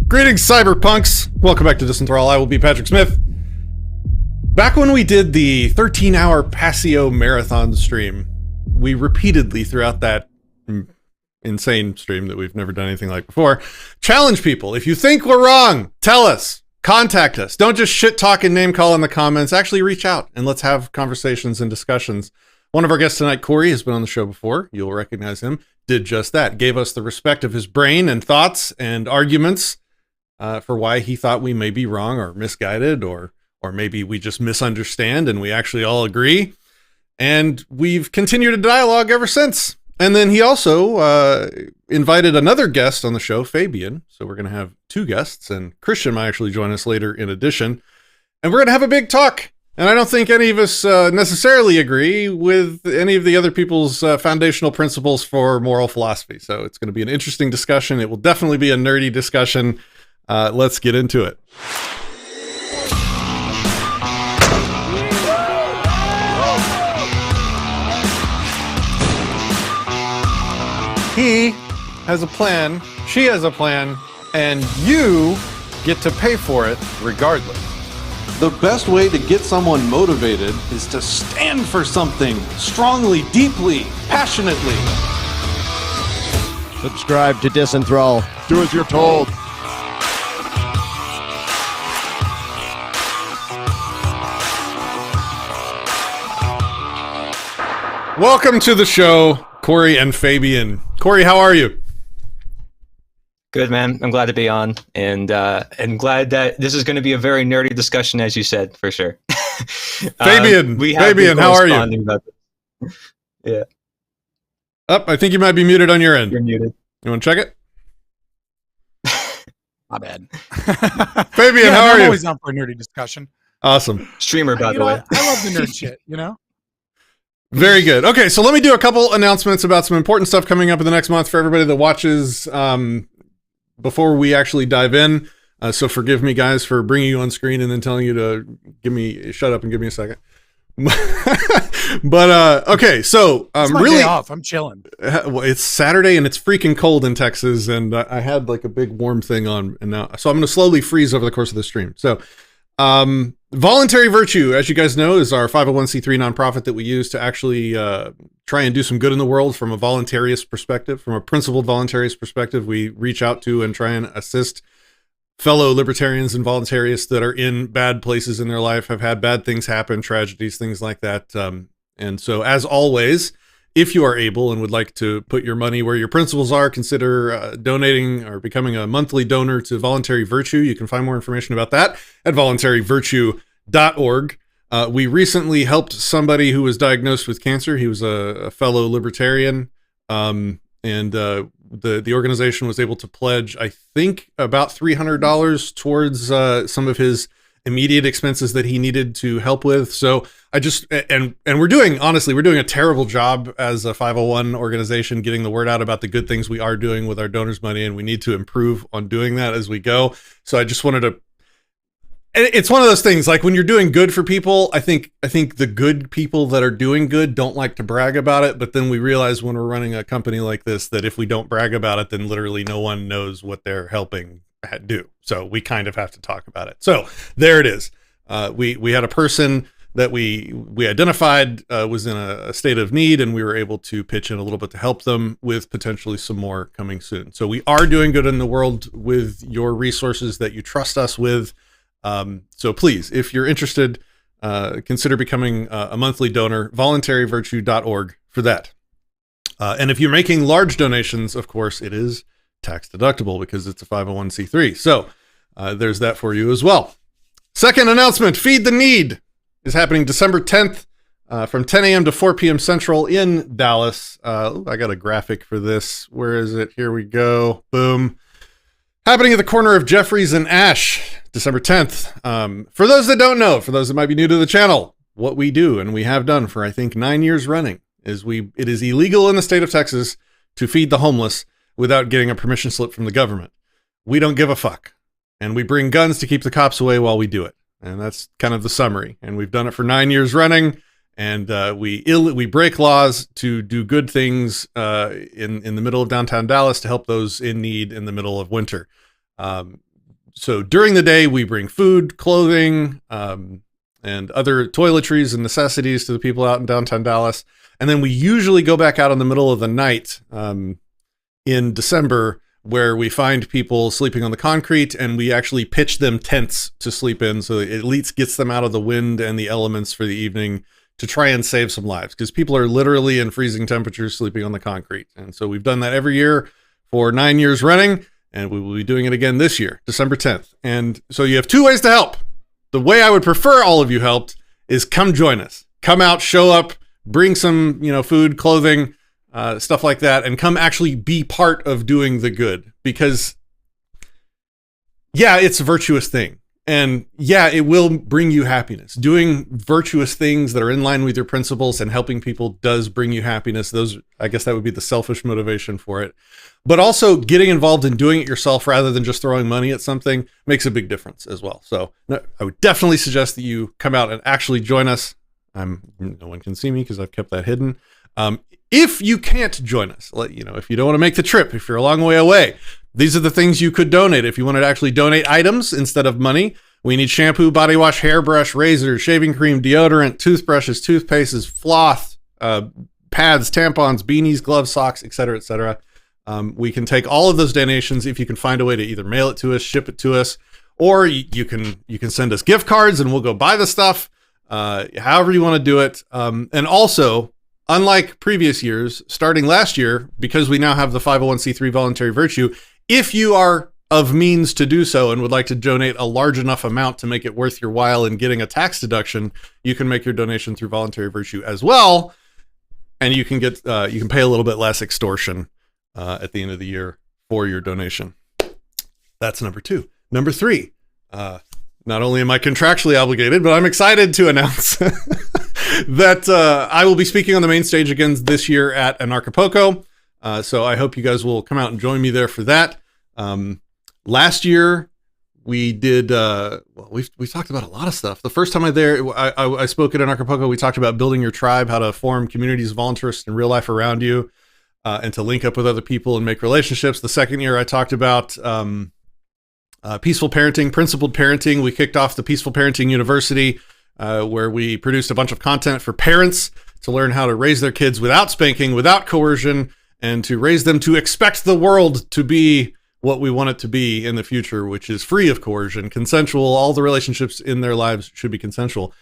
Greetings, cyberpunks! Welcome back to Disenthrall. I will be Patrick Smith. Back when we did the 13-hour Passio marathon stream, we repeatedly throughout that insane stream that we've never done anything like before, challenge people. If you think we're wrong, tell us. Contact us. Don't just shit talk and name call in the comments. Actually reach out and let's have conversations and discussions. One of our guests tonight, Cory, has been on the show before. You'll recognize him. Did just that. Gave us the respect of his brain and thoughts and arguments for why he thought we may be wrong or misguided, or maybe we just misunderstand and we actually all agree. And we've continued a dialogue ever since. And then he also invited another guest on the show, Fabian. So we're going to have two guests, and Christian might actually join us later in addition. And we're going to have a big talk. And I don't think any of us necessarily agree with any of the other people's foundational principles for moral philosophy. So it's going to be an interesting discussion. It will definitely be a nerdy discussion. Let's get into it. He has a plan, she has a plan, and you get to pay for it regardless. The best way to get someone motivated is to stand for something strongly, deeply, passionately. Subscribe to Disenthrall. Do as you're told. Welcome to the show, Cory and Fabian. Cory, how are you? Good, man. I'm glad to be on, and glad that this is going to be a very nerdy discussion, as you said, for sure. Fabian, how are you? About this. Yeah. I think you might be muted on your end. You're muted. You want to check it? My bad. Fabian, how are you? I'm always down for a nerdy discussion. Awesome. Streamer, by the way. I love the nerd shit, you know? Very good. Okay, so let me do a couple announcements about some important stuff coming up in the next month for everybody that watches before we actually dive in. So forgive me, guys, for bringing you on screen and then telling you to shut up and give me a second. But okay, so it's my day off. I'm chilling. Well, it's Saturday and it's freaking cold in Texas, and I had like a big warm thing on, and now so I'm going to slowly freeze over the course of the stream. So Voluntary Virtue, as you guys know, is our 501c3 nonprofit that we use to actually try and do some good in the world from a voluntarist perspective, from a principled voluntarist perspective. We reach out to and try and assist fellow libertarians and voluntarists that are in bad places in their life, have had bad things happen, tragedies, things like that. And so, as always, if you are able and would like to put your money where your principles are, consider donating or becoming a monthly donor to Voluntary Virtue. You can find more information about that at voluntaryvirtue.org. We recently helped somebody who was diagnosed with cancer. He was a fellow libertarian, and the organization was able to pledge, I think, about $300 towards some of his immediate expenses that he needed to help with. So I just, and we're doing a terrible job as a 501 organization getting the word out about the good things we are doing with our donors' money, and we need to improve on doing that as we go. So I just wanted to, it's one of those things, like when you're doing good for people, I think the good people that are doing good don't like to brag about it, but then we realize when we're running a company like this that if we don't brag about it, then literally no one knows what they're helping do. So we kind of have to talk about it. So there it is. We had a person that we identified was in a state of need, and we were able to pitch in a little bit to help them, with potentially some more coming soon. So we are doing good in the world with your resources that you trust us with. So please, if you're interested, consider becoming a monthly donor, voluntaryvirtue.org for that. And if you're making large donations, of course, it is tax deductible because it's a 501c3. So there's that for you as well. Second announcement, Feed the Need is happening December 10th from 10 a.m. to 4 p.m. Central in Dallas. I got a graphic for this. Where is it? Here we go. Boom. Happening at the corner of Jeffries and Ash, December 10th. For those that don't know, for those that might be new to the channel, what we do, and we have done for I think 9 years running, is it is illegal in the state of Texas to feed the homeless without getting a permission slip from the government. We don't give a fuck. And we bring guns to keep the cops away while we do it. And that's kind of the summary. And we've done it for 9 years running. And we break laws to do good things in the middle of downtown Dallas to help those in need in the middle of winter. So during the day, we bring food, clothing, and other toiletries and necessities to the people out in downtown Dallas. And then we usually go back out in the middle of the night in December, where we find people sleeping on the concrete, and we actually pitch them tents to sleep in, so it at least gets them out of the wind and the elements for the evening to try and save some lives, because people are literally in freezing temperatures sleeping on the concrete. And so we've done that every year for 9 years running, and we will be doing it again this year, December 10th. And so you have two ways to help. The way I would prefer all of you helped is come join us. Come out, show up, bring some, food, clothing, stuff like that, and come actually be part of doing the good, because yeah, it's a virtuous thing. And yeah, it will bring you happiness. Doing virtuous things that are in line with your principles and helping people does bring you happiness. I guess that would be the selfish motivation for it. But also getting involved in doing it yourself rather than just throwing money at something makes a big difference as well. So I would definitely suggest that you come out and actually join us. No one can see me because I've kept that hidden. If you can't join us, if you don't want to make the trip, if you're a long way away, these are the things you could donate. If you wanted to actually donate items instead of money, we need shampoo, body wash, hairbrush, razor, shaving cream, deodorant, toothbrushes, toothpastes, floss, pads, tampons, beanies, gloves, socks, etc., etc. We can take all of those donations if you can find a way to either mail it to us, ship it to us, or you can send us gift cards and we'll go buy the stuff. However you want to do it. And also, unlike previous years, starting last year, because we now have the 501c3 voluntary virtue, if you are of means to do so and would like to donate a large enough amount to make it worth your while in getting a tax deduction, you can make your donation through voluntary virtue as well. And you can get, you can pay a little bit less extortion at the end of the year for your donation. That's number 2. Number 3, not only am I contractually obligated, but I'm excited to announce that I will be speaking on the main stage again this year at Anarchapulco. So I hope you guys will come out and join me there for that. Last year we did, we talked about a lot of stuff. The first time I spoke at Anarchapulco, we talked about building your tribe, how to form communities of voluntarists in real life around you, and to link up with other people and make relationships. The second year I talked about Peaceful Parenting, Principled Parenting. We kicked off the Peaceful Parenting University, where we produced a bunch of content for parents to learn how to raise their kids without spanking, without coercion, and to raise them to expect the world to be what we want it to be in the future, which is free of coercion, consensual. All the relationships in their lives should be consensual.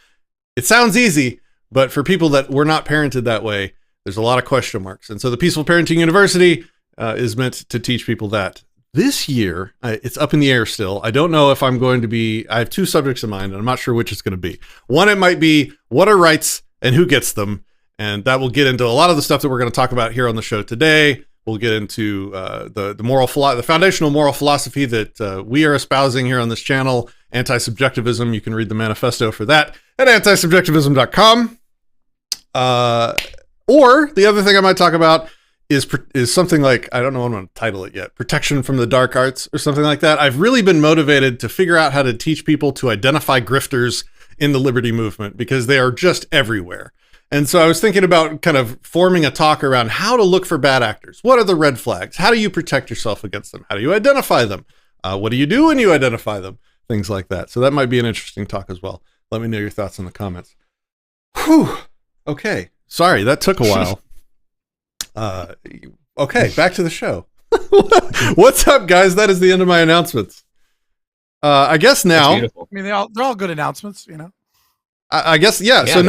It sounds easy, but for people that were not parented that way, there's a lot of question marks. And so the Peaceful Parenting University is meant to teach people that. This year, it's up in the air still. I don't know if I'm going to be, I have two subjects in mind, and I'm not sure which it's going to be. One, it might be what are rights and who gets them? And that will get into a lot of the stuff that we're going to talk about here on the show today. We'll get into the foundational moral philosophy that we are espousing here on this channel, anti-subjectivism. You can read the manifesto for that at antisubjectivism.com. Or the other thing I might talk about is something like, I don't know what I'm going to title it yet, protection from the dark arts or something like that. I've really been motivated to figure out how to teach people to identify grifters in the liberty movement because they are just everywhere. And so I was thinking about kind of forming a talk around how to look for bad actors. What are the red flags? How do you protect yourself against them? How do you identify them? What do you do when you identify them? Things like that. So that might be an interesting talk as well. Let me know your thoughts in the comments. Whew. Okay. Sorry, that took a while. Okay, back to the show. What's up, guys? That is the end of my announcements. I guess now. I mean, they're all good announcements, you know. I guess, yeah. So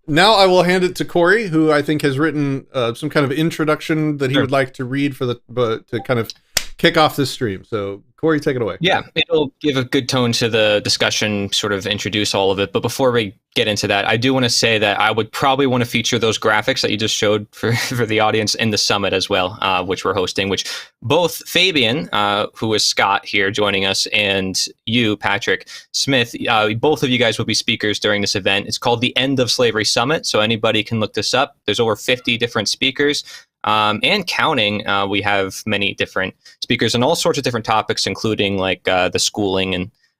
now I will hand it to Cory, who I think has written some kind of introduction that he would like to read to kind of kick off this stream. So Cory, take it away. Yeah, it'll give a good tone to the discussion, sort of introduce all of it. But before we get into that, I do want to say that I would probably want to feature those graphics that you just showed for the audience in the summit as well, which we're hosting, which both Fabian, who is Scott here joining us, and you, Patrick Smith, both of you guys will be speakers during this event. It's called the End of Slavery Summit, so anybody can look this up. There's over 50 different speakers. And counting, we have many different speakers on all sorts of different topics, including like the schooling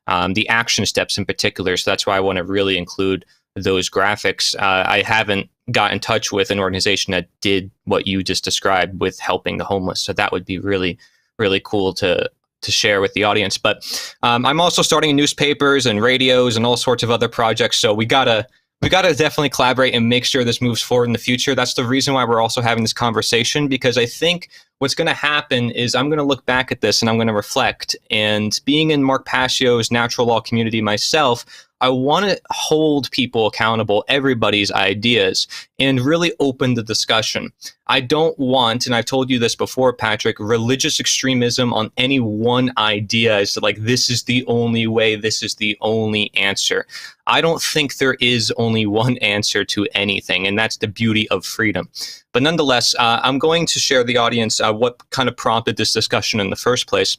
and the action steps in particular. So that's why I want to really include those graphics. I haven't got in touch with an organization that did what you just described with helping the homeless. So that would be really, really cool to share with the audience. But I'm also starting newspapers and radios and all sorts of other projects. So we gotta definitely collaborate and make sure this moves forward in the future. That's the reason why we're also having this conversation, because I think what's going to happen is I'm going to look back at this and I'm going to reflect. And being in Mark Passio's natural law community myself, I want to hold people accountable, everybody's ideas, and really open the discussion. I don't want, and I've told you this before, Patrick, religious extremism on any one idea is like, this is the only way, this is the only answer. I don't think there is only one answer to anything, and that's the beauty of freedom. But nonetheless, I'm going to share the audience what kind of prompted this discussion in the first place.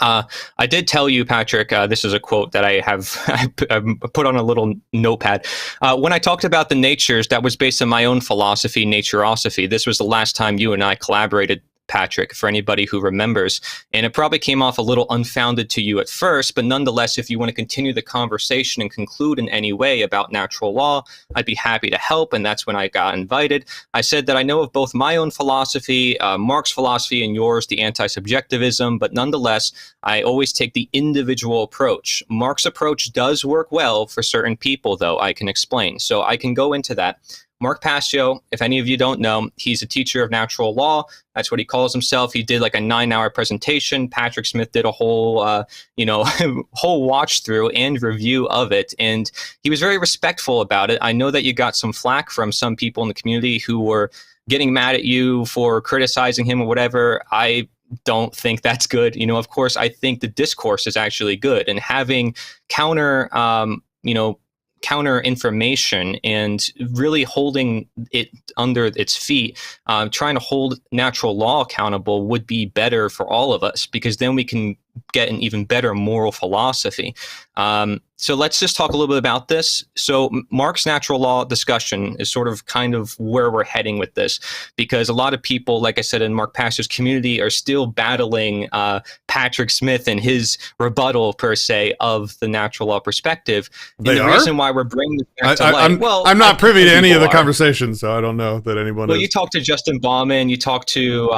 I did tell you, Patrick, this is a quote that I have I put on a little notepad. When I talked about the natures, that was based on my own philosophy, naturosophy. This was the last time you and I collaborated, Patrick, for anybody who remembers. And it probably came off a little unfounded to you at first, but nonetheless, if you want to continue the conversation and conclude in any way about natural law, I'd be happy to help. And that's when I got invited. I said that I know of both my own philosophy, Mark's philosophy, and yours, the anti-subjectivism, but nonetheless, I always take the individual approach. Mark's approach does work well for certain people, though, I can explain. So I can go into that. Mark Passio, if any of you don't know, he's a teacher of natural law. That's what he calls himself. He did like a 9-hour presentation. Patrick Smith did a whole, whole watch through and review of it. And he was very respectful about it. I know that you got some flack from some people in the community who were getting mad at you for criticizing him or whatever. I don't think that's good. Of course, I think the discourse is actually good, and having counter information and really holding it under its feet, trying to hold natural law accountable would be better for all of us, because then we can get an even better moral philosophy. So let's just talk a little bit about this. So Mark's natural law discussion is sort of kind of where we're heading with this, because a lot of people, like I said, in Mark Passio's community are still battling Patrick Smith and his rebuttal, per se, of the natural law perspective. And the reason why we're bringing this back to light, I'm not privy to any of the conversations, so I don't know that anyone Well, is. You talked to Justin Bauman, you talked to,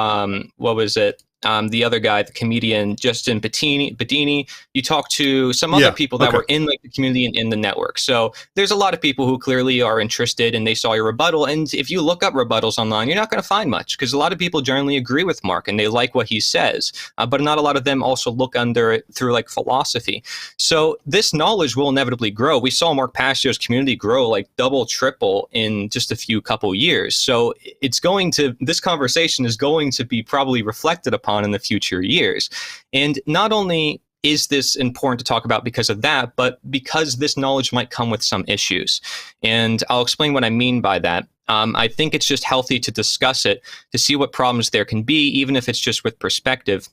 the other guy, the comedian Justin Bedini. You talk to some other people that were in like the community and in the network. So there's a lot of people who clearly are interested, and they saw your rebuttal. And if you look up rebuttals online, you're not going to find much, because a lot of people generally agree with Mark and they like what he says, but not a lot of them also look under it through like philosophy. So this knowledge will inevitably grow. We saw Mark Passio's community grow like double, triple in just a couple years. So this conversation is going to be probably reflected upon in the future years. And not only is this important to talk about because of that, but because this knowledge might come with some issues. And I'll explain what I mean by that. I think it's just healthy to discuss it, to see what problems there can be, even if it's just with perspective.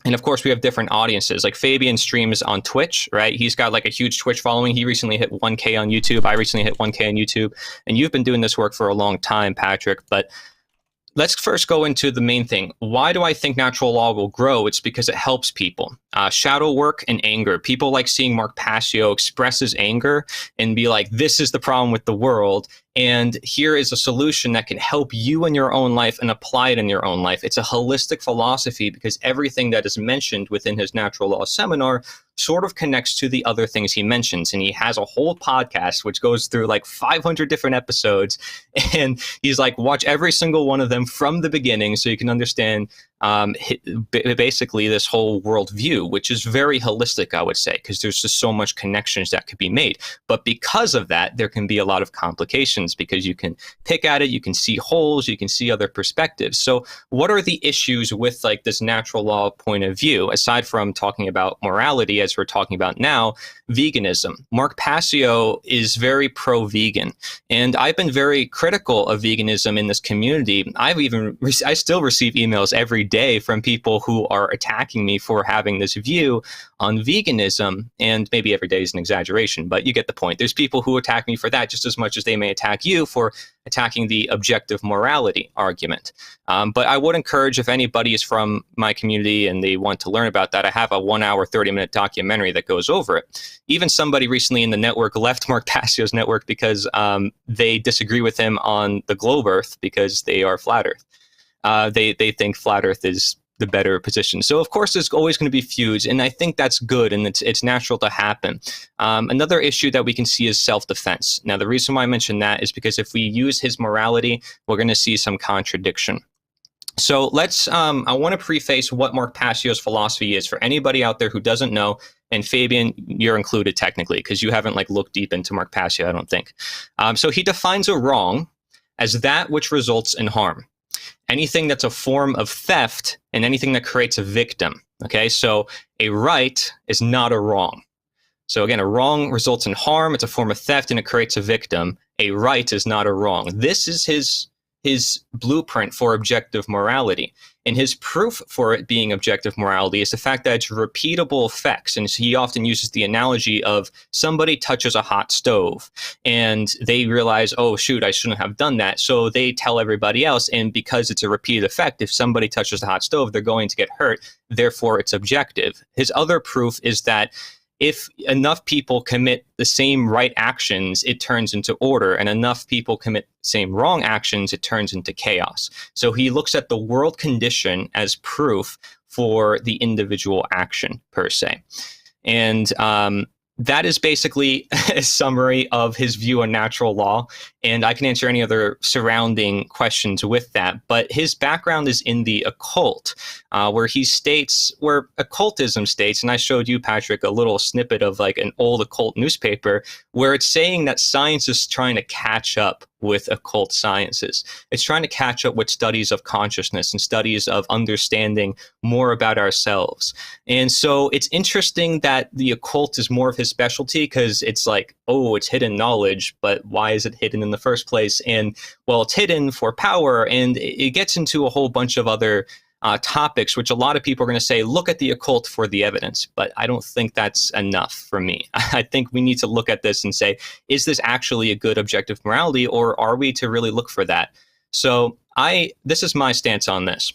And of course, we have different audiences. Like Fabian streams on Twitch, right? He's got like a huge Twitch following. He recently hit 1K on YouTube. I recently hit 1K on YouTube. And you've been doing this work for a long time, Patrick. But let's first go into the main thing. Why do I think natural law will grow? It's because it helps people. Shadow work and anger. People like seeing Mark Passio express his anger and be like, this is the problem with the world, and here is a solution that can help you in your own life and apply it in your own life. It's a holistic philosophy, because everything that is mentioned within his natural law seminar sort of connects to the other things he mentions. And he has a whole podcast which goes through like 500 different episodes, and he's like, watch every single one of them from the beginning so you can understand basically this whole worldview, which is very holistic, I would say, because there's just so much connections that could be made. But because of that, there can be a lot of complications, because you can pick at it, you can see holes, you can see other perspectives. So what are the issues with like this natural law point of view, aside from talking about morality, as we're talking about now? Veganism. Mark Passio is very pro-vegan, and I've been very critical of veganism in this community. I still receive emails every day from people who are attacking me for having this view on veganism, and maybe every day is an exaggeration, but you get the point. There's people who attack me for that just as much as they may attack you for attacking the objective morality argument. But I would encourage, if anybody is from my community and they want to learn about that, I have a 1 hour, 30-minute documentary that goes over it. Even somebody recently in the network left Mark Passio's network because they disagree with him on the globe Earth, because they are flat Earth. They think flat Earth is the better position. So of course there's always going to be feuds, and I think that's good, and it's natural to happen. Another issue that we can see is self-defense. Now, the reason why I mention that is because if we use his morality, we're going to see some contradiction. So let's, I want to preface what Mark Passio's philosophy is for anybody out there who doesn't know. And Fabian, you're included technically, because you haven't like looked deep into Mark Passio, I don't think. So he defines a wrong as that which results in harm. Anything that's a form of theft, and anything that creates a victim. Okay, so a right is not a wrong. So again, a wrong results in harm, it's a form of theft, and it creates a victim. A right is not a wrong. This is his blueprint for objective morality. And his proof for it being objective morality is the fact that it's repeatable effects. And so he often uses the analogy of somebody touches a hot stove and they realize, oh, shoot, I shouldn't have done that. So they tell everybody else. And because it's a repeated effect, if somebody touches a hot stove, they're going to get hurt. Therefore, it's objective. His other proof is that if enough people commit the same right actions, it turns into order, and enough people commit the same wrong actions, it turns into chaos. So he looks at the world condition as proof for the individual action per se. And that is basically a summary of his view on natural law. And I can answer any other surrounding questions with that. But his background is in the occult, where occultism states, and I showed you, Patrick, a little snippet of like an old occult newspaper, where it's saying that science is trying to catch up with occult sciences. It's trying to catch up with studies of consciousness and studies of understanding more about ourselves. And so it's interesting that the occult is more of his specialty, because it's like, oh, it's hidden knowledge, but why is it hidden in the first place? And well, it's hidden for power, and it gets into a whole bunch of other topics, which a lot of people are going to say, look at the occult for the evidence. But I don't think that's enough for me. I think we need to look at this and say, is this actually a good objective morality, or are we to really look for that? So this is my stance on this.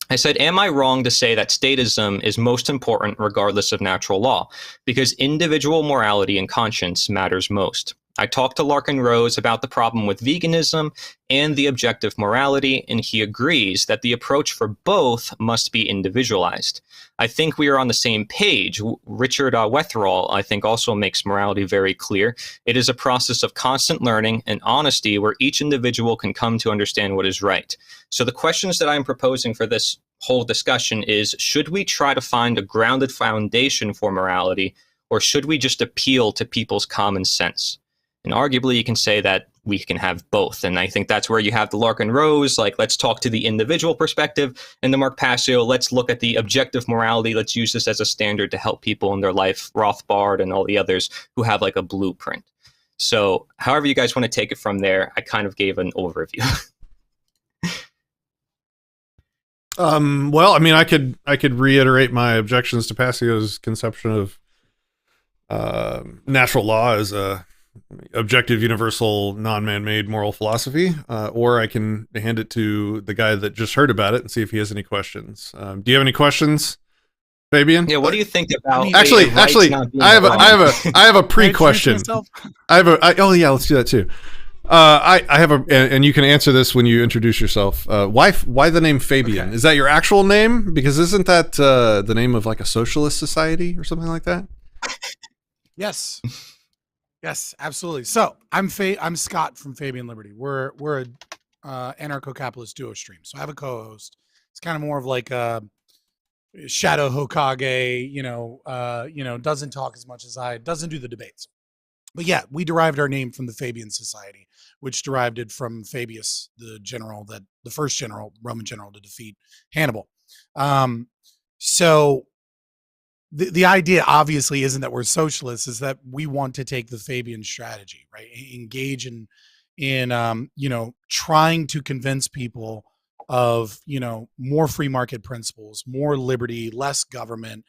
I said, am I wrong to say that statism is most important regardless of natural law? Because individual morality and conscience matters most. I talked to Larkin Rose about the problem with veganism and the objective morality, and he agrees that the approach for both must be individualized. I think we are on the same page. Richard Wetherall, I think, also makes morality very clear. It is a process of constant learning and honesty where each individual can come to understand what is right. So the questions that I'm proposing for this whole discussion is, should we try to find a grounded foundation for morality, or should we just appeal to people's common sense? And arguably, you can say that we can have both. And I think that's where you have the Larkin Rose, like, let's talk to the individual perspective, and the Mark Passio, let's look at the objective morality. Let's use this as a standard to help people in their life, Rothbard and all the others who have like a blueprint. So however you guys want to take it from there, I kind of gave an overview. Well, I mean, I could reiterate my objections to Passio's conception of natural law as a objective, universal, non-man-made moral philosophy, or I can hand it to the guy that just heard about it and see if he has any questions. Do you have any questions, Fabian? Yeah, what do you think about? Actually, I have a pre-question. Oh yeah, let's do that too. I have and you can answer this when you introduce yourself. Why the name Fabian? Okay. Is that your actual name? Because isn't that the name of like a socialist society or something like that? Yes. Yes, absolutely. So I'm Scott from Fabian Liberty. We're a anarcho-capitalist duo stream. So I have a co-host. It's kind of more of like a shadow Hokage, doesn't talk as much as doesn't do the debates. But yeah, we derived our name from the Fabian Society, which derived it from Fabius, the first Roman general to defeat Hannibal. So the idea obviously isn't that we're socialists, is that we want to take the Fabian strategy, right? Engage in trying to convince people of, more free market principles, more liberty, less government,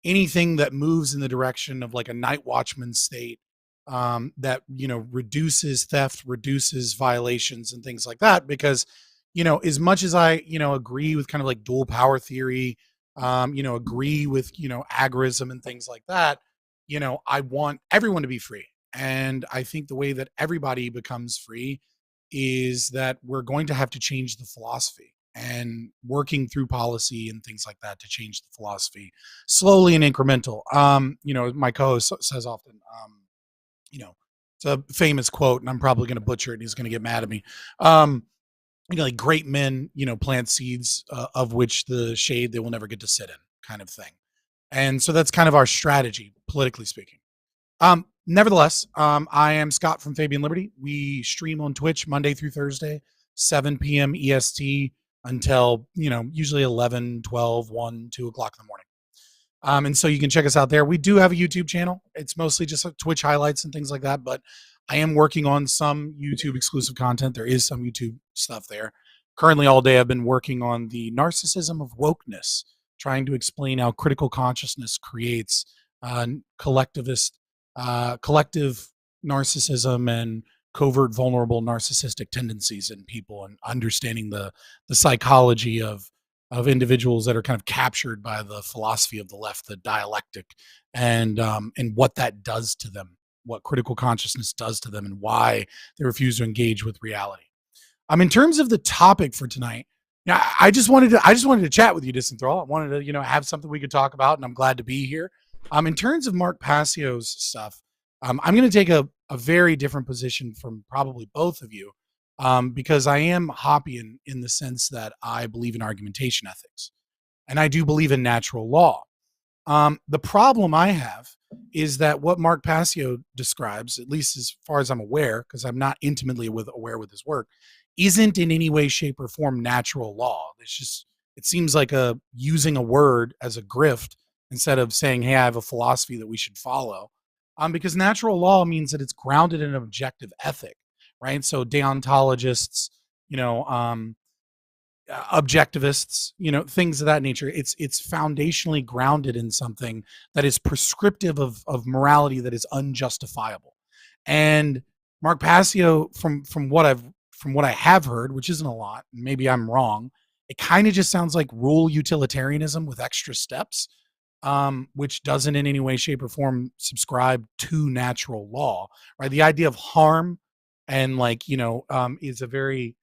anything that moves in the direction of like a night watchman state, that, reduces theft, reduces violations and things like that. Because, as much as I, agree with kind of like dual power theory, agree with, agorism and things like that, I want everyone to be free. And I think the way that everybody becomes free is that we're going to have to change the philosophy, and working through policy and things like that to change the philosophy slowly and incremental. My co-host says often, it's a famous quote, and I'm probably going to butcher it, and he's going to get mad at me. Like great men, plant seeds of which the shade they will never get to sit in, kind of thing. And so that's kind of our strategy, politically speaking. Nevertheless, I am Scott from Fabian Liberty. We stream on Twitch Monday through Thursday, 7 p.m. EST until, usually 11, 12, 1, 2 o'clock in the morning. And so you can check us out there. We do have a YouTube channel. It's mostly just Twitch highlights and things like that, but I am working on some YouTube exclusive content. There is some YouTube stuff there. Currently all day I've been working on the narcissism of wokeness, trying to explain how critical consciousness creates collective narcissism and covert vulnerable narcissistic tendencies in people, and understanding the psychology of individuals that are kind of captured by the philosophy of the left, the dialectic, and what that does to them, what critical consciousness does to them, and why they refuse to engage with reality. In terms of the topic for tonight, I just wanted to chat with you, Disenthrall. I wanted to, have something we could talk about, and I'm glad to be here. In terms of Mark Passio's stuff, I'm going to take a very different position from probably both of you, because I am Hoppian in the sense that I believe in argumentation ethics, and I do believe in natural law. The problem I have is that what Mark Passio describes, at least as far as I'm aware, because I'm not intimately aware with his work, isn't in any way, shape, or form natural law. It seems like using a word as a grift instead of saying, hey, I have a philosophy that we should follow. Because natural law means that it's grounded in an objective ethic, right? So deontologists, objectivists, things of that nature. It's foundationally grounded in something that is prescriptive of morality that is unjustifiable. And Mark Passio, from what I have heard, which isn't a lot, maybe I'm wrong, it kind of just sounds like rule utilitarianism with extra steps. which doesn't in any way, shape, or form subscribe to natural law, right? The idea of harm and is a very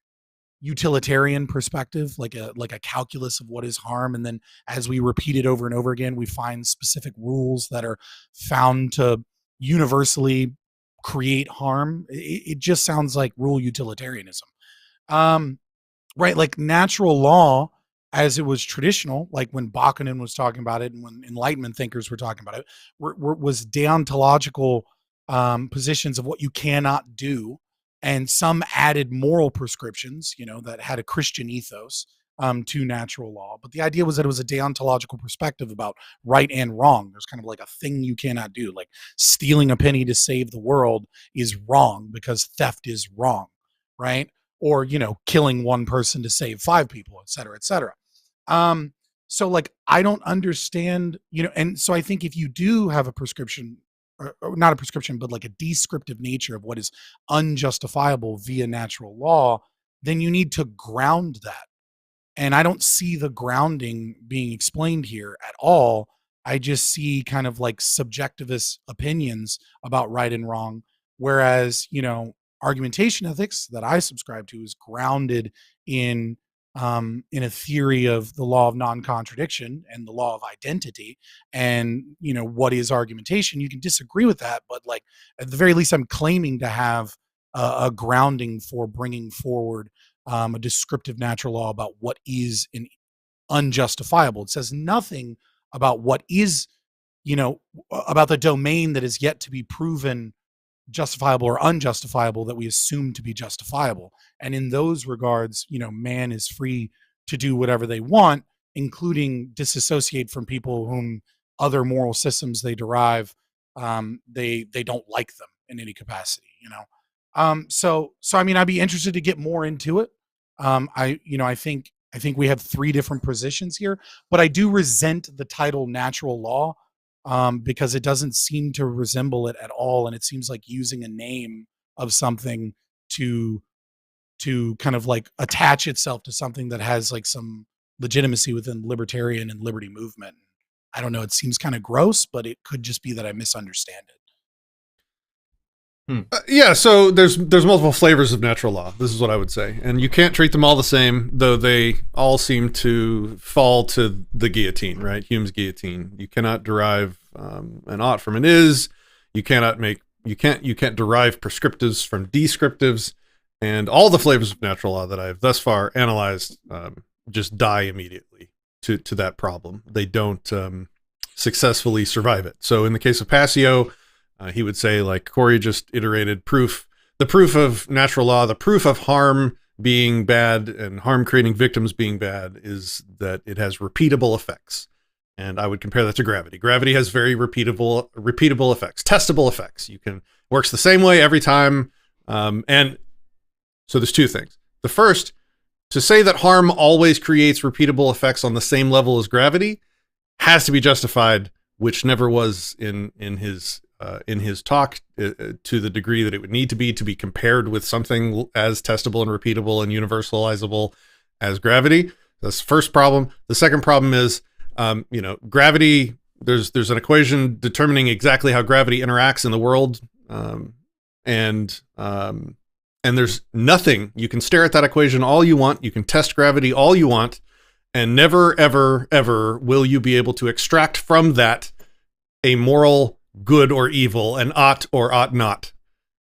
utilitarian perspective, like a calculus of what is harm, and then as we repeat it over and over again, we find specific rules that are found to universally create harm. It just sounds like rule utilitarianism. Right, like natural law as it was traditional, like when Bakunin was talking about it and when Enlightenment thinkers were talking about it, was deontological positions of what you cannot do, and some added moral prescriptions, that had a Christian ethos to natural law. But the idea was that it was a deontological perspective about right and wrong. There's kind of like a thing you cannot do, like stealing a penny to save the world is wrong because theft is wrong, right? Or killing one person to save 5 people, et cetera, et cetera. So like I don't understand, and so I think if you do have a prescription, or not a prescription, but like a descriptive nature of what is unjustifiable via natural law, then you need to ground that. And I don't see the grounding being explained here at all. I just see kind of like subjectivist opinions about right and wrong, whereas argumentation ethics that I subscribe to is grounded in a theory of the law of non-contradiction and the law of identity. And what is argumentation? You can disagree with that, but like at the very least, I'm claiming to have a grounding for bringing forward a descriptive natural law about what is unjustifiable. It says nothing about what is, about the domain that is yet to be proven justifiable or unjustifiable that we assume to be justifiable. And in those regards, man is free to do whatever they want, including disassociate from people whom other moral systems they derive, they don't like them in any capacity, So I mean, I'd be interested to get more into it. I think we have 3 different positions here, but I do resent the title natural law, because it doesn't seem to resemble it at all. And it seems like using a name of something to kind of like attach itself to something that has like some legitimacy within libertarian and liberty movement. I don't know. It seems kind of gross, but it could just be that I misunderstand it. Yeah, so there's multiple flavors of natural law. This is what I would say, and you can't treat them all the same, though they all seem to fall to the guillotine, right? Hume's guillotine. You cannot derive an ought from an is. You can't derive prescriptives from descriptives, and all the flavors of natural law that I've thus far analyzed just die immediately to that problem. They don't successfully survive it. So in the case of Passio, he would say, like Cory just iterated, the proof of natural law, the proof of harm being bad and harm creating victims being bad is that it has repeatable effects. And I would compare that to gravity. Gravity has very repeatable effects, testable effects. Works the same way every time. And so there's 2 things. The first, to say that harm always creates repeatable effects on the same level as gravity has to be justified, which never was in his talk, to the degree that it would need to be compared with something as testable and repeatable and universalizable as gravity. That's the first problem. The second problem is, gravity, there's an equation determining exactly how gravity interacts in the world. And there's nothing, you can stare at that equation all you want. You can test gravity all you want, and never, ever, ever will you be able to extract from that a moral good or evil, an ought or ought not,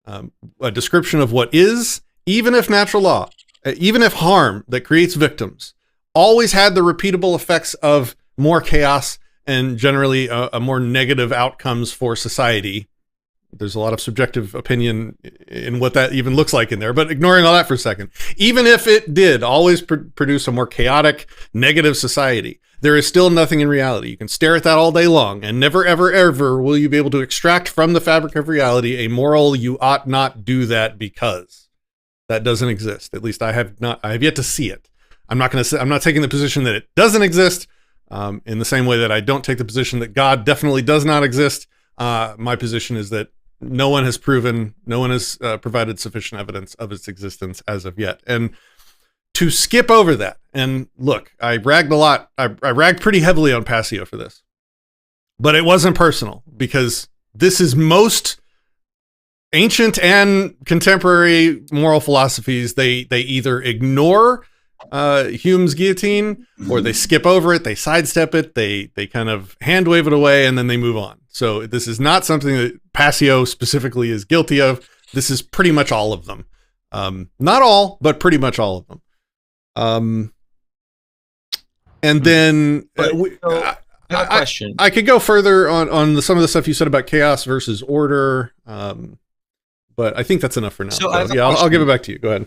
a description of what is, even if natural law, even if harm that creates victims always had the repeatable effects of more chaos and generally a more negative outcomes for society. There's a lot of subjective opinion in what that even looks like in there, but ignoring all that for a second, even if it did always produce a more chaotic, negative society, there is still nothing in reality. You can stare at that all day long, and never, ever, ever will you be able to extract from the fabric of reality a moral you ought not do that because. That doesn't exist. At least I have yet to see it. I'm not taking the position that it doesn't exist, in the same way that I don't take the position that God definitely does not exist. My position is that no one has provided sufficient evidence of its existence as of yet. And to skip over that, and look, I ragged a lot. I ragged pretty heavily on Passio for this. But it wasn't personal, because this is most ancient and contemporary moral philosophies. They either ignore Hume's guillotine, or they skip over it, they sidestep it, they kind of hand wave it away, and then they move on. So this is not something that Passio specifically is guilty of. This is pretty much all of them. Not all, but pretty much all of them. And then I have a question. I could go further on some of the stuff you said about chaos versus order, but I think that's enough for now. So I'll give it back to you. Go ahead.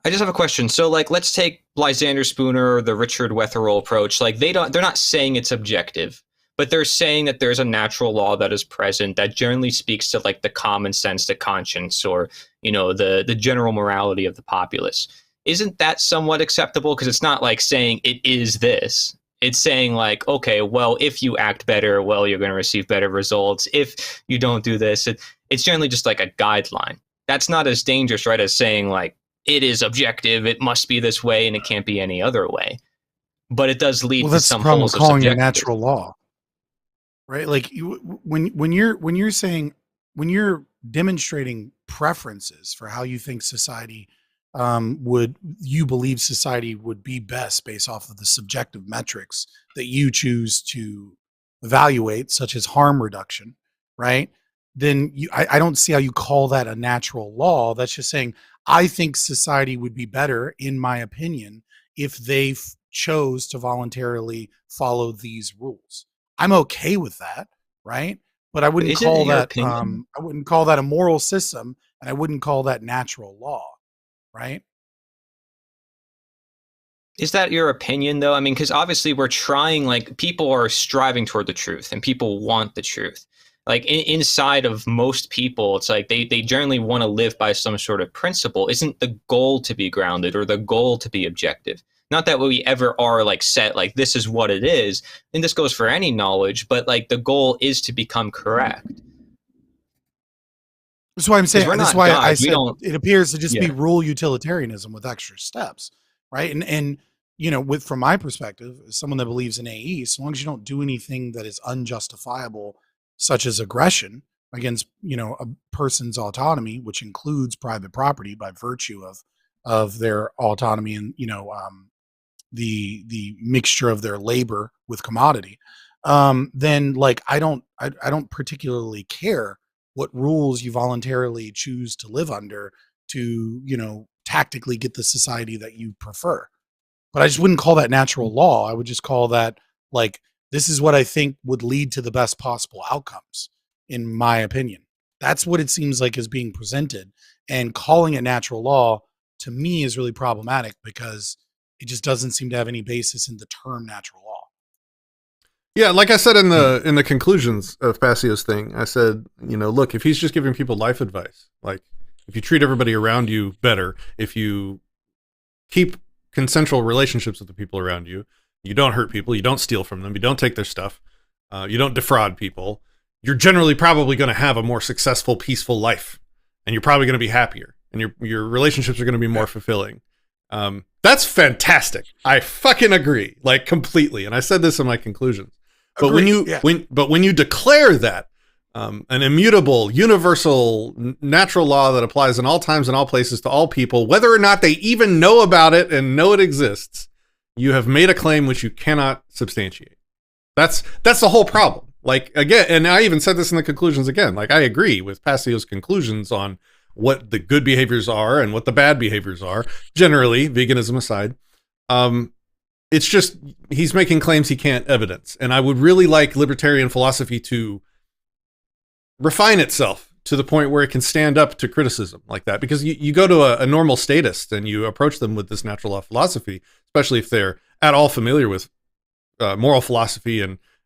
I just have a question. So, like, let's take Lysander Spooner or the Richard Wetherell approach. Like, they're not saying it's objective, but they're saying that there's a natural law that is present that generally speaks to, like, the common sense, the conscience, or, you know, the general morality of the populace. Isn't that somewhat acceptable? Because it's not like saying it is this. It's saying, like, okay, well, if you act better, well, you're going to receive better results. If you don't do this, it's generally just like a guideline. That's not as dangerous, right, as saying, like, it is objective, it must be this way, and it can't be any other way. But it does lead to some problem holes of calling it subjective. natural law, right? Like when you're saying, when you're demonstrating preferences for how you think society you believe society would be best based off of the subjective metrics that you choose to evaluate, such as harm reduction, right? Then I don't see how you call that a natural law. That's just saying, I think society would be better, in my opinion, if they chose to voluntarily follow these rules. I'm okay with that, right? But I wouldn't call that I wouldn't call that a moral system, and I wouldn't call that natural law, right? Is that your opinion, though? I mean, because obviously we're trying, like, people are striving toward the truth, and people want the truth. Like, inside of most people, it's like they generally want to live by some sort of principle. Isn't the goal to be grounded, or the goal to be objective? Not that we ever are, like, set, like, this is what it is. And this goes for any knowledge, but, like, the goal is to become correct. That's why I'm saying, that's why I said it appears to just be Yeah. rule utilitarianism with extra steps, right? And you know, from my perspective, as someone that believes in AE, as long as you don't do anything that is unjustifiable, such as aggression against, you know, a person's autonomy, which includes private property by virtue of their autonomy and, you know, the mixture of their labor with commodity, then, like, I don't particularly care what rules you voluntarily choose to live under to, you know, tactically get the society that you prefer. But I just wouldn't call that natural law. I would just call that, like, this is what I think would lead to the best possible outcomes, in my opinion. That's what it seems like is being presented. And calling it natural law, to me, is really problematic, because it just doesn't seem to have any basis in the term natural law. Yeah, like I said in the conclusions of Passio's thing, I said, you know, look, if he's just giving people life advice, like, if you treat everybody around you better, if you keep consensual relationships with the people around you, you don't hurt people, you don't steal from them, you don't take their stuff, you don't defraud people, you're generally probably going to have a more successful, peaceful life, and you're probably going to be happier, and your relationships are going to be more fulfilling. That's fantastic. I fucking agree, like, completely. And I said this in my conclusions. But when you declare that an immutable, universal, natural law that applies in all times and all places to all people, whether or not they even know about it and know it exists, you have made a claim which you cannot substantiate. That's the whole problem. Like, again, and I even said this in the conclusions again, like, I agree with Passio's conclusions on what the good behaviors are and what the bad behaviors are, generally, veganism aside. It's just, he's making claims he can't evidence. And I would really like libertarian philosophy to refine itself to the point where it can stand up to criticism like that. Because you go to a normal statist and you approach them with this natural law philosophy, especially if they're at all familiar with moral philosophy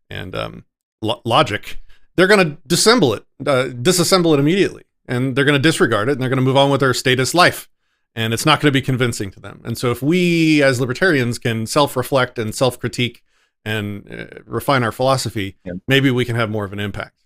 and logic, they're going to disassemble it immediately. And they're going to disregard it, and they're going to move on with their statist life. And it's not going to be convincing to them. And so if we as libertarians can self-reflect and self-critique and refine our philosophy, maybe we can have more of an impact.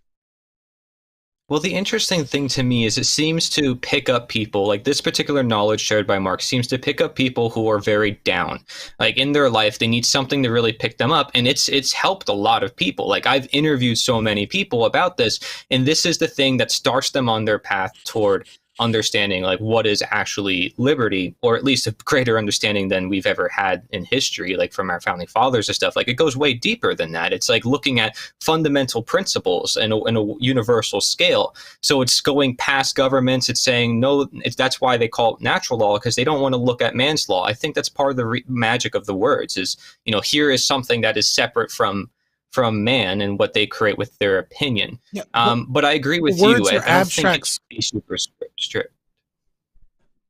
Well, the interesting thing to me is it seems to pick up people, like this particular knowledge shared by Mark seems to pick up people who are very down. Like in their life, they need something to really pick them up. And it's helped a lot of people. Like I've interviewed so many people about this, and this is the thing that starts them on their path toward understanding like what is actually liberty, or at least a greater understanding than we've ever had in history, like from our founding fathers and stuff. Like it goes way deeper than that. It's like looking at fundamental principles in a universal scale. So it's going past governments. It's saying no. That's why they call it natural law, because they don't want to look at man's law. I think that's part of the magic of the words is, here is something that is separate from man and what they create with their opinion. Yeah, but I agree with words you. are I don't think abstract. it should be super strict.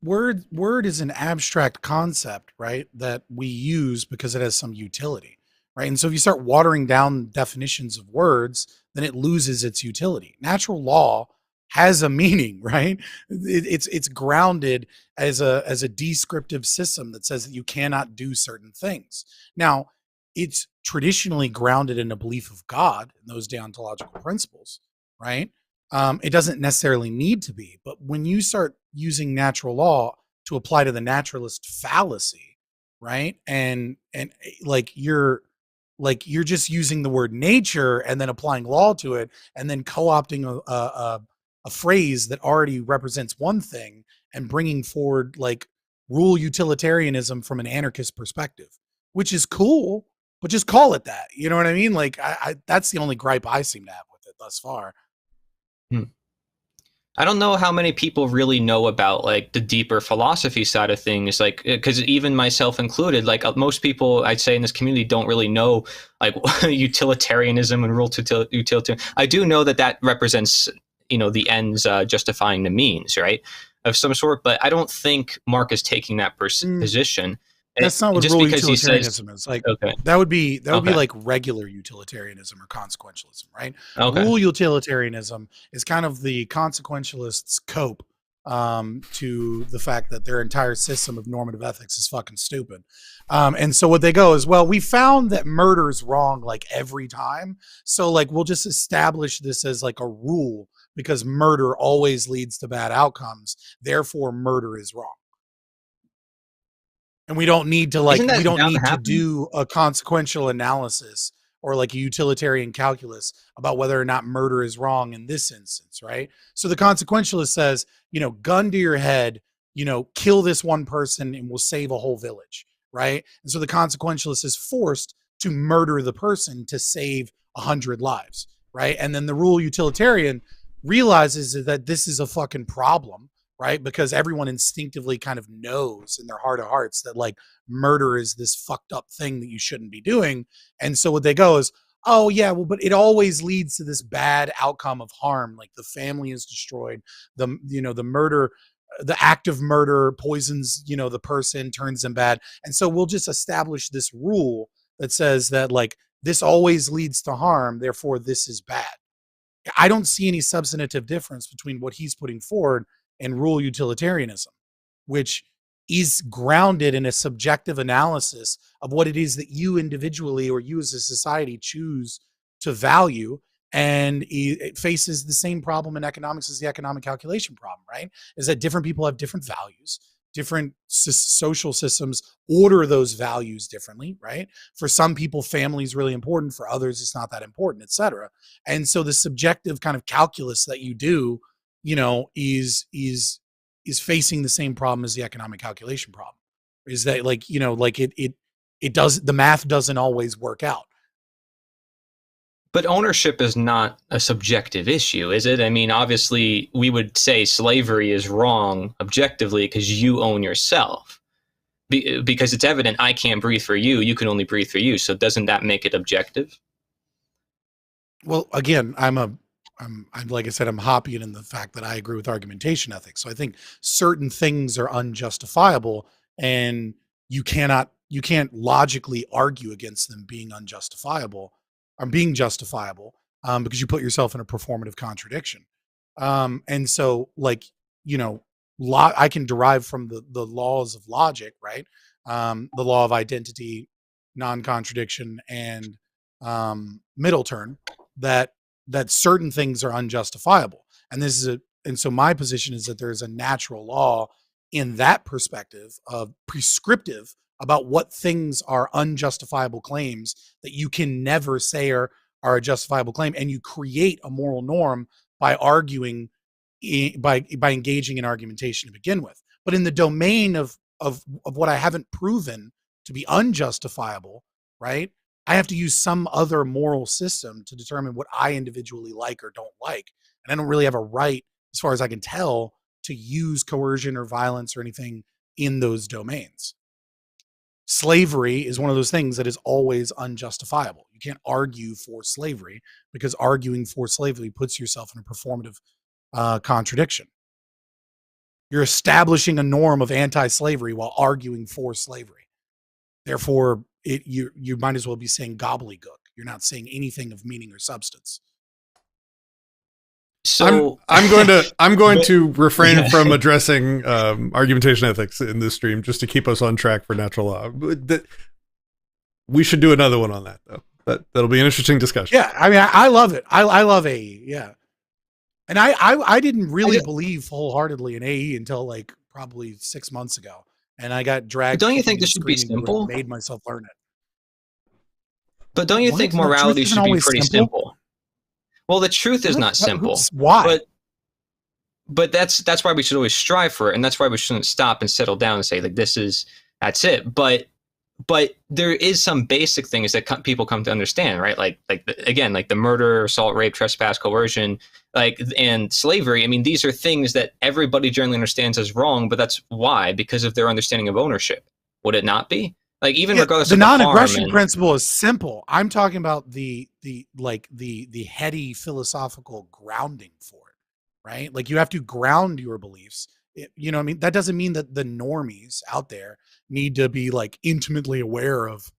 Word is an abstract concept, right? That we use because it has some utility, right? And so if you start watering down definitions of words, then it loses its utility. Natural law has a meaning, right? It's grounded as a descriptive system that says that you cannot do certain things. Now, it's traditionally grounded in a belief of God and those deontological principles, right? It doesn't necessarily need to be, but when you start using natural law to apply to the naturalist fallacy, right? And you're just using the word nature and then applying law to it, and then co-opting a phrase that already represents one thing and bringing forward like rule utilitarianism from an anarchist perspective, which is cool, but just call it that. You know what I mean? Like I that's the only gripe I seem to have with it thus far. I don't know how many people really know about like the deeper philosophy side of things, like because even myself included, like most people I'd say in this community don't really know like utilitarianism and rule to utilitarian. I do know that represents the ends justifying the means, right, of some sort, but I don't think Mark is taking that position. That's not what just rule because utilitarianism is. Like okay. that would be Okay. like regular utilitarianism or consequentialism, right? Okay. Rule utilitarianism is kind of the consequentialists' cope to the fact that their entire system of normative ethics is fucking stupid. And so what they go is, well, we found that murder is wrong like every time. So like we'll just establish this as like a rule because murder always leads to bad outcomes. Therefore, murder is wrong. And we don't need to do a consequential analysis or like a utilitarian calculus about whether or not murder is wrong in this instance, right? So the consequentialist says, gun to your head, kill this one person and we'll save a whole village, right? And so the consequentialist is forced to murder the person to save 100 lives, right? And then the rule utilitarian realizes that this is a fucking problem, right? Because everyone instinctively kind of knows in their heart of hearts that like murder is this fucked up thing that you shouldn't be doing. And so what they go is, oh yeah, well, but it always leads to this bad outcome of harm. Like the family is destroyed. The murder, the act of murder poisons, the person, turns them bad. And so we'll just establish this rule that says that like this always leads to harm. Therefore this is bad. I don't see any substantive difference between what he's putting forward and rule utilitarianism, which is grounded in a subjective analysis of what it is that you individually or you as a society choose to value. And it faces the same problem in economics as the economic calculation problem, right? Is that different people have different values, different social systems order those values differently, right? For some people, family is really important. For others, it's not that important, et cetera. And so the subjective kind of calculus that you do is facing the same problem as the economic calculation problem. Is that the math doesn't always work out. But ownership is not a subjective issue, is it? I mean, obviously, we would say slavery is wrong objectively because you own yourself. Because it's evident I can't breathe for you, you can only breathe for you. So doesn't that make it objective? Well, again, I'm like I said, I'm Hoppian in the fact that I agree with argumentation ethics. So I think certain things are unjustifiable and you can't logically argue against them being unjustifiable or being justifiable because you put yourself in a performative contradiction. And so like, I can derive from the laws of logic, right? The law of identity, non-contradiction, and middle term that certain things are unjustifiable. And so my position is that there is a natural law in that perspective of prescriptive about what things are unjustifiable claims that you can never say are a justifiable claim, and you create a moral norm by arguing, by engaging in argumentation to begin with. But in the domain of what I haven't proven to be unjustifiable, right, I have to use some other moral system to determine what I individually like or don't like. And I don't really have a right, as far as I can tell, to use coercion or violence or anything in those domains. Slavery is one of those things that is always unjustifiable. You can't argue for slavery, because arguing for slavery puts yourself in a performative contradiction. You're establishing a norm of anti-slavery while arguing for slavery. Therefore, you might as well be saying gobbledygook. You're not saying anything of meaning or substance. So I'm going to refrain from addressing argumentation ethics in this stream, just to keep us on track for natural law. We should do another one on that, though. That'll be an interesting discussion. Yeah, I mean, I love it. I love AE. Yeah, and I didn't really believe wholeheartedly in AE until like probably 6 months ago, and I got dragged. Don't you think this should be simple? Made myself learn it. But don't you think morality should be pretty simple? Well, the truth is not simple. Why? But that's why we should always strive for it, and that's why we shouldn't stop and settle down and say like that's it. But there is some basic things that people come to understand, right? Like the murder, assault, rape, trespass, coercion, and slavery. I mean, these are things that everybody generally understands as wrong, but that's why, because of their understanding of ownership. Would it not be? Like, even regardless of the non-aggression principle is simple. I'm talking about the heady philosophical grounding for it, right? Like, you have to ground your beliefs. You know what I mean? That doesn't mean that the normies out there need to be like intimately aware of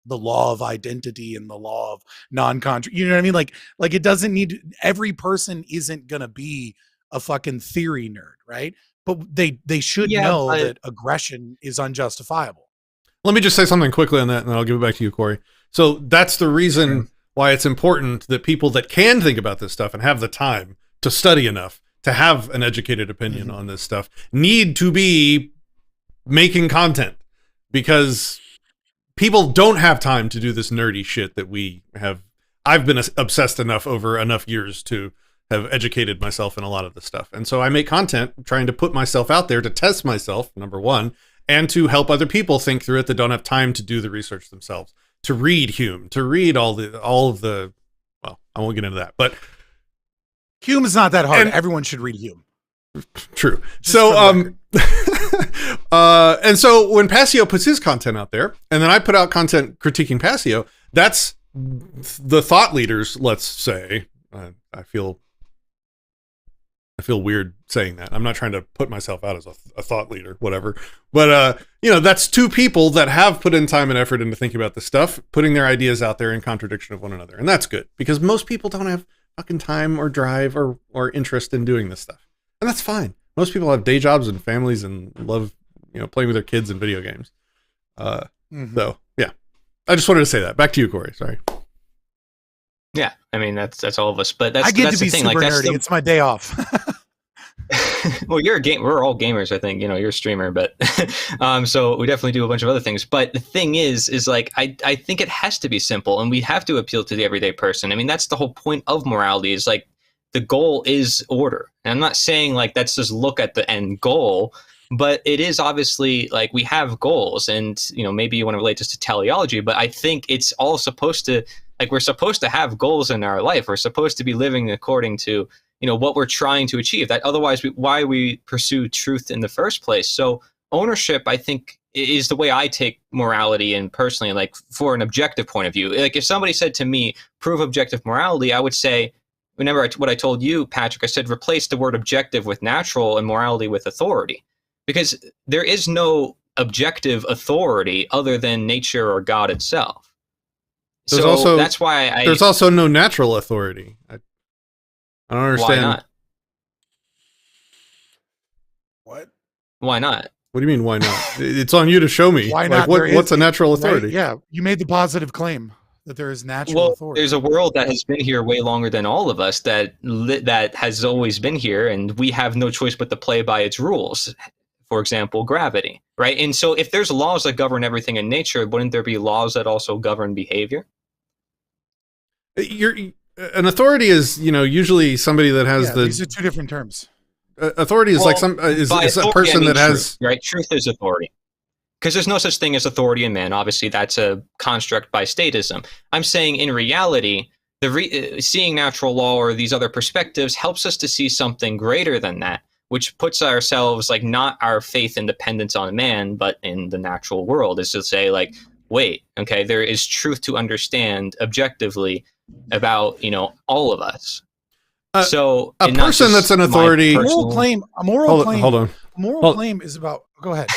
the law of identity and the law of non-contra. You know what I mean? Like it doesn't need. Every person isn't gonna be a fucking theory nerd, right? But they should know that aggression is unjustifiable. Let me just say something quickly on that, and then I'll give it back to you, Cory. So that's the reason why it's important that people that can think about this stuff and have the time to study enough to have an educated opinion on this stuff need to be making content, because people don't have time to do this nerdy shit that we have. I've been obsessed enough over enough years to have educated myself in a lot of this stuff. And so I make content trying to put myself out there to test myself, number one, and to help other people think through it that don't have time to do the research themselves, to read Hume, to read all of the, well, I won't get into that, but Hume is not that hard. Everyone should read Hume. True. So, and so when Passio puts his content out there, and then I put out content critiquing Passio, that's the thought leaders, let's say. I feel weird saying that. I'm not trying to put myself out as a thought leader, whatever. But, that's two people that have put in time and effort into thinking about this stuff, putting their ideas out there in contradiction of one another. And that's good, because most people don't have fucking time or drive or interest in doing this stuff. And that's fine. Most people have day jobs and families and love, playing with their kids and video games. So, yeah. I just wanted to say that. Back to you, Cory. Sorry. Yeah, I mean that's all of us, but that's I get that's to be the thing. super Like, nerdy. It's my day off. Well, you're a game. We're all gamers, I think. You're a streamer, but so we definitely do a bunch of other things. But the thing is like I think it has to be simple, and we have to appeal to the everyday person. I mean, that's the whole point of morality. Is like the goal is order. And I'm not saying like that's just look at the end goal, but it is obviously like we have goals, and maybe you want to relate this to teleology, but I think it's all supposed to. Like, we're supposed to have goals in our life. We're supposed to be living according to, what we're trying to achieve. That otherwise, why we pursue truth in the first place. So ownership, I think, is the way I take morality, and personally, like for an objective point of view. Like, if somebody said to me, prove objective morality, I would say, remember what I told you, Patrick, I said, replace the word objective with natural and morality with authority. Because there is no objective authority other than nature or God itself. That's why there's also no natural authority. I don't understand. Why not? What? Why not? What do you mean, why not? It's on you to show me. Why not? What's a natural authority? Right? Yeah, you made the positive claim. that there is natural Well, authority. there's a world that has been here way longer than all of us that has always been here, and we have no choice but to play by its rules. For example, gravity, right? And so if there's laws that govern everything in nature, wouldn't there be laws that also govern behavior? An authority is, usually somebody that has these are two different terms. Authority is is a person that has truth, right? Truth is authority. Because there's no such thing as authority in man. Obviously, that's a construct by statism. I'm saying in reality, seeing natural law or these other perspectives helps us to see something greater than that, which puts ourselves, like, not our faith and dependence on man, but in the natural world, is to say, like, wait, okay, there is truth to understand objectively about, all of us. So a person that's an authority, a moral claim, hold on. A moral claim is about, go ahead.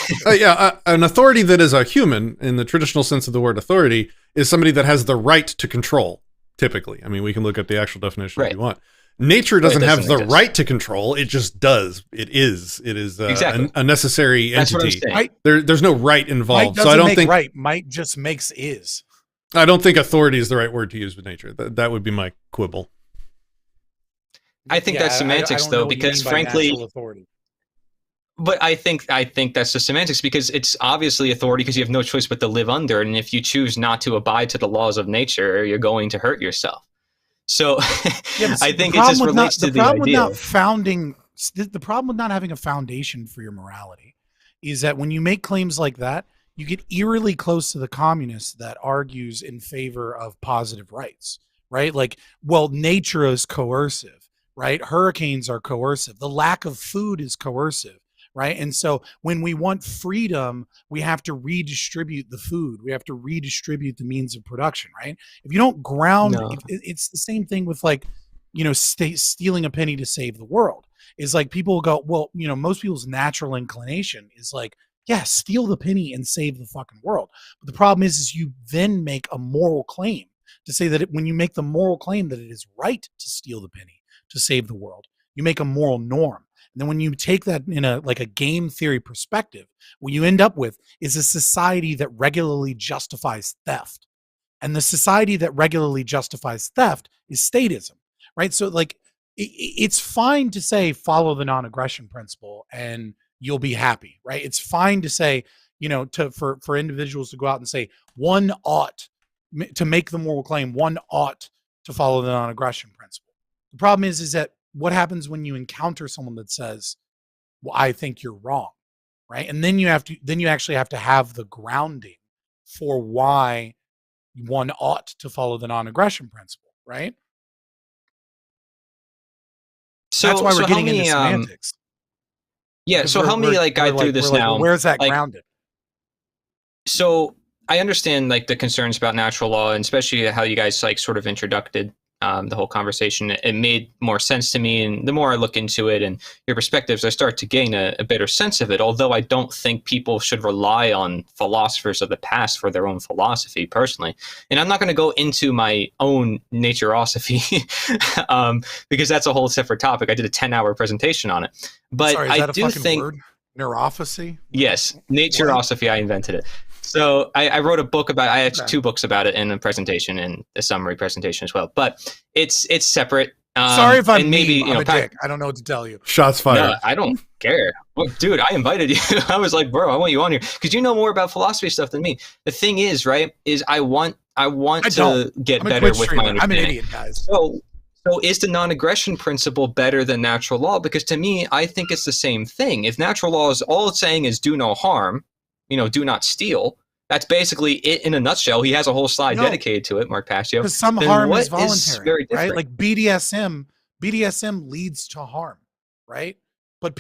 An authority that is a human in the traditional sense of the word authority is somebody that has the right to control, typically. I mean, we can look up the actual definition if you want. Nature doesn't have the right to control. It just does. It is exactly. a necessary entity. That's what I'm saying. There's no right involved. Might so I don't think right. Might just makes is. I don't think authority is the right word to use with nature. That would be my quibble. I think that's semantics, though, because frankly, but I think that's the semantics, because it's obviously authority because you have no choice but to live under it. And if you choose not to abide to the laws of nature, you're going to hurt yourself. So I think it just relates to the idea. The problem with not having a foundation for your morality is that when you make claims like that, you get eerily close to the communist that argues in favor of positive rights, right? Like, well, nature is coercive. Right? Hurricanes are coercive. The lack of food is coercive, right? And so when we want freedom, we have to redistribute the food. We have to redistribute the means of production, right? If you don't ground, it's the same thing with, like, stealing a penny to save the world. Is like, people will go, well, most people's natural inclination is like, yeah, steal the penny and save the fucking world. But the problem is you then make a moral claim to say that when you make the moral claim that it is right to steal the penny to save the world, you make a moral norm. And then when you take that in a game theory perspective, what you end up with is a society that regularly justifies theft. And the society that regularly justifies theft is statism, right? So, like, it's fine to say follow the non-aggression principle and you'll be happy, right? It's fine to say, for individuals to go out and say one ought to make the moral claim, one ought to follow the non-aggression principle. The problem is that what happens when you encounter someone that says, well, I think you're wrong, right? And then you actually have to have the grounding for why one ought to follow the non-aggression principle, right? So that's why we're getting into semantics. So help me guide through this now. Where's that grounded? So I understand, like, the concerns about natural law, and especially how you guys sort of introduced the whole conversation. It made more sense to me, and the more I look into it and your perspectives, I start to gain a better sense of it. Although I don't think people should rely on philosophers of the past for their own philosophy, personally. And I'm not going to go into my own natureosophy because that's a whole separate topic. I did a 10-hour presentation on it, but I do think neuropathy. Yes, natureosophy. I invented it. So I wrote a book about. I have 2 books about it in a presentation and a summary presentation as well. But it's separate. Sorry if I'm I'm a dick. I don't know what to tell you. Shots fired. No, I don't care. Well, dude, I invited you. I was like, bro, I want you on here because you know more about philosophy stuff than me. The thing is, right? Is I want to get better with my understanding. I'm an idiot, guys. So is the non-aggression principle better than natural law? Because to me, I think it's the same thing. If natural law is all it's saying is do no harm, do not steal. That's basically it in a nutshell. He has a whole slide dedicated to it, Mark Passio. Because some harm is voluntary, right? Like BDSM leads to harm, right? But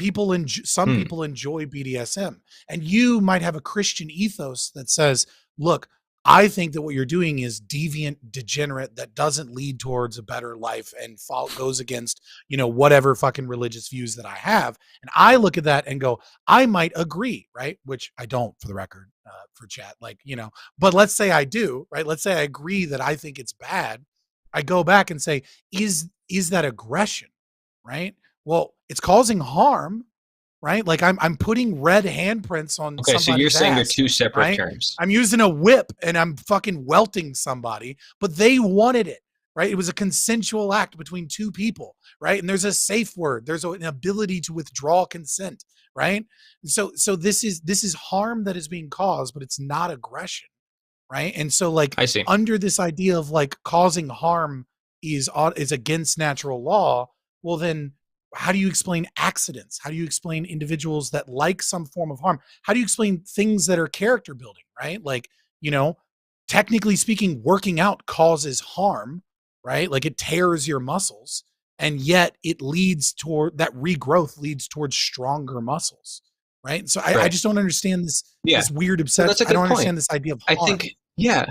some people enjoy BDSM. And you might have a Christian ethos that says, look, I think that what you're doing is deviant, degenerate, that doesn't lead towards a better life and goes against, whatever fucking religious views that I have. And I look at that and go, I might agree, right? Which I don't, for the record, for chat, but let's say I do, right? Let's say I agree that I think it's bad. I go back and say, is that aggression, right? Well, it's causing harm, right? Like I'm putting red handprints on Okay, so you're somebody's saying they're ass, two separate right? terms. I'm using a whip and I'm fucking welting somebody, but they wanted it, right? It was a consensual act between two people, right? And there's a safe word. There's an ability to withdraw consent, right? So this is harm that is being caused, but it's not aggression, right? And so like I see. under this idea of like causing harm is against natural law, well then how do you explain accidents? How do you explain individuals that like some form of harm? How do you explain things that are character building, right? Like, technically speaking, working out causes harm, right? Like it tears your muscles, and yet it leads toward that regrowth leads towards stronger muscles, right? So I Right. just don't understand this Yeah. this weird Well, obsession. that's a I don't good point. understand this idea of I harm. think, yeah,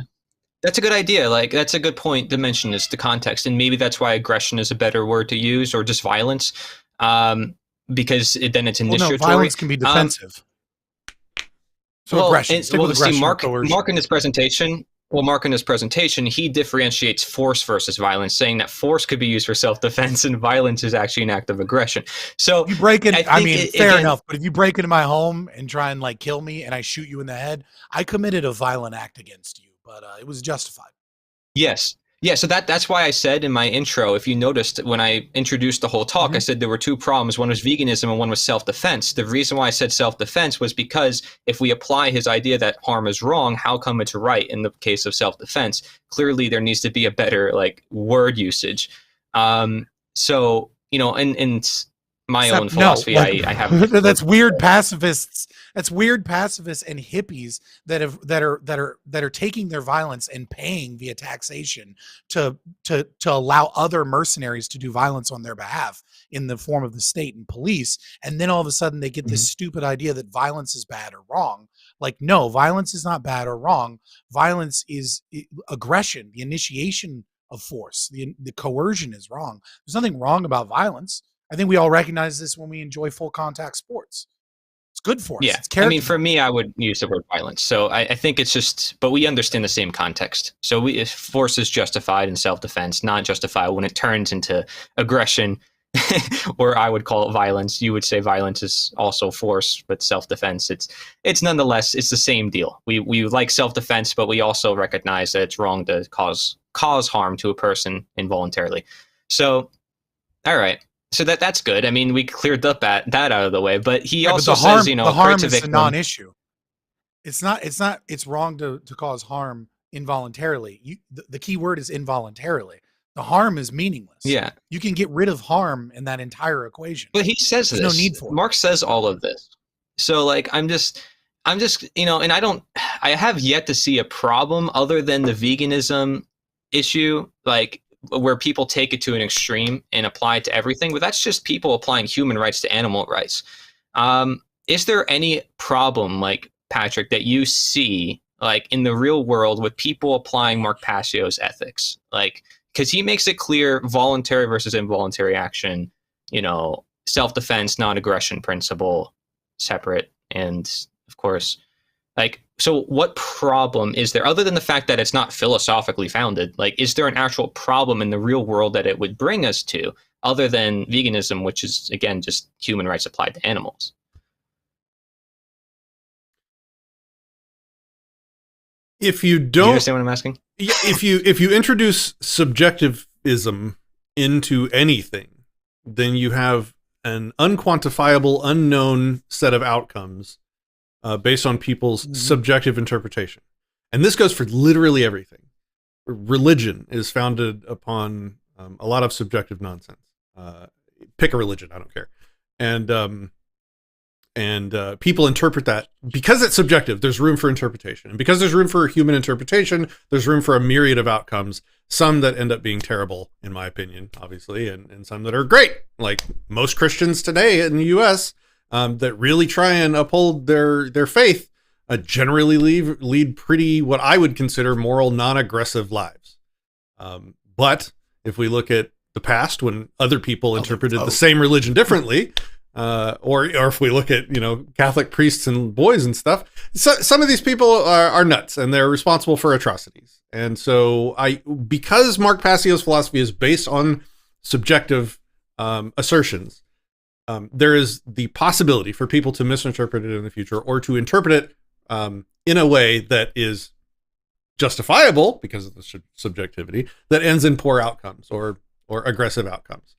that's a good idea. Like, that's a good point to mention is the context. And maybe that's why aggression is a better word to use, or just violence, because then it's Well, initiatory. no, violence can be defensive. So aggression. Stick with aggression or coercion. Mark in his presentation, he differentiates force versus violence, saying that force could be used for self-defense and violence is actually an act of aggression. So you break it. I mean, fair again, enough. But if you break into my home and try and like kill me and I shoot you in the head, I committed a violent act against you, but it was justified. yes. Yeah, so that's why I said in my intro, if you noticed when I introduced the whole talk, I said there were two problems. One was veganism and one was self-defense. The reason why I said self-defense was because if we apply his idea that harm is wrong, how come it's right in the case of self-defense? Clearly, there needs to be a better like word usage. So, in my own philosophy, I have that's weird pacifists. That's weird pacifists and hippies that are taking their violence and paying via taxation to allow other mercenaries to do violence on their behalf in the form of the state and police. And then all of a sudden they get this stupid idea that violence is bad or wrong. Like, no, violence is not bad or wrong. Violence is aggression, the initiation of force, the coercion is wrong. There's nothing wrong about violence. I think we all recognize this when we enjoy full contact sports. It's good for us. Yeah. It's I mean, for me, I would use the word violence. So I think it's just, but we understand the same context. So force is justified in self-defense, not justified when it turns into aggression, or I would call it violence. You would say violence is also force, but self-defense, it's nonetheless, it's the same deal. We like self-defense, but we also recognize that it's wrong to cause harm to a person involuntarily. So, all right. So that's good. I mean, we cleared up that out of the way, but he also says, the harm is victim. a non-issue. It's wrong to cause harm involuntarily. The key word is involuntarily. The harm is meaningless. Yeah. You can get rid of harm in that entire equation. But he says There's this. no need for it. Mark says all of this. So like, I'm just, and I have yet to see a problem other than the veganism issue, like, where people take it to an extreme and apply it to everything, but that's just people applying human rights to animal rights. Is there any problem, like, Patrick, that you see, like, in the real world with people applying Mark Passio's ethics? Like, because he makes it clear voluntary versus involuntary action, self-defense, non-aggression principle, separate, and of course, like, so what problem is there other than the fact that it's not philosophically founded? Like, is there an actual problem in the real world that it would bring us to other than veganism, which is, again, just human rights applied to animals? If you don't, you understand what I'm asking? Yeah, if you introduce subjectivism into anything, then you have an unquantifiable, unknown set of outcomes based on people's subjective interpretation. And this goes for literally everything. Religion is founded upon a lot of subjective nonsense. Pick a religion, I don't care. And people interpret that because it's subjective. There's room for interpretation, and because there's room for human interpretation, there's room for a myriad of outcomes. Some that end up being terrible, in my opinion, obviously, and some that are great, like most Christians today in the U.S. That really try and uphold their faith. Generally lead pretty what I would consider moral, non-aggressive lives. But if we look at the past, when other people interpreted the same religion differently. Or if we look at, Catholic priests and boys and stuff, some of these people are nuts and they're responsible for atrocities. And so because Mark Passio's philosophy is based on subjective assertions, there is the possibility for people to misinterpret it in the future or to interpret it in a way that is justifiable because of the subjectivity that ends in poor outcomes or aggressive outcomes,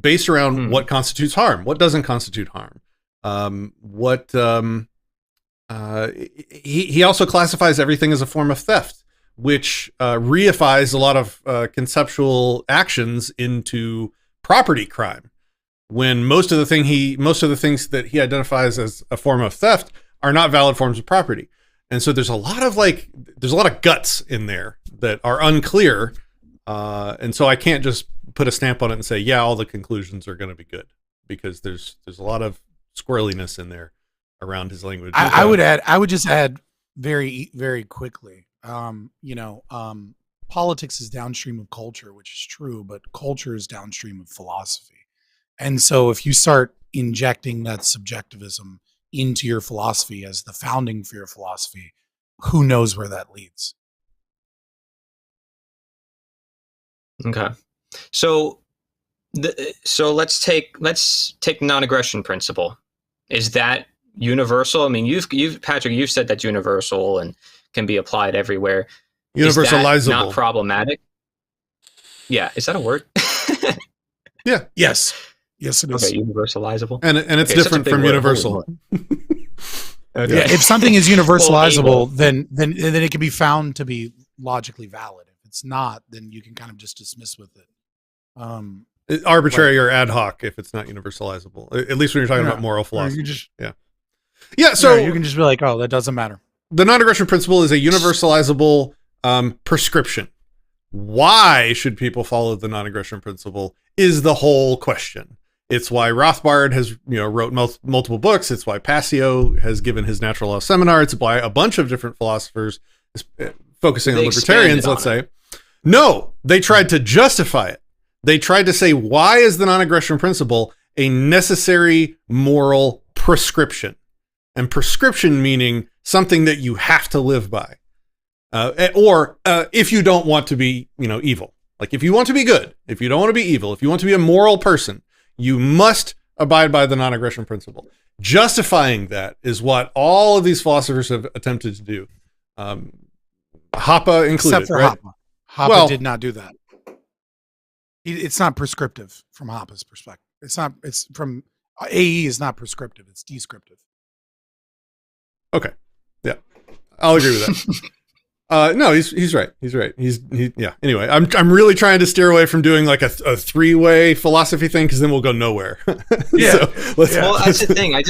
based around what constitutes harm, what doesn't constitute harm, he also classifies everything as a form of theft, which reifies a lot of conceptual actions into property crime, when most of the things that he identifies as a form of theft are not valid forms of property. And so there's a lot of guts in there that are unclear, and so I can't just put a stamp on it and say, yeah, all the conclusions are going to be good, because there's a lot of squirreliness in there around his language. I would just add very, very quickly, politics is downstream of culture, which is true, but culture is downstream of philosophy. And so if you start injecting that subjectivism into your philosophy as the founding for your philosophy, who knows where that leads? Okay. So let's take non-aggression principle. Is that universal? I mean, Patrick, you've said that's universal and can be applied everywhere. Universalizable. Is that not problematic? Yeah. Is that a word? Yeah. Yes, it is. Okay, universalizable. And it's different from universal. Okay. Yeah, if something is universalizable, then it can be found to be logically valid. If it's not, then you can kind of just dismiss with it. Arbitrary or ad hoc if it's not universalizable. At least when you're talking about moral philosophy. So you can just be like, oh, that doesn't matter. The non-aggression principle is a universalizable prescription. Why should people follow the non-aggression principle is the whole question. It's why Rothbard has wrote multiple books. It's why Passio has given his natural law seminar. It's why a bunch of different philosophers, focusing on libertarians, let's say, no, they tried to justify it. They tried to say, why is the non-aggression principle a necessary moral prescription? And prescription meaning something that you have to live by. Or if you don't want to be, evil. Like if you want to be good, if you don't want to be evil, if you want to be a moral person, you must abide by the non-aggression principle. Justifying that is what all of these philosophers have attempted to do. Hoppe included, except for right? Hoppe. Hoppe did not do that. It's not prescriptive from Hoppe's perspective. It's from AE is not prescriptive. It's descriptive. Okay. Yeah. I'll agree with that. No, he's right. He's right. Yeah. Anyway, I'm really trying to steer away from doing like a three-way philosophy thing, because then we'll go nowhere. Yeah. Well, that's the thing. I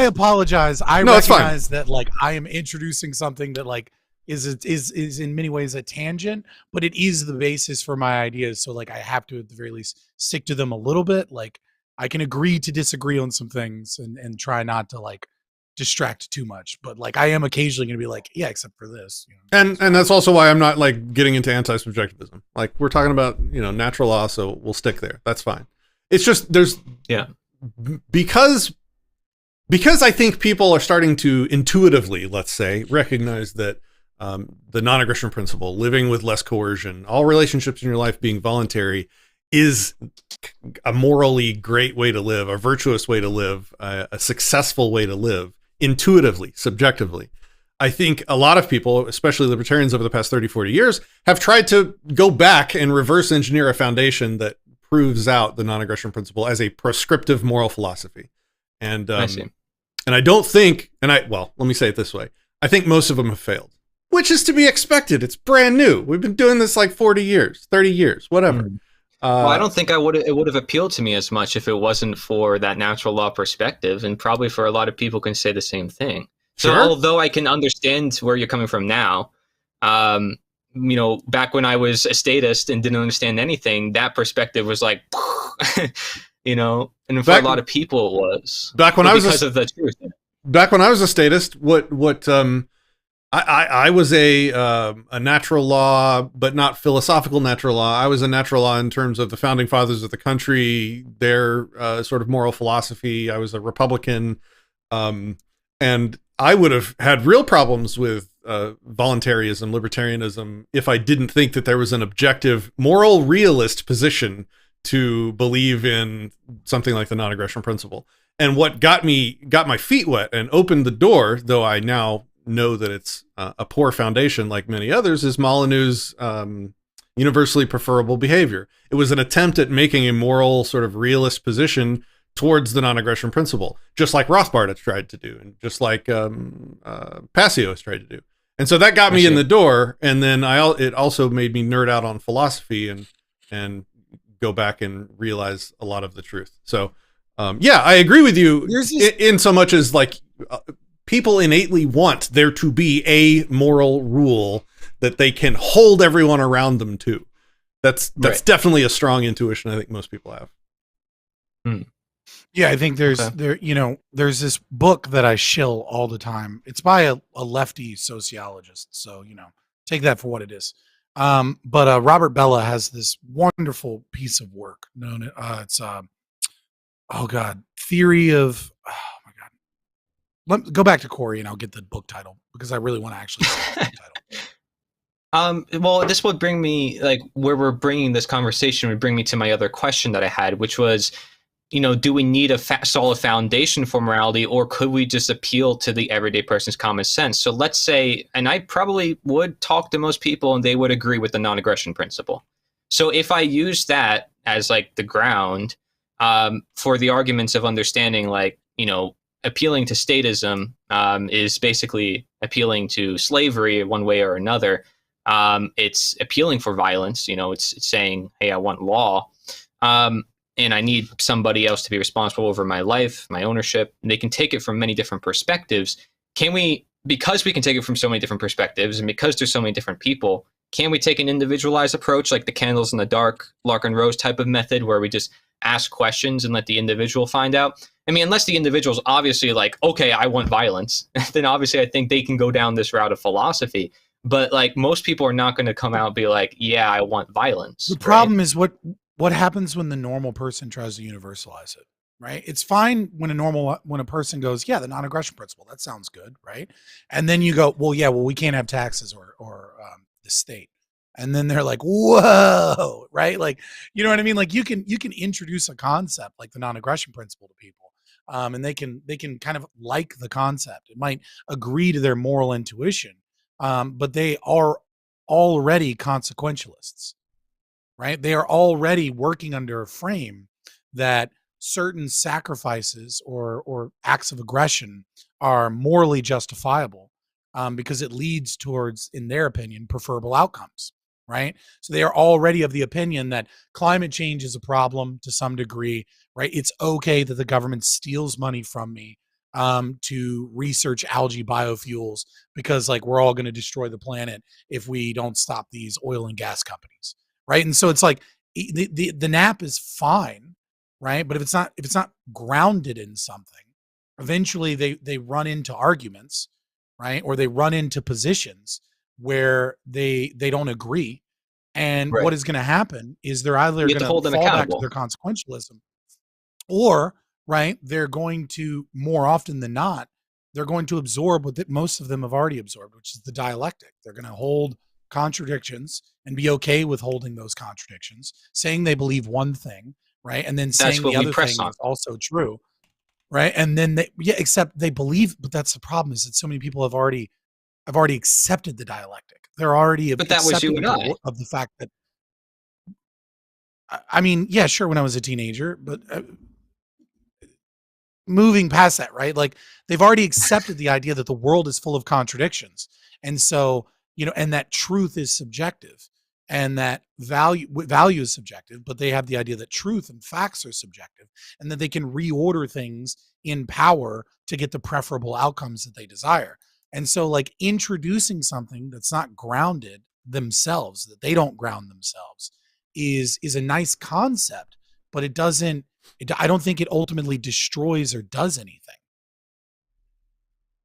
apologize. I No, it's fine. recognize that like I am introducing something that like is in many ways a tangent, but it is the basis for my ideas. So like I have to at the very least stick to them a little bit. Like I can agree to disagree on some things and try not to like distract too much, but like I am occasionally going to be like, yeah, except for this. And that's also why I'm not like getting into anti-subjectivism. Like we're talking about natural law, so we'll stick there. That's fine. It's just because I think people are starting to intuitively, let's say, recognize that the non-aggression principle, living with less coercion, all relationships in your life being voluntary, is a morally great way to live, a virtuous way to live, a successful way to live, intuitively, subjectively. I think a lot of people, especially libertarians over the past 30, 40 years, have tried to go back and reverse engineer a foundation that proves out the non-aggression principle as a prescriptive moral philosophy. And I see. And I don't think, let me say it this way. I think most of them have failed, which is to be expected. It's brand new. We've been doing this like 40 years, 30 years, whatever. Well, I don't think it would have appealed to me as much if it wasn't for that natural law perspective, and probably for a lot of people can say the same thing. So although I can understand where you're coming from now, back when I was a statist and didn't understand anything, that perspective was like, and for a lot of people it was. Back when I was of the truth. Back when I was a statist, I was a natural law, but not philosophical natural law. I was a natural law in terms of the founding fathers of the country, their sort of moral philosophy. I was a Republican, and I would have had real problems with voluntarism, libertarianism, if I didn't think that there was an objective, moral realist position to believe in something like the non-aggression principle. And what got my feet wet and opened the door, though I now know that it's a poor foundation like many others, is Molyneux's universally preferable behavior. It was an attempt at making a moral sort of realist position towards the non-aggression principle, just like Rothbard has tried to do, and just like Passio has tried to do. And so that got me in the door, and then it also made me nerd out on philosophy and go back and realize a lot of the truth. So yeah, I agree with you in so much as like people innately want there to be a moral rule that they can hold everyone around them to. That's definitely a strong intuition I think most people have. Yeah, I think there's this book that I shill all the time. It's by a lefty sociologist, so take that for what it is. But Robert Bella has this wonderful piece of work known it's Theory of go back to Cory and I'll get the book title because I really want to actually say the book title. Well, this would bring me, like, where we're bringing this conversation would bring me to my other question that I had, which was, do we need a solid foundation for morality, or could we just appeal to the everyday person's common sense? So let's say, and I probably would talk to most people and they would agree with the non-aggression principle. So if I use that as like the ground for the arguments of understanding, like, appealing to statism is basically appealing to slavery one way or another. It's appealing for violence. It's saying, hey, I want law. And I need somebody else to be responsible over my life, my ownership. And they can take it from many different perspectives. Because we can take it from so many different perspectives, and because there's so many different people, can we take an individualized approach, like the candles in the dark, Larkin Rose type of method, where we just ask questions and let the individual find out? I mean, unless the individual's obviously like, okay, I want violence, then obviously I think they can go down this route of philosophy. But like, most people are not going to come out and be like, yeah, I want violence. The problem is what happens when the normal person tries to universalize it, right? It's fine when a person goes, yeah, the non-aggression principle, that sounds good, right? And then you go, we can't have taxes or the state. And then they're like, whoa, right? Like, you know what I mean? Like you can introduce a concept like the non-aggression principle to people. And they can kind of like the concept. It might agree to their moral intuition, but they are already consequentialists. Right? They are already working under a frame that certain sacrifices or acts of aggression are morally justifiable because it leads towards, in their opinion, preferable outcomes. Right? So they are already of the opinion that climate change is a problem to some degree. Right? It's okay that the government steals money from me to research algae biofuels because, like, we're all going to destroy the planet if we don't stop these oil and gas companies. Right. And so it's like the nap is fine. Right. But if it's not grounded in something, eventually they run into arguments. Right. Or they run into positions where they don't agree. And what is going to happen is they're either going to fall back to their consequentialism, or they're going to, more often than not, they're going to absorb what most of them have already absorbed, which is the dialectic. They're going to hold contradictions and be okay with holding those contradictions, saying they believe one thing, right? And then saying the other thing is also true, right? And then except they believe, but that's the problem, is that so many people have already accepted the dialectic. They're already but that was you and I. Of the fact that, I mean, yeah, sure, when I was a teenager, but moving past that, right? Like, they've already accepted the idea that the world is full of contradictions. And so, and that truth is subjective, and that value is subjective, but they have the idea that truth and facts are subjective, and that they can reorder things in power to get the preferable outcomes that they desire. And so, like, introducing something that's not grounded themselves, that they don't ground themselves, is a nice concept, but I don't think it ultimately destroys or does anything.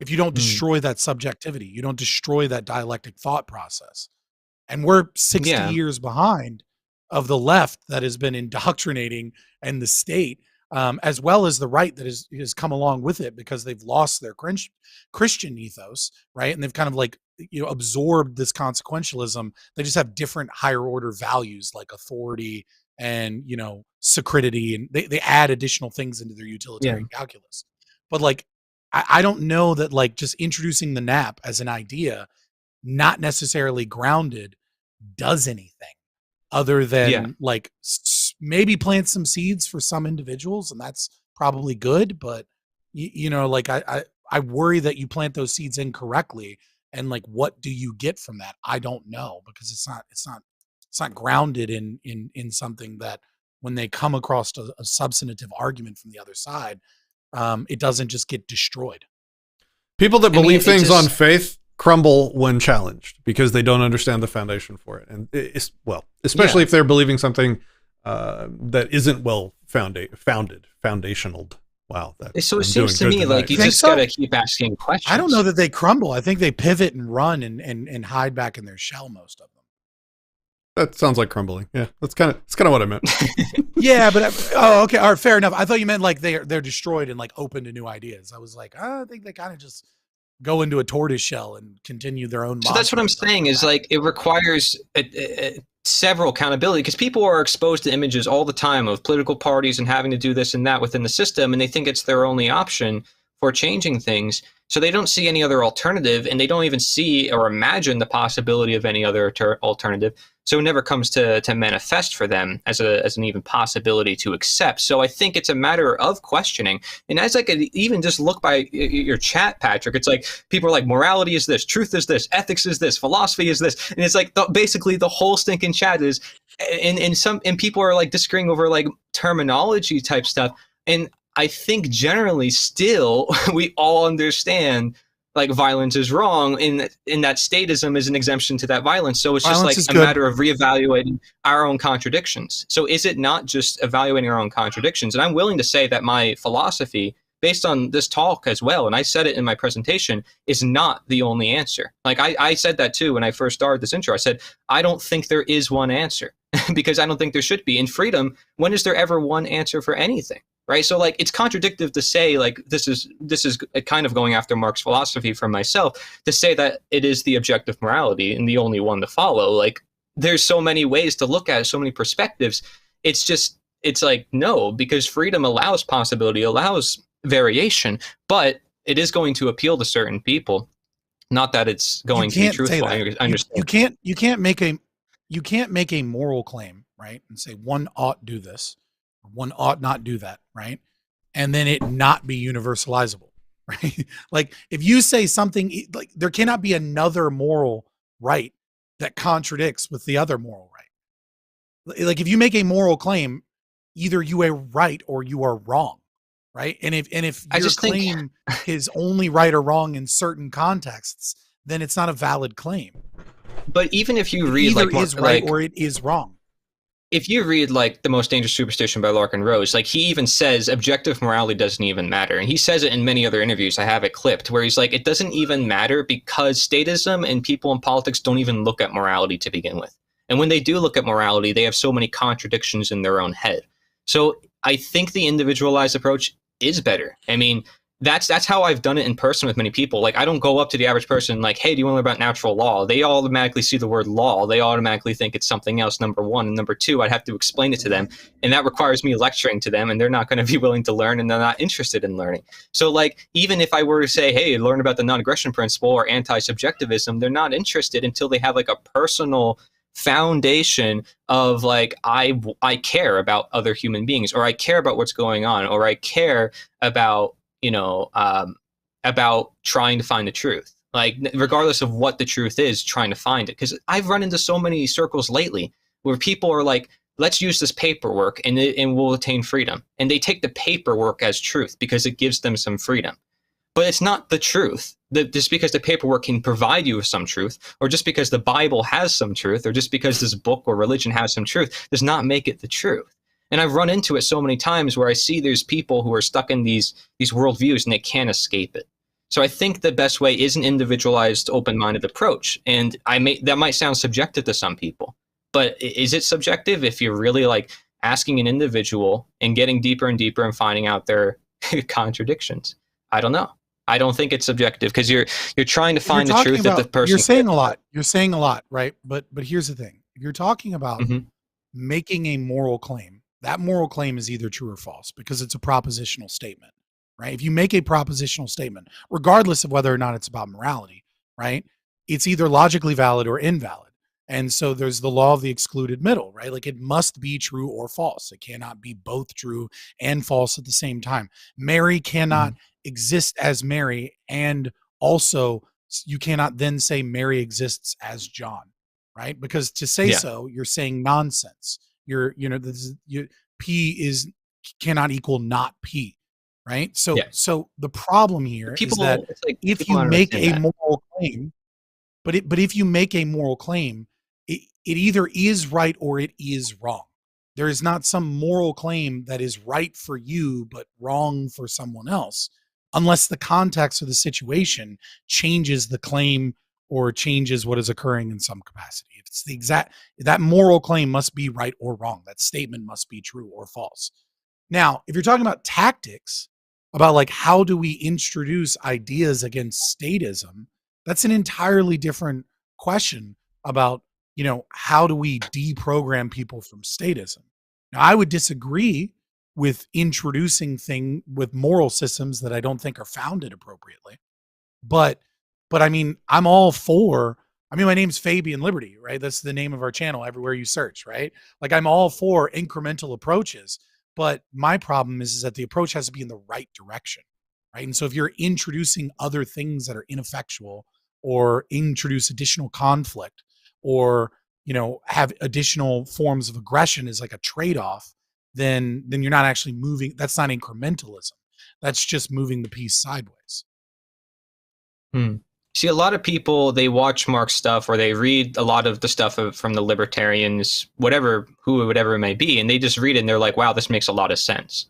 If you don't destroy that subjectivity, you don't destroy that dialectic thought process. And we're 60 years behind of the left that has been indoctrinating, and the state, as well as the right that has come along with it, because they've lost their Christian ethos, right? And they've kind of like, absorbed this consequentialism. They just have different higher order values like authority and sacridity, and they add additional things into their utilitarian calculus. But like, I don't know that like just introducing the nap as an idea, not necessarily grounded, does anything other than like maybe plant some seeds for some individuals, and that's probably good. But like I worry that you plant those seeds incorrectly, and like what do you get from that? I don't know, because it's not grounded in something that when they come across a substantive argument from the other side, it doesn't just get destroyed. People that believe things on faith crumble when challenged because they don't understand the foundation for it. And especially if they're believing something that isn't well foundational. Wow. So it seems to me like you just got to keep asking questions. I don't know that they crumble. I think they pivot and run and hide back in their shell, most of them. That sounds like crumbling. Yeah, that's kind of what I meant. Yeah, but okay, all right, fair enough. I thought you meant like they're destroyed and like open to new ideas. I was like, I think they kind of just go into a tortoise shell and continue their own. So that's what I'm saying is like it requires several accountability, because people are exposed to images all the time of political parties and having to do this and that within the system, and they think it's their only option for changing things. So they don't see any other alternative, and they don't even see or imagine the possibility of any other alternative. So it never comes to manifest for them as an even possibility to accept. So I think it's a matter of questioning. And as I could even just look by your chat, Patrick, it's like people are like, morality is this, truth is this, ethics is this, philosophy is this. And it's like basically the whole stinking chat is, and people are like disagreeing over like terminology type stuff. And I think generally still we all understand like violence is wrong, in that statism is an exemption to that violence. So it's violence just like a matter of reevaluating our own contradictions. So is it not just evaluating our own contradictions? And I'm willing to say that my philosophy, based on this talk as well, and I said it in my presentation, is not the only answer. Like I said that too when I first started this intro. I said, I don't think there is one answer because I don't think there should be. In freedom, when is there ever one answer for anything? Right. So like it's contradictive to say like this is kind of going after Marx's philosophy for myself, to say that it is the objective morality and the only one to follow. Like there's so many ways to look at it, so many perspectives. It's like, no, because freedom allows possibility, allows variation, but it is going to appeal to certain people. Not that it's going to be truthful. I understand. You can't make a moral claim, right, and say one ought do this, one ought not do that, right? And then it not be universalizable, right? Like if you say something, like there cannot be another moral right that contradicts with the other moral right. Like if you make a moral claim, either you are right or you are wrong, right? And if your claim is only right or wrong in certain contexts, then it's not a valid claim. But even if you read either is right or it is wrong. If you read like The Most Dangerous Superstition by Larkin Rose, like he even says objective morality doesn't even matter. And he says it in many other interviews. I have it clipped where he's like, it doesn't even matter because statism and people in politics don't even look at morality to begin with. And when they do look at morality, they have so many contradictions in their own head. So I think the individualized approach is better. I mean, that's how I've done it in person with many people. Like I don't go up to the average person like, hey, do you want to learn about natural law? They automatically see the word law. They automatically think it's something else, number one. And number two, I'd have to explain it to them. And that requires me lecturing to them, and they're not going to be willing to learn, and they're not interested in learning. So like, even if I were to say, hey, learn about the non-aggression principle or anti-subjectivism, they're not interested until they have like a personal foundation of like, I care about other human beings, or I care about what's going on, or I care about about trying to find the truth, like regardless of what the truth is, trying to find it. Because I've run into so many circles lately where people are like, let's use this paperwork and we'll attain freedom. And they take the paperwork as truth because it gives them some freedom. But it's not the truth. Just because the paperwork can provide you with some truth, or just because the Bible has some truth, or just because this book or religion has some truth, does not make it the truth. And I've run into it so many times where I see there's people who are stuck in these worldviews and they can't escape it. So I think the best way is an individualized, open-minded approach. And that might sound subjective to some people, but is it subjective if you're really like asking an individual and getting deeper and deeper and finding out their contradictions? I don't know. I don't think it's subjective because you're trying to find the truth that the person. You're saying a lot. You're saying a lot, right? But here's the thing: if you're talking about making a moral claim, that moral claim is either true or false because it's a propositional statement, right? If you make a propositional statement, regardless of whether or not it's about morality, right? It's either logically valid or invalid. And so there's the law of the excluded middle, right? Like it must be true or false. It cannot be both true and false at the same time. Mary cannot exist as Mary, and also you cannot then say Mary exists as John, right? Because to say so, you're saying nonsense. P is cannot equal not P, right? So the problem here is that if you make a moral claim, but if you make a moral claim, it either is right or it is wrong. There is not some moral claim that is right for you but wrong for someone else, unless the context of the situation changes the claim or changes what is occurring in some capacity. If it's the exact, that moral claim must be right or wrong. That statement must be true or false. Now, if you're talking about tactics, about like how do we introduce ideas against statism, that's an entirely different question about, how do we deprogram people from statism? Now, I would disagree with introducing with moral systems that I don't think are founded appropriately. But I mean, I'm all for, my name's Fabian Liberty, right? That's the name of our channel everywhere you search, right? Like I'm all for incremental approaches, but my problem is that the approach has to be in the right direction, right? And so if you're introducing other things that are ineffectual or introduce additional conflict or, have additional forms of aggression as like a trade-off, then you're not actually moving. That's not incrementalism. That's just moving the piece sideways. See, a lot of people, they watch Mark's stuff or they read a lot of the stuff from the libertarians, whatever it may be, and they just read it and they're like, wow, this makes a lot of sense.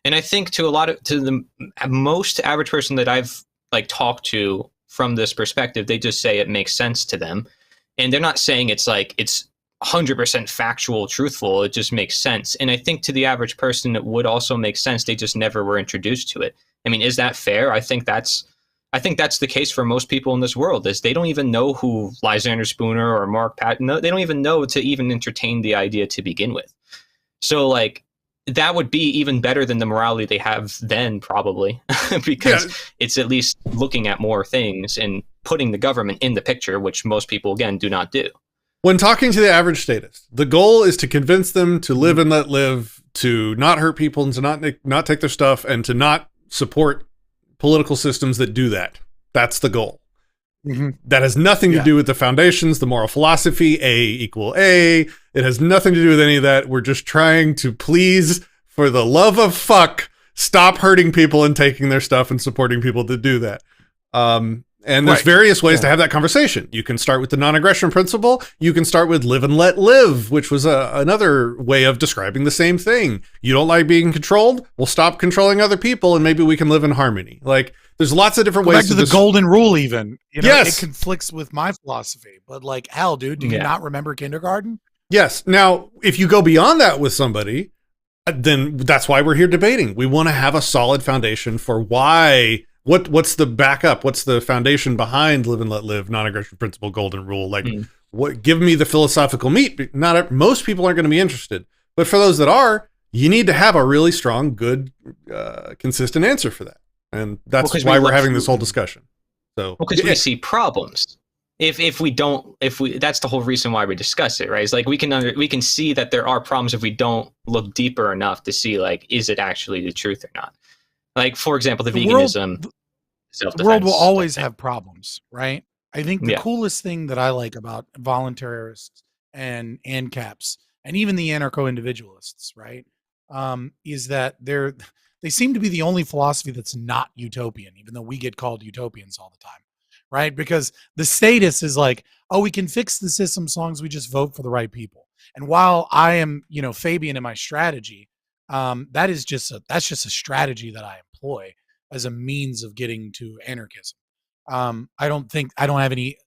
And I think to the most average person that I've like talked to from this perspective, they just say it makes sense to them. And they're not saying it's 100% factual, truthful. It just makes sense. And I think to the average person, it would also make sense. They just never were introduced to it. I mean, is that fair? I think that's the case for most people in this world. Is they don't even know who Lysander Spooner or Mark Patton. They don't even know to even entertain the idea to begin with. So like that would be even better than the morality they have then, probably, because it's at least looking at more things and putting the government in the picture, which most people, again, do not do. When talking to the average statist, the goal is to convince them to live and let live, to not hurt people and to not take their stuff and to not support political systems that do that. That's the goal. Mm-hmm. That has nothing to do with the foundations, the moral philosophy, A = A. It has nothing to do with any of that. We're just trying to please, for the love of fuck, stop hurting people and taking their stuff and supporting people to do that. And there's various ways to have that conversation. You can start with the non-aggression principle. You can start with live and let live, which was another way of describing the same thing. You don't like being controlled? Well, stop controlling other people and maybe we can live in harmony. Like there's lots of different ways. Back to the golden rule even. It conflicts with my philosophy. But like, hell, dude, do you not remember kindergarten? Yes. Now, if you go beyond that with somebody, then that's why we're here debating. We want to have a solid foundation for why... What's the backup? What's the foundation behind live and let live, non-aggression principle, golden rule? Like, what? Give me the philosophical meat. Most people aren't going to be interested, but for those that are, you need to have a really strong, good, consistent answer for that, and that's why we're having this whole discussion. So, because we see problems. If we that's the whole reason why we discuss it, right? It's like we can see that there are problems if we don't look deeper enough to see like, is it actually the truth or not? Like, for example, the veganism. The world will always have problems, right? I think the coolest thing that I like about voluntarists and ANCAPs and even the anarcho-individualists, right, is that they seem to be the only philosophy that's not utopian, even though we get called utopians all the time, right? Because the status is like, oh, we can fix the system as long as we just vote for the right people. And while I am, Fabian in my strategy, that's just a strategy that I employ as a means of getting to anarchism. I don't have any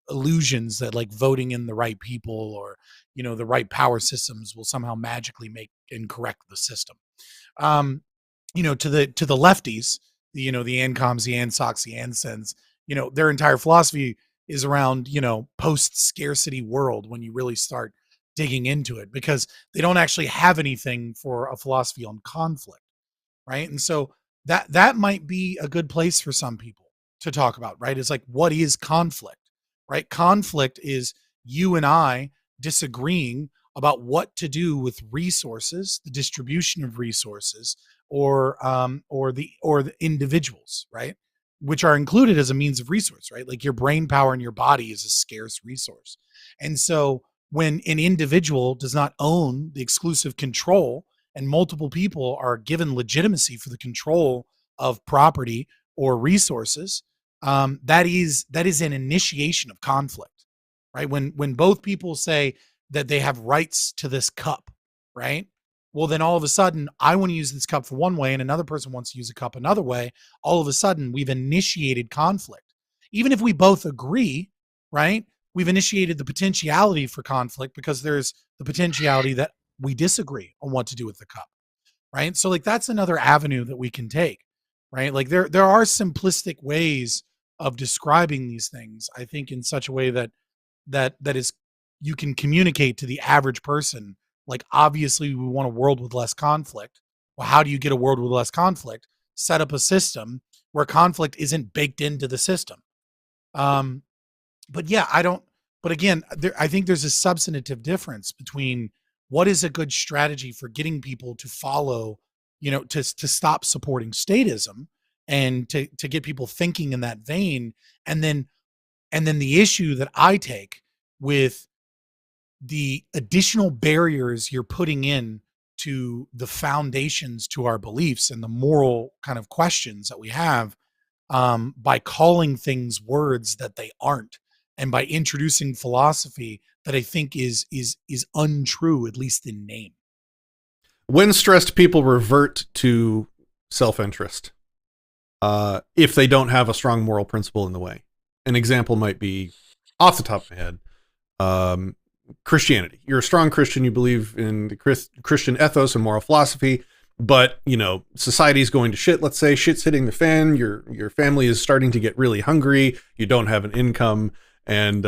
illusions that like voting in the right people or, the right power systems will somehow magically make and correct the system. To the lefties, the ANCOMs, the ANSOCs, the ANSENs, their entire philosophy is around, post-scarcity world when you really start digging into it, because they don't actually have anything for a philosophy on conflict, right? And so that might be a good place for some people to talk about, right? It's like, what is conflict, right? Conflict is you and I disagreeing about what to do with resources, the distribution of resources, or the individuals, right? Which are included as a means of resource, right? Like your brain power in your body is a scarce resource. And so when an individual does not own the exclusive control, and multiple people are given legitimacy for the control of property or resources, that is an initiation of conflict, right? When both people say that they have rights to this cup, right? Well, then all of a sudden, I want to use this cup for one way, and another person wants to use a cup another way. All of a sudden, we've initiated conflict. Even if we both agree, right? We've initiated the potentiality for conflict, because there's the potentiality that we disagree on what to do with the cup, right? So like that's another avenue that we can take, right? Like there are simplistic ways of describing these things, I think, in such a way that is, you can communicate to the average person. Like, obviously we want a world with less conflict. Well, how do you get a world with less conflict? Set up a system where conflict isn't baked into the system. But yeah, but again, I think there's a substantive difference between what is a good strategy for getting people to follow, to stop supporting statism, and to get people thinking in that vein. And then the issue that I take with the additional barriers you're putting in to the foundations to our beliefs and the moral kind of questions that we have, by calling things words that they aren't, and by introducing philosophy that I think is untrue, at least in name. When stressed people revert to self-interest, if they don't have a strong moral principle in the way. An example might be, off the top of my head, Christianity. You're a strong Christian, you believe in the Christian ethos and moral philosophy, but society's going to shit. Let's say shit's hitting the fan. Your family is starting to get really hungry. You don't have an income, and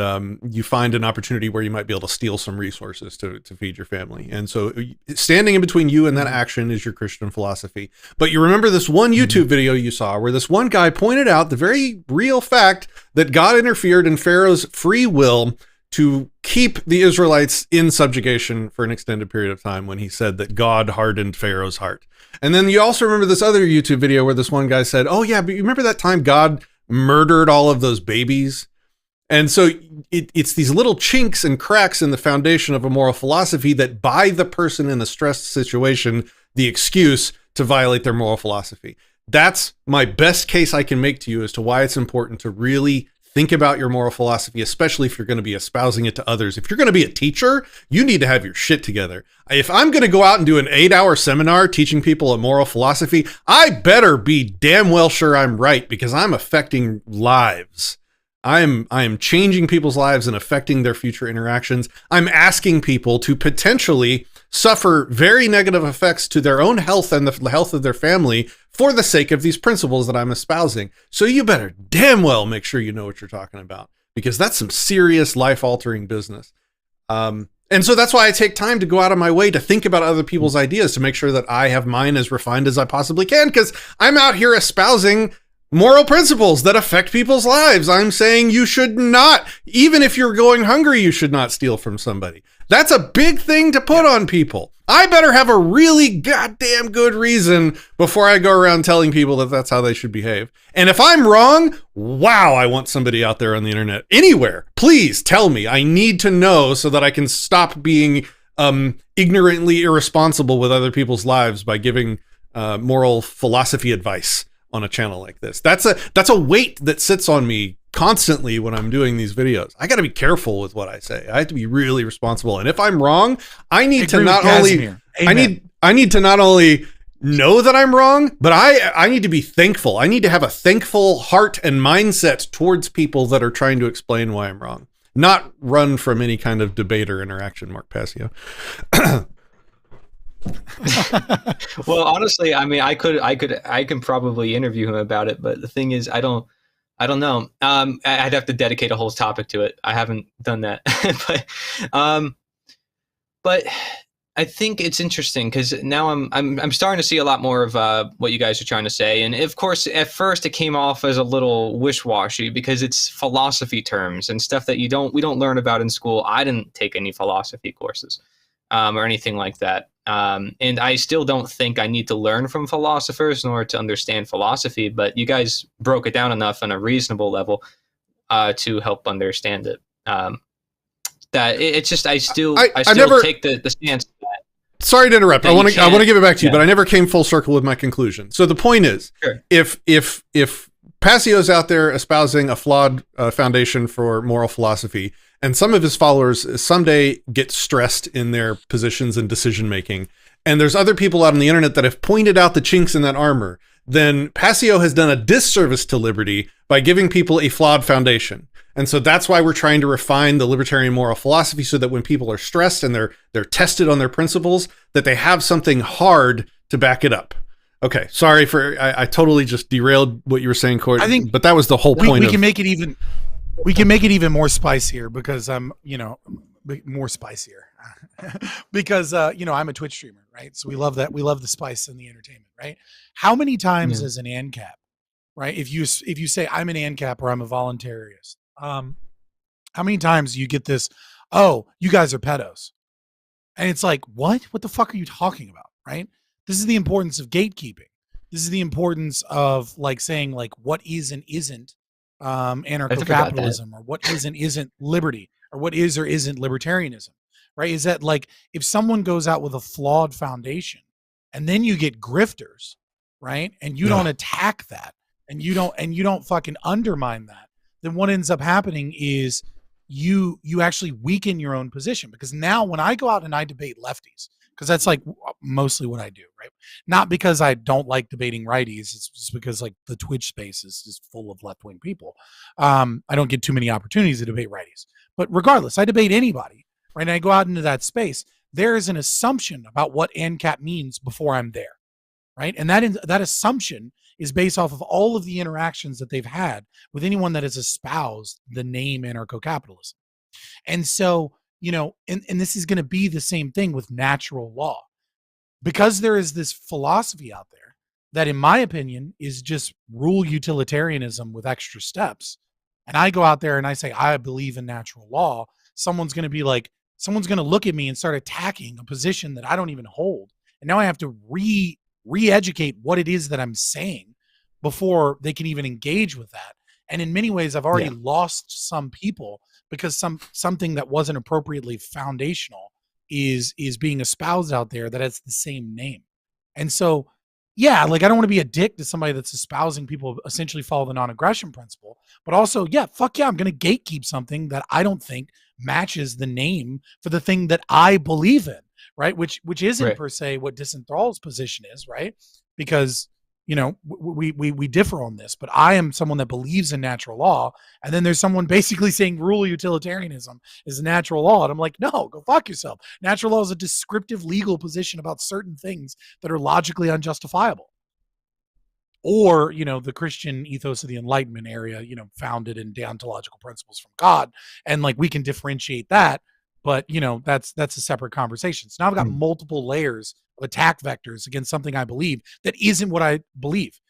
you find an opportunity where you might be able to steal some resources to feed your family. And so standing in between you and that action is your Christian philosophy. But you remember this one YouTube video you saw where this one guy pointed out the very real fact that God interfered in Pharaoh's free will to keep the Israelites in subjugation for an extended period of time, when he said that God hardened Pharaoh's heart. And then you also remember this other YouTube video where this one guy said, oh yeah, but you remember that time God murdered all of those babies? And so it's these little chinks and cracks in the foundation of a moral philosophy that buy the person in the stressed situation the excuse to violate their moral philosophy. That's my best case I can make to you as to why it's important to really think about your moral philosophy, especially if you're going to be espousing it to others. If you're going to be a teacher, you need to have your shit together. If I'm going to go out and do an 8-hour seminar teaching people a moral philosophy, I better be damn well sure I'm right, because I'm affecting lives. I am changing people's lives and affecting their future interactions. I'm asking people to potentially suffer very negative effects to their own health and the health of their family for the sake of these principles that I'm espousing. So you better damn well make sure you know what you're talking about, because that's some serious life-altering business. And so that's why I take time to go out of my way to think about other people's ideas, to make sure that I have mine as refined as I possibly can, because I'm out here espousing moral principles that affect people's lives. I'm saying you should not, even if you're going hungry, you should not steal from somebody. That's a big thing to put on people. I better have a really goddamn good reason before I go around telling people that that's how they should behave. And if I'm wrong, wow, I want somebody out there on the internet, anywhere, please tell me. I need to know so that I can stop being ignorantly irresponsible with other people's lives by giving moral philosophy advice on a channel like this. That's a weight that sits on me constantly when I'm doing these videos. I got to be careful with what I say. I have to be really responsible. And if I'm wrong, I need to not only know that I'm wrong, but I need to be thankful. I need to have a thankful heart and mindset towards people that are trying to explain why I'm wrong, not run from any kind of debate or interaction. Mark Passio. Well, honestly, I mean, I can probably interview him about it, but the thing is, I don't know. I'd have to dedicate a whole topic to it. I haven't done that, but But I think it's interesting because now I'm starting to see a lot more of what you guys are trying to say, and of course, at first it came off as a little wish-washy because it's philosophy terms and stuff that we don't learn about in school. I didn't take any philosophy courses or anything like that, and I still don't think I need to learn from philosophers in order to understand philosophy. But you guys broke it down enough on a reasonable level to help understand it. That it's just I still never take the stance. Sorry to interrupt. I want to give it back to you, Yeah. but I never came full circle with my conclusion. So the point is, Sure. if Passio's out there espousing a flawed foundation for moral philosophy, and some of his followers someday get stressed in their positions and decision making, and there's other people out on the internet that have pointed out the chinks in that armor, then Passio has done a disservice to liberty by giving people a flawed foundation. And so that's why we're trying to refine the libertarian moral philosophy so that when people are stressed and they're tested on their principles, that they have something hard to back it up. Okay, sorry I totally just derailed what you were saying, Cory. I think but that was the whole point. We can make it even more spicier because more spicier because I'm a Twitch streamer, right? So we love that. We love the spice and the entertainment, right? How many times as an ANCAP, right? If you say I'm an ANCAP or I'm a voluntarist, how many times you get this, oh, you guys are pedos. And it's like, what the fuck are you talking about? Right? This is the importance of gatekeeping. This is the importance of like saying like what is and isn't anarcho-capitalism, or what is and isn't liberty, or what is or isn't libertarianism, right? Is that like if someone goes out with a flawed foundation and then you get grifters, right? And you don't attack that and you don't fucking undermine that, then what ends up happening is you actually weaken your own position. Because now when I go out and I debate lefties, because that's like mostly what I do, right? Not because I don't like debating righties. It's just because like the Twitch space is just full of left-wing people. I don't get too many opportunities to debate righties. But regardless, I debate anybody, right? And I go out into that space. There is an assumption about what ANCAP means before I'm there, right? And that assumption is based off of all of the interactions that they've had with anyone that has espoused the name anarcho-capitalism. And so, and this is going to be the same thing with natural law, because there is this philosophy out there that, in my opinion, is just rule utilitarianism with extra steps. And I go out there and I say, I believe in natural law. Someone's going to look at me and start attacking a position that I don't even hold. And now I have to re-educate what it is that I'm saying before they can even engage with that. And in many ways, I've already lost some people because something that wasn't appropriately foundational is being espoused out there that has the same name. And so, I don't want to be a dick to somebody that's espousing people essentially follow the non-aggression principle, but also, I'm going to gatekeep something that I don't think matches the name for the thing that I believe in, right? Which isn't per se what Disenthrall's position is, right? Because we differ on this, but I am someone that believes in natural law, and then there's someone basically saying rule utilitarianism is natural law, and I'm like, no, go fuck yourself. Natural law is a descriptive legal position about certain things that are logically unjustifiable. Or, the Christian ethos of the Enlightenment area, founded in deontological principles from God, and like we can differentiate that, but that's a separate conversation. So now I've got multiple layers of attack vectors against something I believe that isn't what I believe.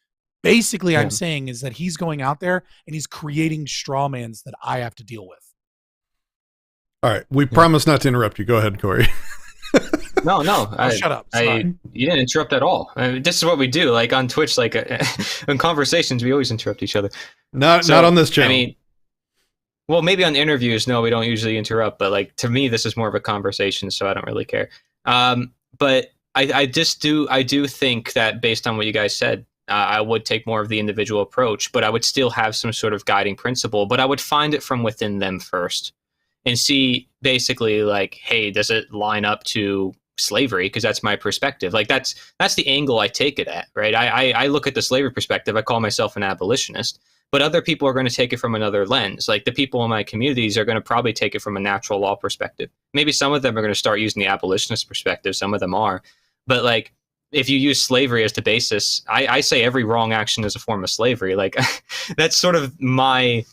Basically, I'm saying is that he's going out there and he's creating straw mans that I have to deal with. All right. We promise not to interrupt you. Go ahead, Cory. No. Shut up. Sorry. You didn't interrupt at all. I mean, this is what we do. Like on Twitch, like in conversations, we always interrupt each other. Not on this channel. I mean, well, maybe on interviews, no, we don't usually interrupt. But like to me, this is more of a conversation, so I don't really care. But I do think that based on what you guys said, I would take more of the individual approach, but I would still have some sort of guiding principle. But I would find it from within them first and see basically like, hey, does it line up to slavery? Because that's my perspective. Like that's the angle I take it at, right? I look at the slavery perspective. I call myself an abolitionist, but other people are going to take it from another lens. Like the people in my communities are going to probably take it from a natural law perspective. Maybe some of them are going to start using the abolitionist perspective. Some of them are. But like, if you use slavery as the basis, I say every wrong action is a form of slavery. Like that's sort of my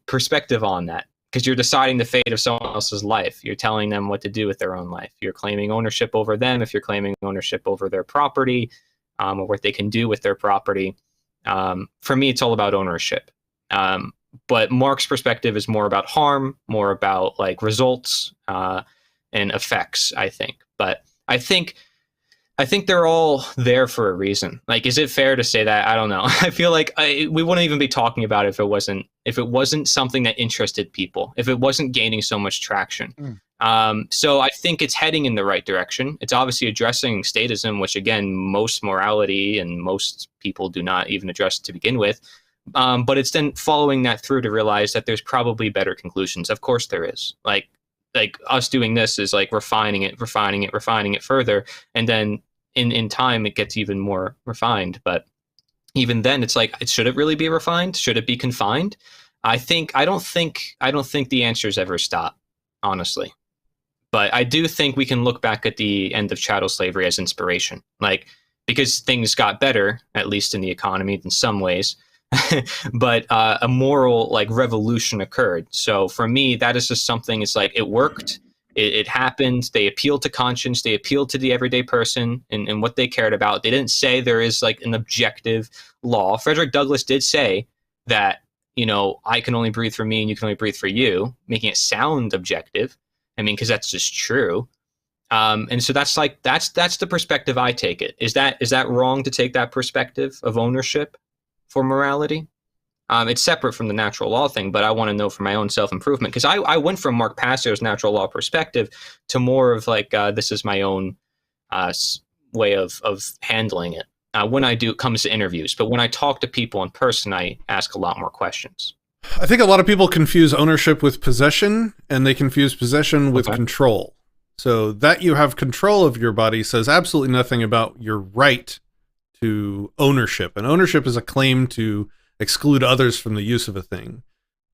perspective on that. because you're deciding the fate of someone else's life. You're telling them what to do with their own life. You're claiming ownership over them if you're claiming ownership over their property, or what they can do with their property. For me, it's all about ownership. But Mark's perspective is more about harm, more about like results and effects, I think. But I think they're all there for a reason. Like, is it fair to say that? I don't know. I feel like we wouldn't even be talking about it if it wasn't something that interested people, if it wasn't gaining so much traction. So I think it's heading in the right direction. It's obviously addressing statism, which again, most morality and most people do not even address to begin with. But it's then following that through to realize that there's probably better conclusions. Of course there is. Like us doing this is like refining it further. And then in time, it gets even more refined. But even then, it's like, should it really be refined? Should it be confined? I don't think the answers ever stop, honestly. But I do think we can look back at the end of chattel slavery as inspiration, like, because things got better, at least in the economy in some ways. But a moral like revolution occurred. So for me, that is just something. It's like it worked. It happened. They appealed to conscience. They appealed to the everyday person and what they cared about. They didn't say there is like an objective law. Frederick Douglass did say that, I can only breathe for me and you can only breathe for you, making it sound objective. I mean, because that's just true. And so that's the perspective I take it. Is that wrong to take that perspective of ownership for morality? It's separate from the natural law thing, but I want to know for my own self-improvement, because I went from Mark Passio's natural law perspective to more of like, this is my own way of handling it when it comes to interviews. But when I talk to people in person, I ask a lot more questions. I think a lot of people confuse ownership with possession, and they confuse possession with control. So that you have control of your body says absolutely nothing about your right to ownership. And ownership is a claim to exclude others from the use of a thing.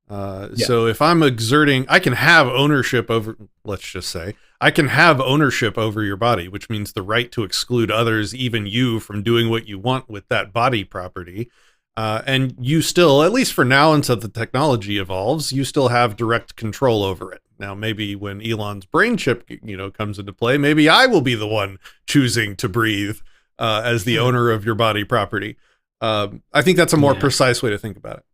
So if I'm I can have ownership over, let's just say, I can have ownership over your body, which means the right to exclude others, even you, from doing what you want with that body property. And you still, at least for now, until the technology evolves, you still have direct control over it. Now, maybe when Elon's brain chip, comes into play, maybe I will be the one choosing to breathe as the owner of your body property. I think that's a more precise way to think about it.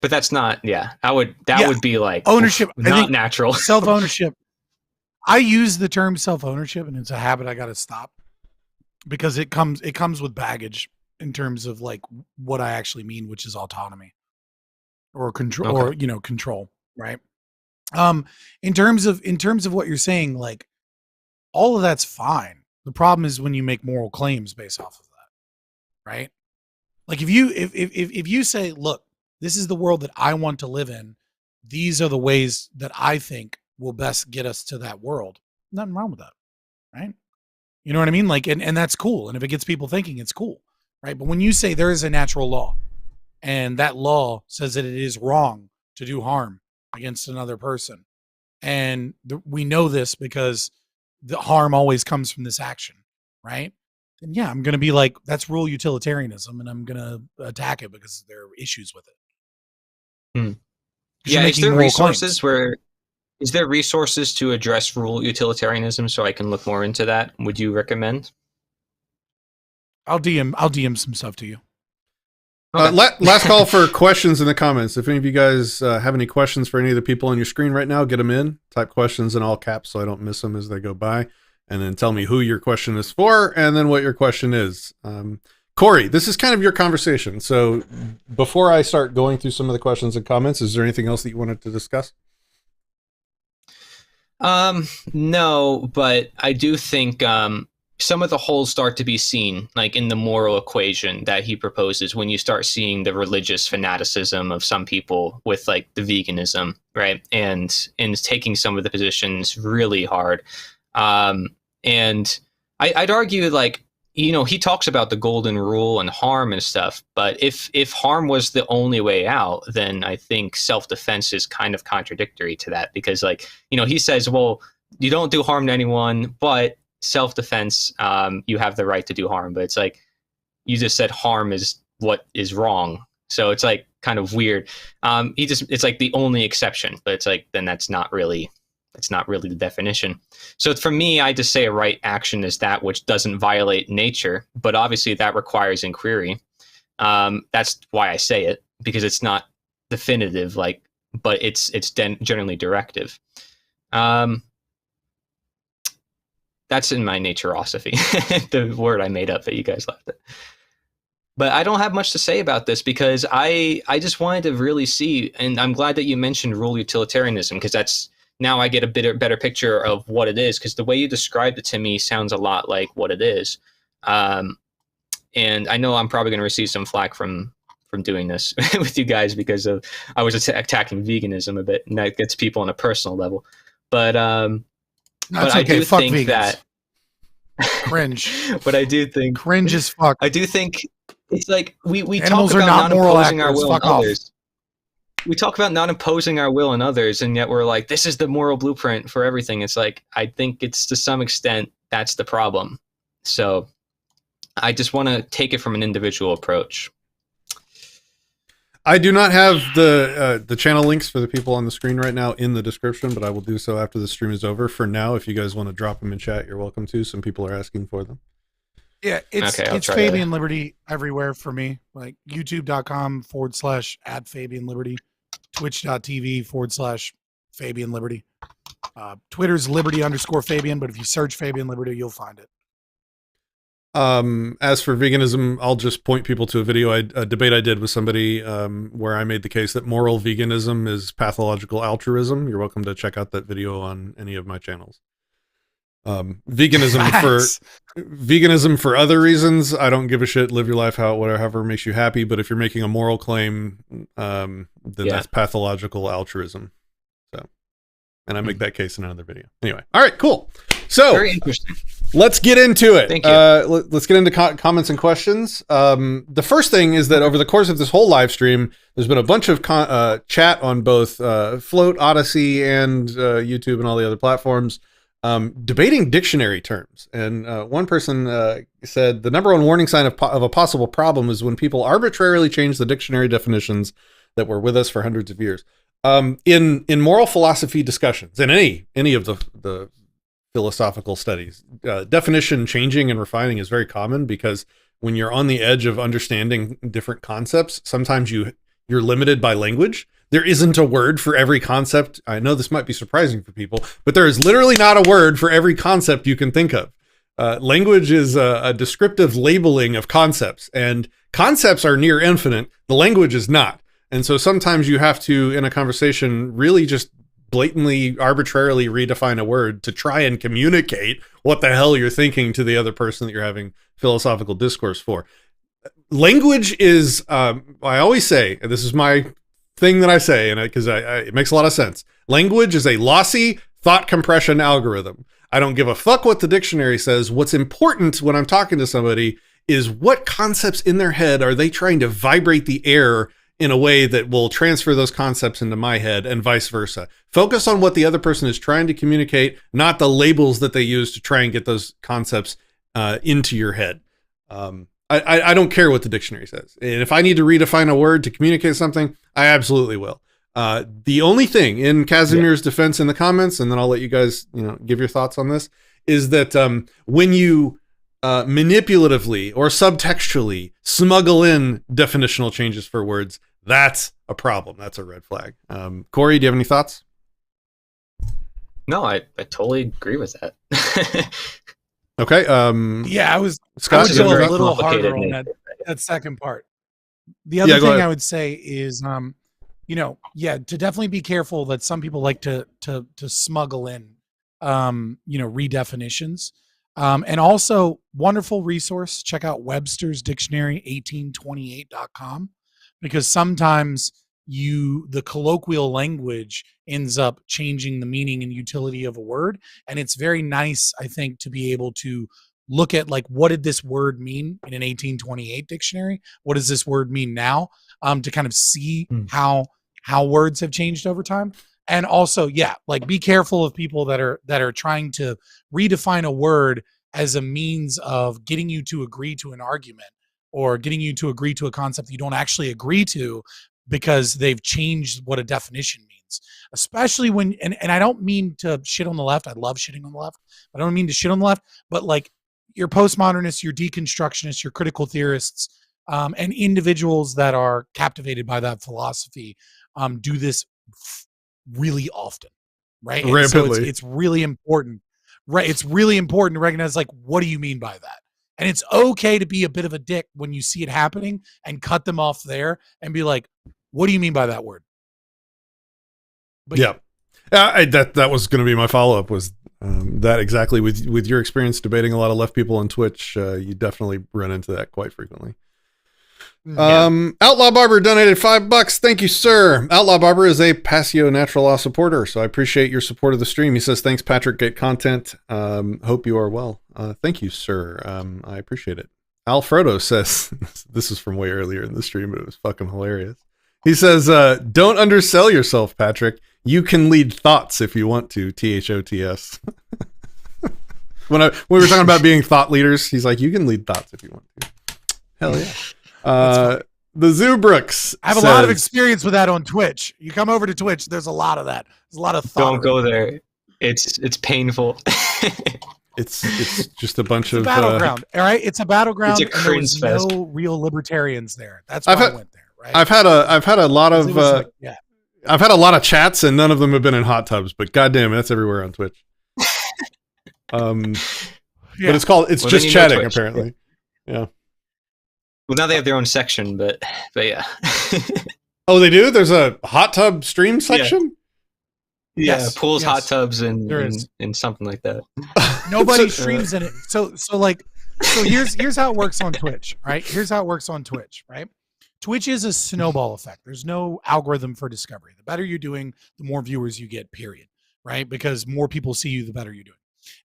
But that's not, would be like ownership, not natural. Self-ownership. I use the term self-ownership, and it's a habit I got to stop, because it comes with baggage in terms of like what I actually mean, which is autonomy or control, or control, right? In terms of what you're saying, like, all of that's fine. The problem is when you make moral claims based off of that, right? Like if you say, look, this is the world that I want to live in, these are the ways that I think will best get us to that world. Nothing wrong with that, right? You know what I mean? Like, and that's cool. And if it gets people thinking, it's cool, right? But when you say there is a natural law, and that law says that it is wrong to do harm against another person, and we know this because the harm always comes from this action, right? Then I'm going to be like, that's rule utilitarianism, and I'm going to attack it because there are issues with it. Yeah, is there resources to address rule utilitarianism so I can look more into that? Would you recommend? I'll DM some stuff to you. Okay. Last call for questions in the comments. If any of you guys have any questions for any of the people on your screen right now, get them in. Type questions in all caps so I don't miss them as they go by. And then tell me who your question is for and then what your question is. Cory, this is kind of your conversation. So before I start going through some of the questions and comments, is there anything else that you wanted to discuss? No, but I do think some of the holes start to be seen, like in the moral equation that he proposes, when you start seeing the religious fanaticism of some people with like the veganism, right? And taking some of the positions really hard. And I'd argue, like, he talks about the golden rule and harm and stuff, but if harm was the only way out, then I think self-defense is kind of contradictory to that, because, like, he says, well, you don't do harm to anyone, but self-defense, you have the right to do harm. But it's like, you just said harm is what is wrong. So it's like kind of weird. It's like the only exception, but it's like, then that's not really the definition. So for me, I just say a right action is that which doesn't violate nature, but obviously that requires inquiry. That's why I say it, because it's not definitive, like, but it's generally directive. That's in my naturosophy, the word I made up that you guys laughed at. But I don't have much to say about this, because I just wanted to really see, and I'm glad that you mentioned rule utilitarianism, because that's, now I get a better picture of what it is, because the way you described it to me sounds a lot like what it is. And I know I'm probably going to receive some flack from doing this with you guys, because of I was attacking veganism a bit, and that gets people on a personal level. But I do Fuck think vegans. that Cringe. But I do think Cringe as fuck. I do think it's like we Animals talk are about not moral imposing our actors. will on Fuck off. others. We talk about not imposing our will on others, and yet we're like, this is the moral blueprint for everything. It's like, I think it's, to some extent, that's the problem. So I just want to take it from an individual approach. I do not have the channel links for the people on the screen right now in the description, but I will do so after the stream is over. For now, if you guys want to drop them in chat, you're welcome to. Some people are asking for them. Yeah, it's Fabian Liberty everywhere for me. Like youtube.com/@Fabian Liberty, twitch.tv/Fabian Liberty. Twitter's Liberty_Fabian, but if you search Fabian Liberty, you'll find it. As for veganism, I'll just point people to a video, a debate I did with somebody, where I made the case that moral veganism is pathological altruism. You're welcome to check out that video on any of my channels. Veganism for other reasons, I don't give a shit. Live your life however makes you happy. But if you're making a moral claim, then that's pathological altruism. So, and I make that case in another video. Anyway, all right, cool. So very interesting. Let's get into it. Thank you. Let's get into comments and questions. The first thing is that over the course of this whole live stream, there's been a bunch of chat on both Float, Odysee, and YouTube and all the other platforms, debating dictionary terms. And one person said the number one warning sign of a possible problem is when people arbitrarily change the dictionary definitions that were with us for hundreds of years. In moral philosophy discussions, in any of the philosophical studies, definition changing and refining is very common, because when you're on the edge of understanding different concepts, sometimes you're limited by language. There isn't a word for every concept. I know this might be surprising for people, but there is literally not a word for every concept you can think of. Language is a descriptive labeling of concepts, and concepts are near infinite. The language is not. And so sometimes you have to, in a conversation, really just blatantly, arbitrarily redefine a word to try and communicate what the hell you're thinking to the other person that you're having philosophical discourse for. Language is, I always say, and this is my thing that I say, and because it makes a lot of sense. Language is a lossy thought compression algorithm. I don't give a fuck what the dictionary says. What's important when I'm talking to somebody is what concepts in their head are they trying to vibrate the air in a way that will transfer those concepts into my head, and vice versa. Focus on what the other person is trying to communicate, not the labels that they use to try and get those concepts into your head. I don't care what the dictionary says. And if I need to redefine a word to communicate something, I absolutely will. The only thing, in Casimir's defense in the comments, and then I'll let you guys give your thoughts on this, is that when you manipulatively or subtextually smuggle in definitional changes for words, that's a problem. That's a red flag. Cory, do you have any thoughts? No, I totally agree with that. Okay. Yeah, Scott, I would go a little complicated harder on that second part. The other thing I would say is, to definitely be careful that some people like to smuggle in, redefinitions. And also, wonderful resource. Check out Webster's Dictionary 1828.com, because sometimes the colloquial language ends up changing the meaning and utility of a word. And it's very nice, I think, to be able to look at, like, what did this word mean in an 1828 dictionary? What does this word mean now? To kind of see how words have changed over time. And also, be careful of people that are trying to redefine a word as a means of getting you to agree to an argument. or getting you to agree to a concept that you don't actually agree to because they've changed what a definition means. Especially when, and I don't mean to shit on the left. I love shitting on the left. I don't mean to shit on the left, but like your postmodernists, your deconstructionists, your critical theorists, and individuals that are captivated by that philosophy do this really often, right? And Rampantly. so it's really important, right? It's really important to recognize, like, what do you mean by that? And it's okay to be a bit of a dick when you see it happening and cut them off there and be like, what do you mean by that word? But Yeah. That was going to be my follow-up, was that exactly with your experience debating a lot of left people on Twitch, you definitely run into that quite frequently. Outlaw Barber donated $5. Thank you, sir. Outlaw Barber is a Passio Natural Law supporter, so I appreciate your support of the stream. He says, thanks, Patrick. Great content. Hope you are well. Thank you, sir. I appreciate it. Alfredo says, this is from way earlier in the stream, but it was fucking hilarious. He says, don't undersell yourself, Patrick. You can lead thoughts if you want to, THOTS. When we were talking about being thought leaders, he's like, you can lead thoughts if you want to. Hell yeah. The Zubrooks I have a lot of experience with that on Twitch. You come over to Twitch, there's a lot of that. There's a lot of thought. Don't go there. It's painful. It's just a bunch of battleground. All right, it's a battleground. It's a and there was cringe fest. no real libertarians there. That's why I went there. Right? I've had a lot of yeah. I've had a lot of chats, and none of them have been in hot tubs. But goddamn, that's everywhere on Twitch. But it's just chatting apparently. Yeah. Well, now they have their own section, but yeah. Oh, they do? There's a hot tub stream section? Yeah, Yes, pools, yes. hot tubs, and There is. something like that. Nobody streams in it. So here's how it works on Twitch, right? Here's how it works on Twitch, right? Twitch is a snowball effect. There's no algorithm for discovery. The better you're doing, the more viewers you get, period, right? Because more people see you, the better you're doing.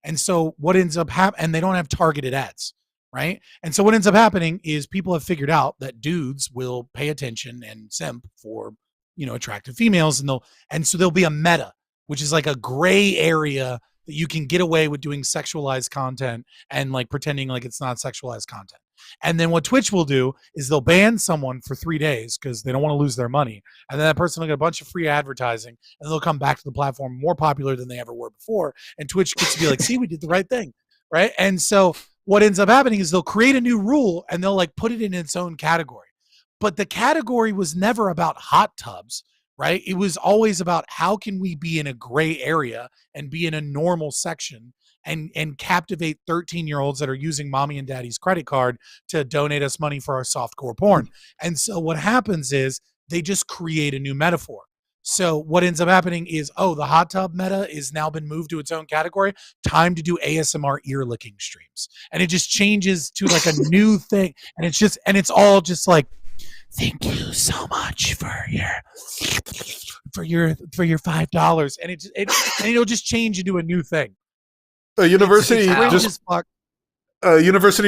And so what ends up happening, and they don't have targeted ads, right? And so what ends up happening is people have figured out that dudes will pay attention and simp for, attractive females, and so there'll be a meta, which is like a gray area that you can get away with doing sexualized content and like pretending like it's not sexualized content. And then what Twitch will do is they'll ban someone for 3 days because they don't want to lose their money. And then that person will get a bunch of free advertising and they'll come back to the platform more popular than they ever were before. And Twitch gets to be like, see, we did the right thing. Right. And so what ends up happening is they'll create a new rule and they'll like put it in its own category. But the category was never about hot tubs, right? It was always about how can we be in a gray area and be in a normal section and captivate 13-year-olds that are using mommy and daddy's credit card to donate us money for our softcore porn. And so what happens is they just create a new metaphor. So what ends up happening is, the hot tub meta is now been moved to its own category. Time to do ASMR ear licking streams. And it just changes to like a new thing. And it's all just like, thank you so much for your $5. And it'll just change into a new thing. A university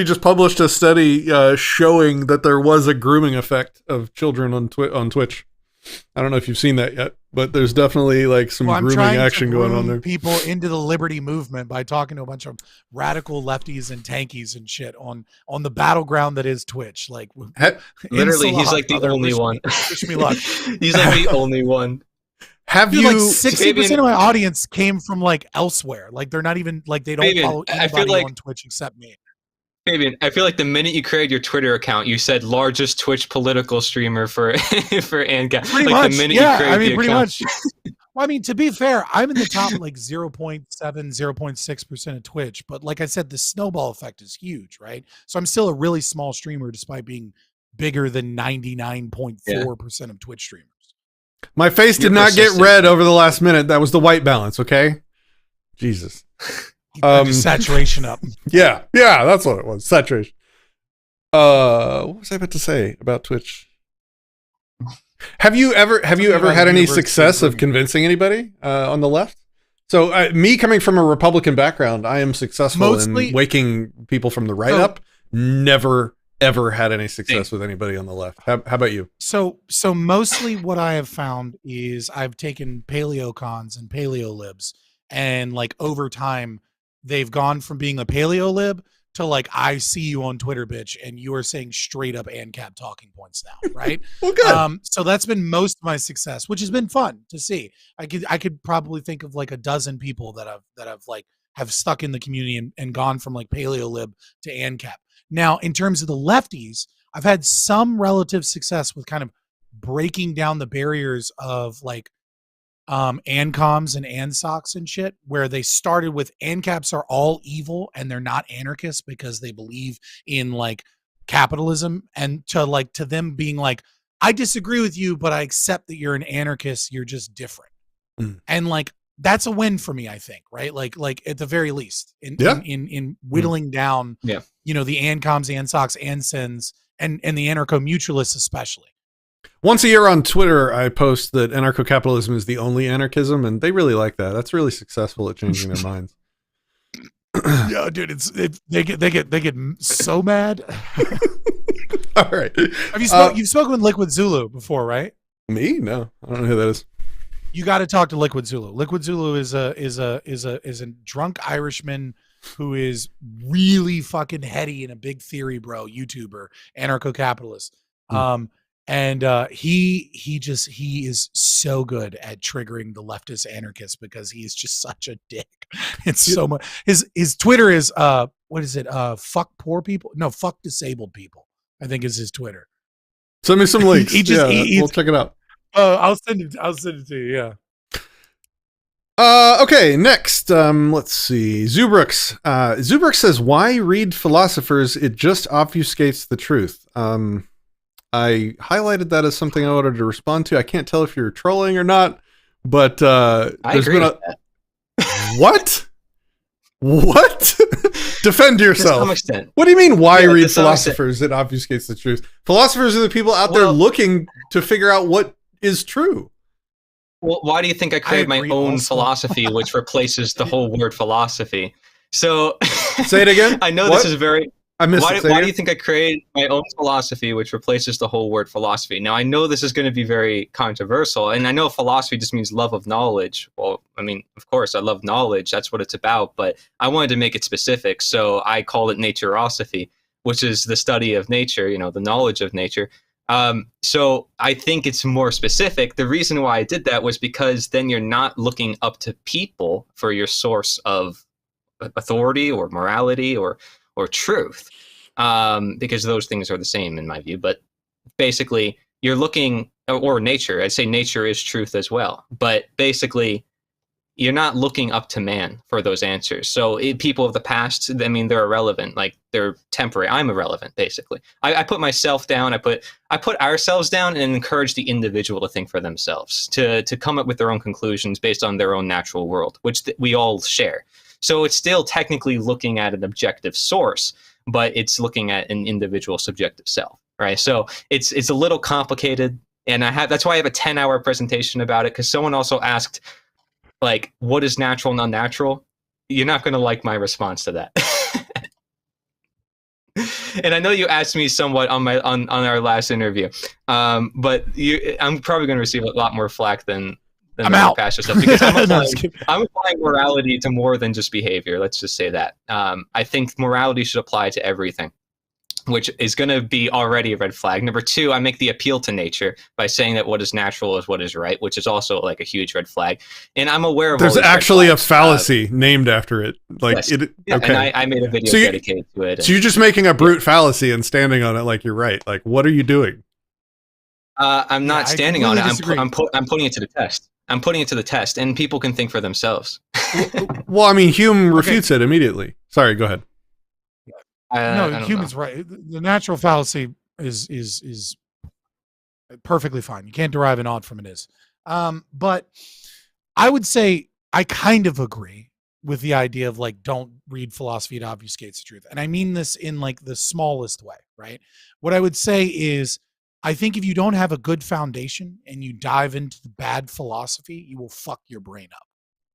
just published a study showing that there was a grooming effect of children on Twitch. I don't know if you've seen that yet, but there's definitely like some grooming action going on there. People into the liberty movement by talking to a bunch of radical lefties and tankies and shit on the battleground that is Twitch. Like literally, he's like the only one. Wish me luck. He's like the only one. Have Dude, you? Like 60% of my audience came from like elsewhere. Like they're not even like they don't Fabian, follow anybody on Twitch except me. Fabian, I feel like the minute you created your Twitter account, you said largest Twitch political streamer for ANCAP. Pretty like much, the minute yeah. you created Pretty account. much. Well, I mean, to be fair, I'm in the top like 0.7, 0.6% of Twitch. But like I said, the snowball effect is huge, right? So I'm still a really small streamer despite being bigger than 99.4% of Twitch streamers. My face did not get red over the last minute. That was the white balance, okay? Jesus. Saturation up. Yeah, that's what it was. Saturation. What was I about to say about Twitch? Have you ever had any success of convincing anybody on the left? So me coming from a Republican background, I am successful in waking people from the right up. Never ever had any success with anybody on the left. How about you? So mostly what I have found is I've taken paleocons and paleolibs, and like over time they've gone from being a paleolib to like, I see you on Twitter, bitch, and you are saying straight up ANCAP talking points now, right? Well, good. So that's been most of my success, which has been fun to see. I could probably think of like a dozen people that have stuck in the community and gone from like paleolib to ANCAP. Now, in terms of the lefties, I've had some relative success with kind of breaking down the barriers of like ANCOMs and ANSOCs and shit, where they started with ANCAPs are all evil and they're not anarchists because they believe in like capitalism, and to them being like, I disagree with you, but I accept that you're an anarchist, you're just different. And like, that's a win for me, I think, right? Like at the very least in whittling down, you know, the ANCOMs, ANSOCs, ANSINs, and the anarcho-mutualists especially. Once a year on Twitter, I post that anarcho-capitalism is the only anarchism, and they really like that. That's really successful at changing their minds. Yeah, dude, they get so mad. All right. You've spoken with Liquid Zulu before, right? Me? No, I don't know who that is. You got to talk to Liquid Zulu. Liquid Zulu is a drunk Irishman who is really fucking heady and a big theory bro, YouTuber, anarcho-capitalist. And he is so good at triggering the leftist anarchists because he is just such a dick. It's so much. His Twitter is what is it? Fuck poor people? No, fuck disabled people, I think is his Twitter. Send me some links. We'll check it out. I'll send it to you. Yeah. Okay, next, let's see. Zubrix. Zubrix says, why read philosophers? It just obfuscates the truth. I highlighted that as something I wanted to respond to. I can't tell if you're trolling or not, but there's been a... What? What? Defend yourself. To some extent. What do you mean, why read philosophers? It obfuscates the truth. Philosophers are the people out there looking to figure out what is true. Well, why do you think I created my own philosophy, which replaces the whole word philosophy? So say it again. I know this is very... I missed it. Why do you think I created my own philosophy, which replaces the whole word philosophy? Now, I know this is going to be very controversial, and I know philosophy just means love of knowledge. Well, I mean, of course, I love knowledge. That's what it's about, but I wanted to make it specific, so I called it naturosophy, which is the study of nature, you know, the knowledge of nature. So I think it's more specific. The reason why I did that was because then you're not looking up to people for your source of authority or morality or truth, because those things are the same in my view. But basically, you're looking, or nature. I'd say nature is truth as well. But basically, you're not looking up to man for those answers. So people of the past, I mean, they're irrelevant. Like, they're temporary. I'm irrelevant, basically. I put myself down. I put ourselves down and encourage the individual to think for themselves, to come up with their own conclusions based on their own natural world, which we all share. So it's still technically looking at an objective source, but it's looking at an individual subjective self, right? So it's a little complicated, and that's why I have a 10-hour presentation about it, because someone also asked, like, what is natural and unnatural? You're not going to like my response to that. And I know you asked me somewhat on our last interview, but I'm probably going to receive a lot more flack than I'm out. Stuff, because I'm applying morality to more than just behavior. Let's just say that. I think morality should apply to everything, which is going to be already a red flag. Number two, I make the appeal to nature by saying that what is natural is what is right, which is also like a huge red flag. And I'm aware of there's actually a fallacy named after it. Like, yes. Okay. And I made a video dedicated to it. So you're just making a brute fallacy and standing on it like you're right. Like, what are you doing? I'm not standing on it. I'm putting it to the test. I'm putting it to the test, and people can think for themselves. Well, I mean, Hume refutes it immediately. Sorry, go ahead. No, Hume's right. The natural fallacy is perfectly fine. You can't derive an ought from an is. But I would say I kind of agree with the idea of, like, don't read philosophy, it obfuscates the truth. And I mean this in, like, the smallest way, right? What I would say is, I think if you don't have a good foundation and you dive into the bad philosophy, you will fuck your brain up,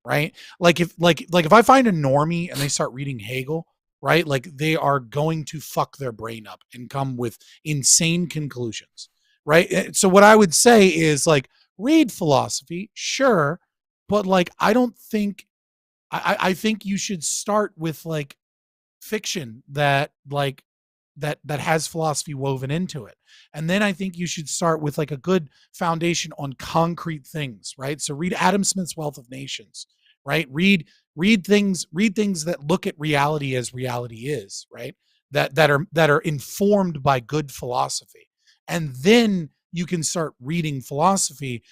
right? Like if I find a normie and they start reading Hegel, right? Like, they are going to fuck their brain up and come with insane conclusions, right? So what I would say is, like, read philosophy, sure, but, like, I think you should start with, like, fiction that has philosophy woven into it. And then I think you should start with like a good foundation on concrete things, right? So read Adam Smith's Wealth of Nations, right? Read things that look at reality as reality is, right? That are informed by good philosophy. And then you can start reading philosophy.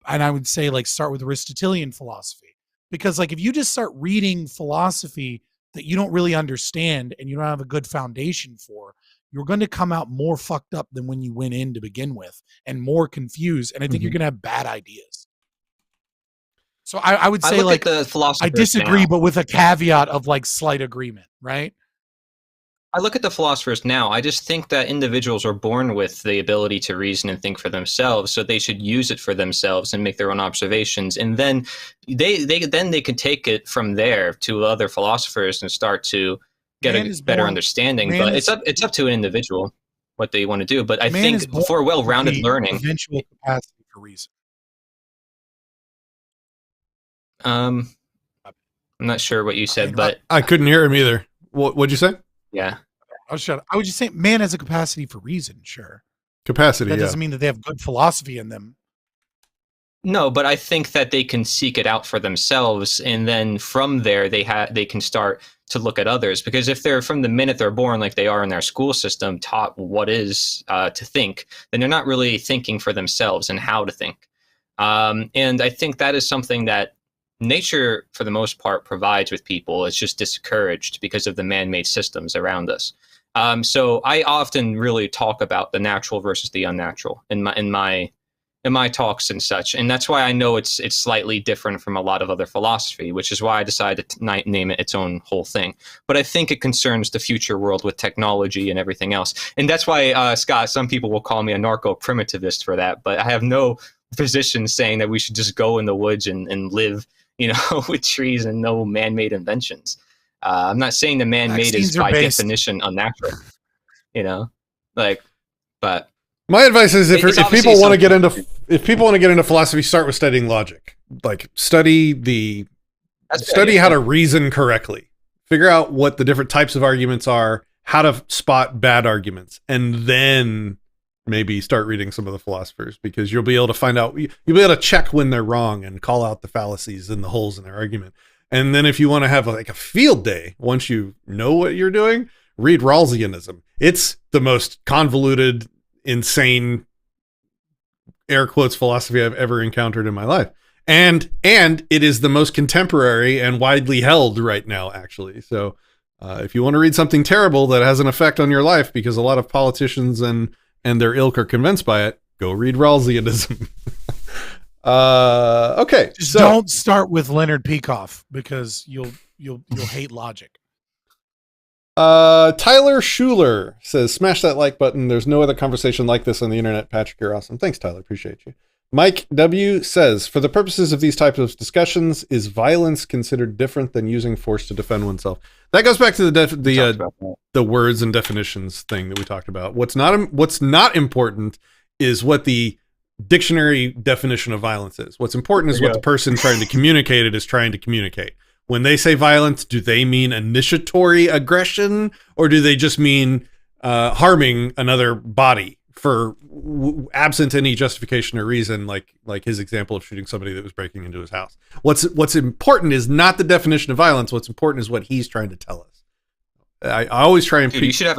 And I would say like start with Aristotelian philosophy, because like if you just start reading philosophy that you don't really understand and you don't have a good foundation for, you're going to come out more fucked up than when you went in to begin with, and more confused. And I think you're going to have bad ideas. So I would say like the I disagree, now. but with a caveat of like slight agreement, right? I look at the philosophers now. I just think that individuals are born with the ability to reason and think for themselves, so they should use it for themselves and make their own observations. And then they can take it from there to other philosophers and start to get a better understanding. But it's up to an individual what they want to do. But I think for well-rounded learning, eventual capacity for reason. I'm not sure what you said, but I couldn't hear him either. What'd you say? Yeah. Oh, shut up. I would just say man has a capacity for reason, sure. Capacity, That doesn't mean that they have good philosophy in them. No, but I think that they can seek it out for themselves, and then from there they can start to look at others. Because if they're from the minute they're born, like they are in their school system, taught what is to think, then they're not really thinking for themselves and how to think. And I think that is something that nature, for the most part, provides with people. It's just discouraged because of the man-made systems around us. So I often really talk about the natural versus the unnatural in my talks and such, and that's why I know it's slightly different from a lot of other philosophy, which is why I decided to name it its own whole thing. But I think it concerns the future world with technology and everything else, and that's why Scott, some people will call me a narco-primitivist for that, but I have no position saying that we should just go in the woods and live, with trees and no man-made inventions. I'm not saying the man-made is by definition unnatural, but my advice is if people want to get into philosophy, start with studying logic. Like study how to reason correctly. Figure out what the different types of arguments are, how to spot bad arguments, and then maybe start reading some of the philosophers, because you'll be able to find out, you'll be able to check when they're wrong and call out the fallacies and the holes in their argument. And then if you want to have like a field day, once you know what you're doing, read Rawlsianism. It's the most convoluted, insane, air quotes, philosophy I've ever encountered in my life. And it is the most contemporary and widely held right now, actually. So if you want to read something terrible that has an effect on your life because a lot of politicians and their ilk are convinced by it, go read Rawlsianism. Okay. Just don't start with Leonard Peikoff, because you'll hate logic. Tyler Schuler says, smash that like button. There's no other conversation like this on the internet. Patrick, you're awesome. Thanks, Tyler. Appreciate you. Mike W says, for the purposes of these types of discussions, is violence considered different than using force to defend oneself? That goes back to the words and definitions thing that we talked about. What's not important is what the dictionary definition of violence is. What's important is what the person trying to communicate it is trying to communicate. When they say violence, do they mean initiatory aggression, or do they just mean harming another body for absent any justification or reason, like his example of shooting somebody that was breaking into his house? What's important is not the definition of violence. What's important is what he's trying to tell us. I always try and... Dude, you should have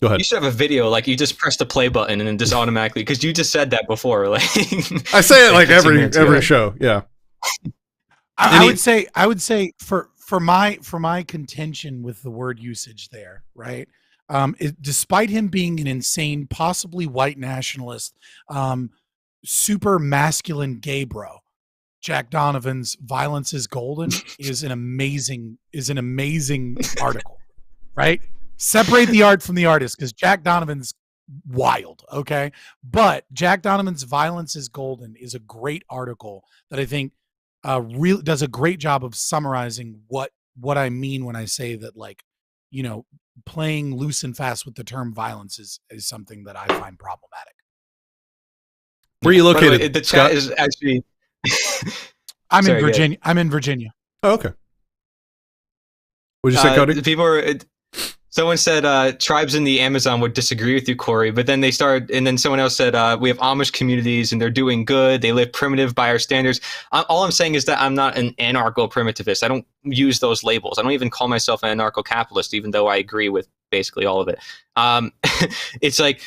Go ahead. You should have a video, like you just press the play button and then just automatically, because you just said that before. Like I say it like every show. Yeah. I would say for my contention with the word usage there, right? Despite him being an insane, possibly white nationalist, super masculine gay bro, Jack Donovan's "Violence is Golden" is an amazing article, right? Separate the art from the artist, because Jack Donovan's wild, okay? But Jack Donovan's "Violence is Golden" is a great article that I think really does a great job of summarizing what I mean when I say that, like, playing loose and fast with the term violence is something that I find problematic. Where are you located? The chat is actually... I'm in Virginia. I'm in Virginia. Oh, okay. What'd you say, Cody? People are... Someone said tribes in the Amazon would disagree with you, Cory, but then and then someone else said we have Amish communities and they're doing good. They live primitive by our standards. All I'm saying is that I'm not an anarcho-primitivist. I don't use those labels. I don't even call myself an anarcho-capitalist, even though I agree with basically all of it. It's like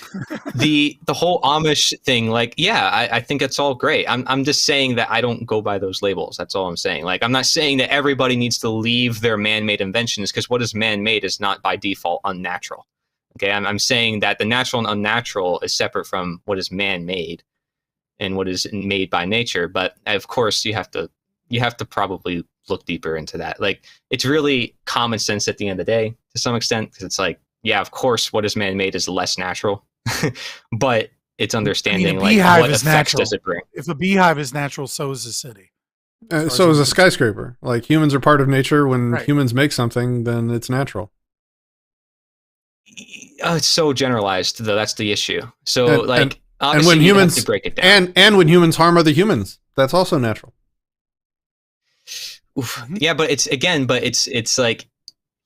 the whole Amish thing. Like, yeah, I think it's all great. I'm just saying that I don't go by those labels. That's all I'm saying. Like, I'm not saying that everybody needs to leave their man-made inventions, because what is man-made is not by default unnatural. Okay, I'm saying that the natural and unnatural is separate from what is man-made and what is made by nature. But of course, you have to probably look deeper into that. Like, it's really common sense at the end of the day to some extent, because it's like, yeah, of course, what is man-made is less natural, but it's understanding like what effects does it bring. If a beehive is natural, so is a city. So is a skyscraper. Like, humans are part of nature. When humans make something, then it's natural. It's so generalized, though. That's the issue. So, and when humans have to break it down, and when humans harm other humans, that's also natural. Oof. Yeah, but it's like.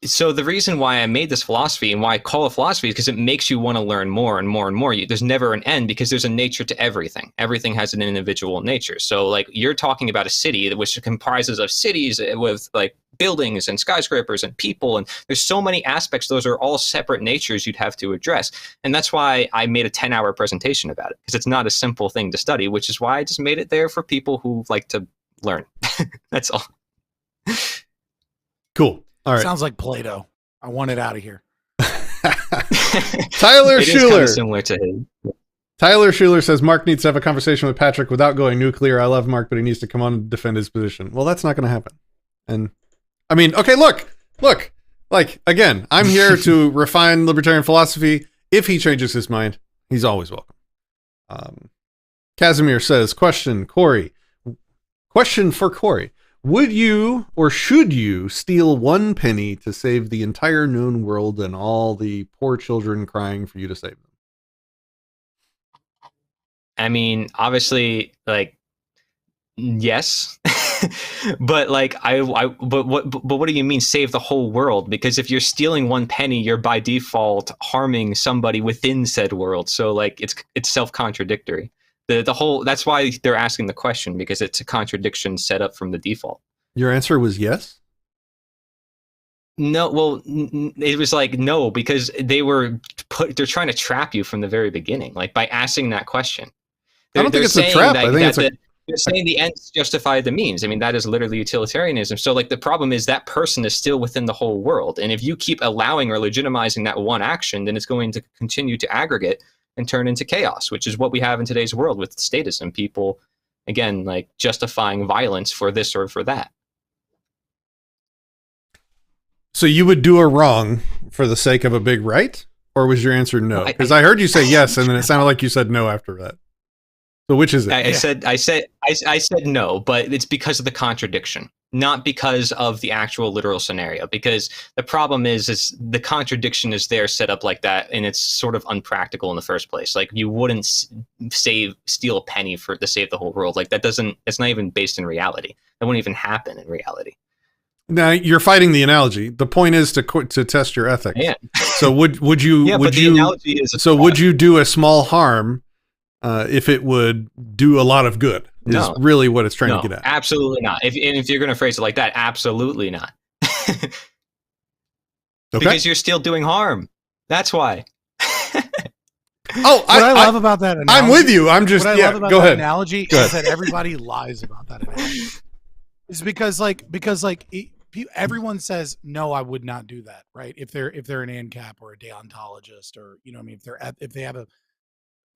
So the reason why I made this philosophy and why I call it philosophy is because it makes you want to learn more and more and more. There's never an end, because there's a nature to everything. Everything has an individual nature. So like, you're talking about a city which comprises of cities with like buildings and skyscrapers and people. And there's so many aspects. Those are all separate natures you'd have to address. And that's why I made a 10-hour presentation about it, because it's not a simple thing to study, which is why I just made it there for people who like to learn. That's all. Cool. All right. Sounds like Play-Doh. I want it out of here. Tyler Schuler. Similar to him. Tyler Schuler says Mark needs to have a conversation with Patrick without going nuclear. I love Mark, but he needs to come on and defend his position. Well, that's not going to happen. And I mean, okay, look. Like, again, I'm here to refine libertarian philosophy. If he changes his mind, he's always welcome. Casimir says, question for Cory. Would you or should you steal 1 penny to save the entire known world and all the poor children crying for you to save them? I mean, obviously, like, yes, but like, but what do you mean save the whole world? Because if you're stealing 1 penny, you're by default harming somebody within said world. So like, it's self-contradictory. The whole, that's why they're asking the question, because it's a contradiction set up from the default. Your answer was yes? No, well, it was like, no, because they're trying to trap you from the very beginning, like by asking that question. I don't think it's a trap. I think they're saying the ends justify the means. I mean, that is literally utilitarianism. So like, the problem is that person is still within the whole world. And if you keep allowing or legitimizing that one action, then it's going to continue to aggregate and turn into chaos, which is what we have in today's world with statism. People, again, like justifying violence for this or for that. So you would do a wrong for the sake of a big right? Or was your answer no? Because I heard you say yes, and then it sounded like you said no after that. So which is it? I said no, but it's because of the contradiction, not because of the actual literal scenario. Because the problem is the contradiction is there set up like that, and it's sort of unpractical in the first place. Like, you wouldn't steal a penny to save the whole world. Like, it's not even based in reality. That wouldn't even happen in reality. Now you're fighting the analogy. The point is to test your ethics. Yeah. So would you? Yeah, would but you? The analogy is Would you do a small harm if it would do a lot of good? Is really what it's trying to get at. Absolutely not. If you're going to phrase it like that, absolutely not. Okay. Because you're still doing harm. That's why. What I love about that analogy, I'm with you. I'm just, what I love about go that ahead. analogy is that everybody lies about that analogy. It's because everyone says, no, I would not do that, right? If they're an ANCAP or a deontologist, or, you know what I mean, if they have a,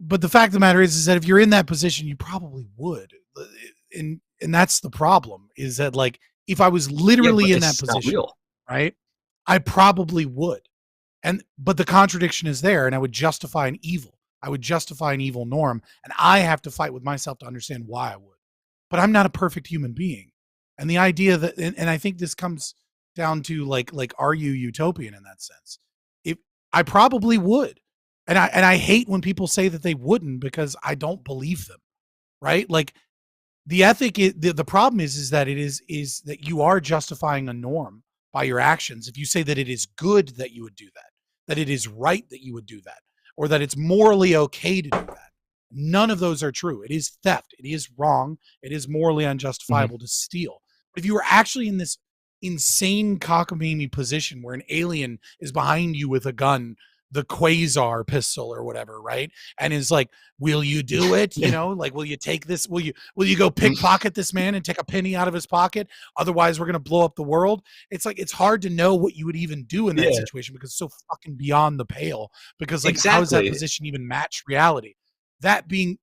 but the fact of the matter is that if you're in that position, you probably would. And that's the problem, is that, like, if I was literally in that position, right, I probably would. But the contradiction is there, and I would justify an evil. I would justify an evil norm, and I have to fight with myself to understand why I would. But I'm not a perfect human being. And the idea that, and I think this comes down to like, are you utopian in that sense? If I probably would. And I hate when people say that they wouldn't, because I don't believe them, right? Like, the ethic is, the problem is that it is that you are justifying a norm by your actions if you say that it is good that you would do that. that it is right that you would do that, or that it's morally okay to do that. None of those are true. It is theft. It is wrong. It is morally unjustifiable to steal. But if you were actually in this insane cockamamie position where an alien is behind you with a gun, the quasar pistol or whatever, right? And is like, will you do it? You know, like, will you take this? Will you go pickpocket this man and take a penny out of his pocket? Otherwise, we're going to blow up the world. It's like, it's hard to know what you would even do in that situation because it's so fucking beyond the pale. Because like, how does that position even match reality? That being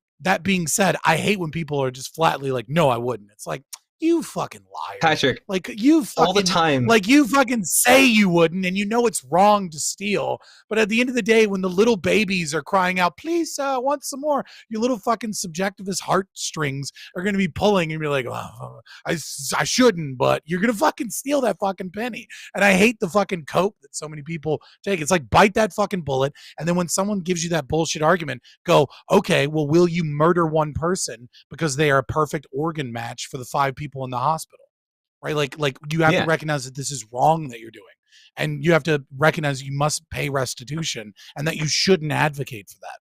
said, I hate when people are just flatly like, no, I wouldn't. It's like, you fucking liar, Patrick. Like you fucking, all the time. Like you fucking say you wouldn't, and you know it's wrong to steal. But at the end of the day, when the little babies are crying out, "Please, want some more," your little fucking subjectivist heartstrings are going to be pulling, and you're like, "Oh, I shouldn't," but you're going to fucking steal that fucking penny. And I hate the fucking cope that so many people take. It's like, bite that fucking bullet, and then when someone gives you that bullshit argument, go, okay, well, will you murder one person because they are a perfect organ match for the 5 people in the hospital, right? Like you have to recognize that this is wrong that you're doing, and you have to recognize you must pay restitution and that you shouldn't advocate for that.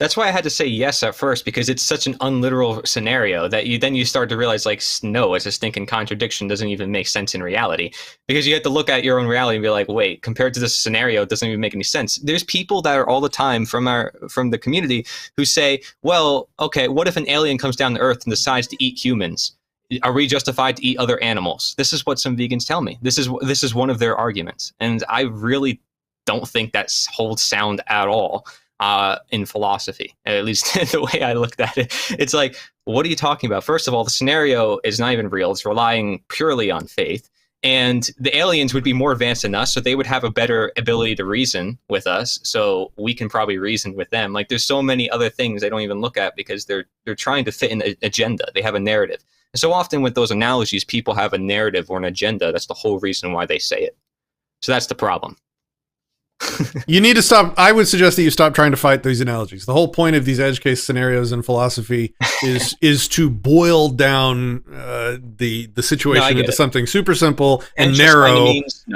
That's why I had to say yes at first, because it's such an unliteral scenario that you start to realize, like, no, it's a stinking contradiction, doesn't even make sense in reality, because you have to look at your own reality and be like, wait, compared to this scenario, it doesn't even make any sense. There's people that are all the time from the community who say, well, okay, what if an alien comes down to Earth and decides to eat humans? Are we justified to eat other animals? This is what some vegans tell me. This is one of their arguments. And I really don't think that holds sound at all in philosophy, at least the way I looked at it. It's like, what are you talking about? First of all, the scenario is not even real. It's relying purely on faith. And the aliens would be more advanced than us, so they would have a better ability to reason with us, so we can probably reason with them. Like, there's so many other things they don't even look at because they're trying to fit in an agenda. They have a narrative. And so often with those analogies, people have a narrative or an agenda. That's the whole reason why they say it. So that's the problem. You need to stop. I would suggest that you stop trying to fight these analogies. The whole point of these edge case scenarios in philosophy is to boil down the situation into something super simple and narrow,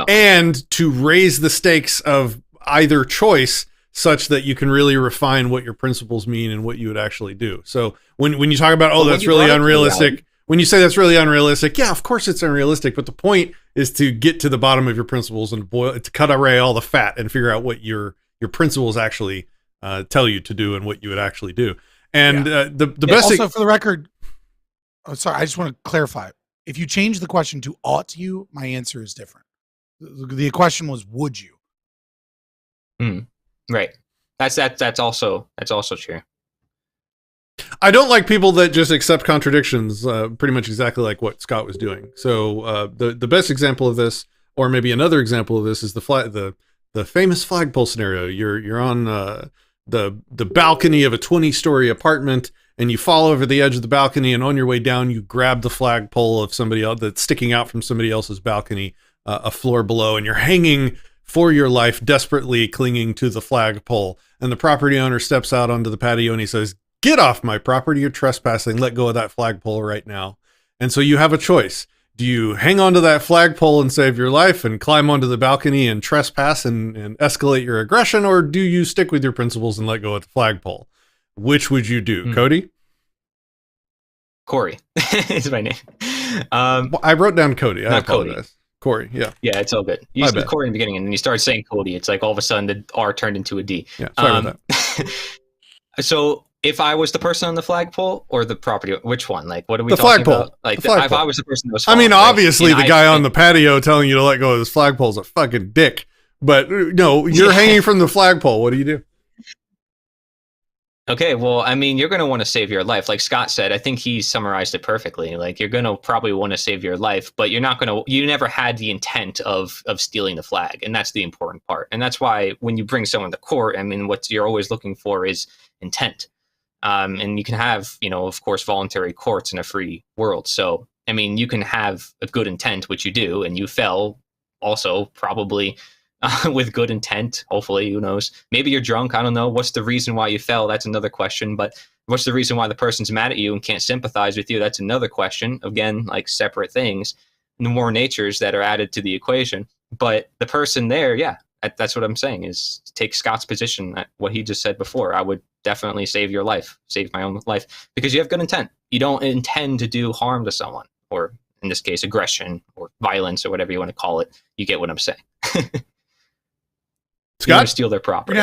and to raise the stakes of either choice such that you can really refine what your principles mean and what you would actually do. So when you talk about, that's really unrealistic. When you say that's really unrealistic, yeah, of course it's unrealistic. But the point is to get to the bottom of your principles and to cut away all the fat and figure out what your principles actually tell you to do and what you would actually do. And the best also, for the record, sorry, I just want to clarify. If you change the question to ought you, my answer is different. The question was, would you? Right. That's also true. I don't like people that just accept contradictions, pretty much exactly like what Scott was doing. So the best example of this, or maybe another example of this, is the famous flagpole scenario. You're on the balcony of a 20-story apartment, and you fall over the edge of the balcony, and on your way down, you grab the flagpole of somebody else that's sticking out from somebody else's balcony, a floor below, and you're hanging for your life, desperately clinging to the flagpole. And the property owner steps out onto the patio and he says, "Get off my property, you're trespassing, let go of that flagpole right now." And so you have a choice. Do you hang onto that flagpole and save your life and climb onto the balcony and trespass and escalate your aggression, or do you stick with your principles and let go of the flagpole? Which would you do, Cody? Cory is my name. Well, I wrote down Cody. I apologize. Cody. Cory, yeah. Yeah, it's all good. You said Cory in the beginning, and then you started saying Cody. It's like all of a sudden the R turned into a D. Yeah, sorry about that. So if I was the person on the flagpole or the property, which one? Like, what are we the talking flagpole. about? Like, the flagpole. if I was the person that was falling, I mean, obviously right? the guy on the patio telling you to let go of his flagpole is a fucking dick. But no, you're hanging from the flagpole. What do you do? Okay, well, I mean, you're going to want to save your life. Like Scott said, I think he summarized it perfectly. Like, you're going to probably want to save your life, but you never had the intent of stealing the flag. And that's the important part. And that's why when you bring someone to court, I mean, what you're always looking for is intent. And you can have, of course, voluntary courts in a free world. So, I mean, you can have a good intent, which you do, and you fell also probably with good intent, hopefully, who knows? Maybe you're drunk, I don't know. What's the reason why you fell? That's another question. But what's the reason why the person's mad at you and can't sympathize with you? That's another question. Again, like separate things, the more natures that are added to the equation. But the person there, That's what I'm saying, is take Scott's position, what he just said before. I would definitely save your life, save my own life, because you have good intent. You don't intend to do harm to someone, or in this case, aggression or violence or whatever you want to call it. You get what I'm saying. You want to steal their property.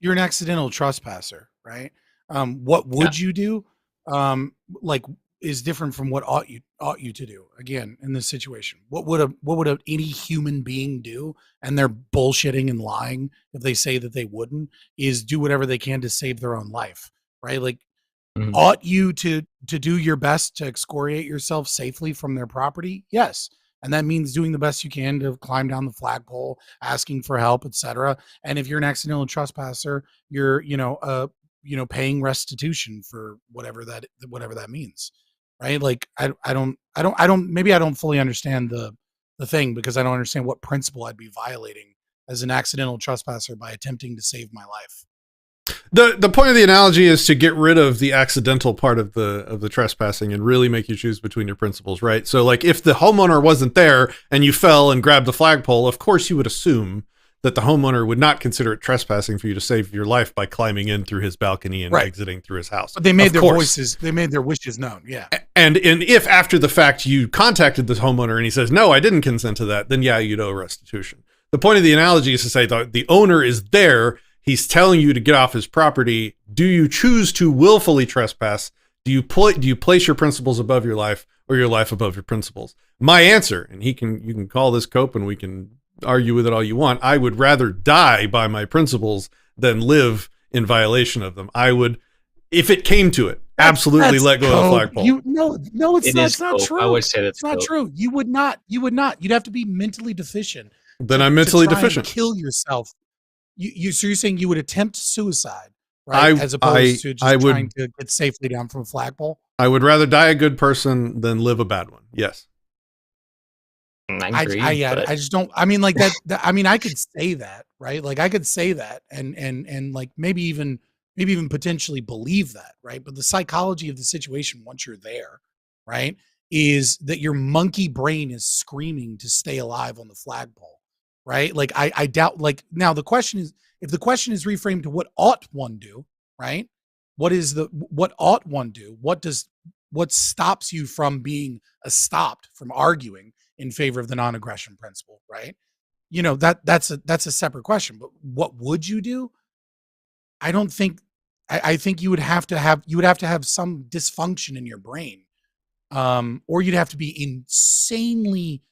You're an accidental trespasser, right? What would you do? Like, is different from what ought you to do. Again, in this situation, what would any human being do? And they're bullshitting and lying if they say that they wouldn't. Is do whatever they can to save their own life, right? Like, ought you to do your best to excoriate yourself safely from their property? Yes. And that means doing the best you can to climb down the flagpole, asking for help, etc. And if you're an accidental trespasser, you're, paying restitution for whatever that means, right? Like, maybe I don't fully understand the thing, because I don't understand what principle I'd be violating as an accidental trespasser by attempting to save my life. The point of the analogy is to get rid of the accidental part of the trespassing and really make you choose between your principles, right? So like if the homeowner wasn't there and you fell and grabbed the flagpole, of course you would assume that the homeowner would not consider it trespassing for you to save your life by climbing in through his balcony and exiting through his house. But they made their wishes known. Yeah. And if after the fact you contacted the homeowner and he says, no, I didn't consent to that, then yeah, you'd owe restitution. The point of the analogy is to say the owner is there. He's telling you to get off his property. Do you choose to willfully trespass? Do you place your principles above your life, or your life above your principles? My answer, and you can call this Cope and we can argue with it all you want. I would rather die by my principles than live in violation of them. I would, if it came to it, absolutely let go of the flagpole. No, it's not true. I would say that's not true. You would not. You'd have to be mentally deficient. Then I'm mentally deficient. Kill yourself. So you're saying you would attempt suicide, right? As opposed to just trying to get safely down from a flagpole? I would rather die a good person than live a bad one. Yes. I agree, I just don't. I mean, like that. I mean, I could say that, right? Like I could say that, and like maybe even potentially believe that, right? But the psychology of the situation, once you're there, right, is that your monkey brain is screaming to stay alive on the flagpole, right? Like I doubt. Like now, the question is, if the question is reframed to what ought one do, right? What ought one do? What stops you from being stopped from arguing in favor of the non-aggression principle, right? That's a separate question. But what would you do? I don't think. I think you would have to have some dysfunction in your brain, or you'd have to be insanely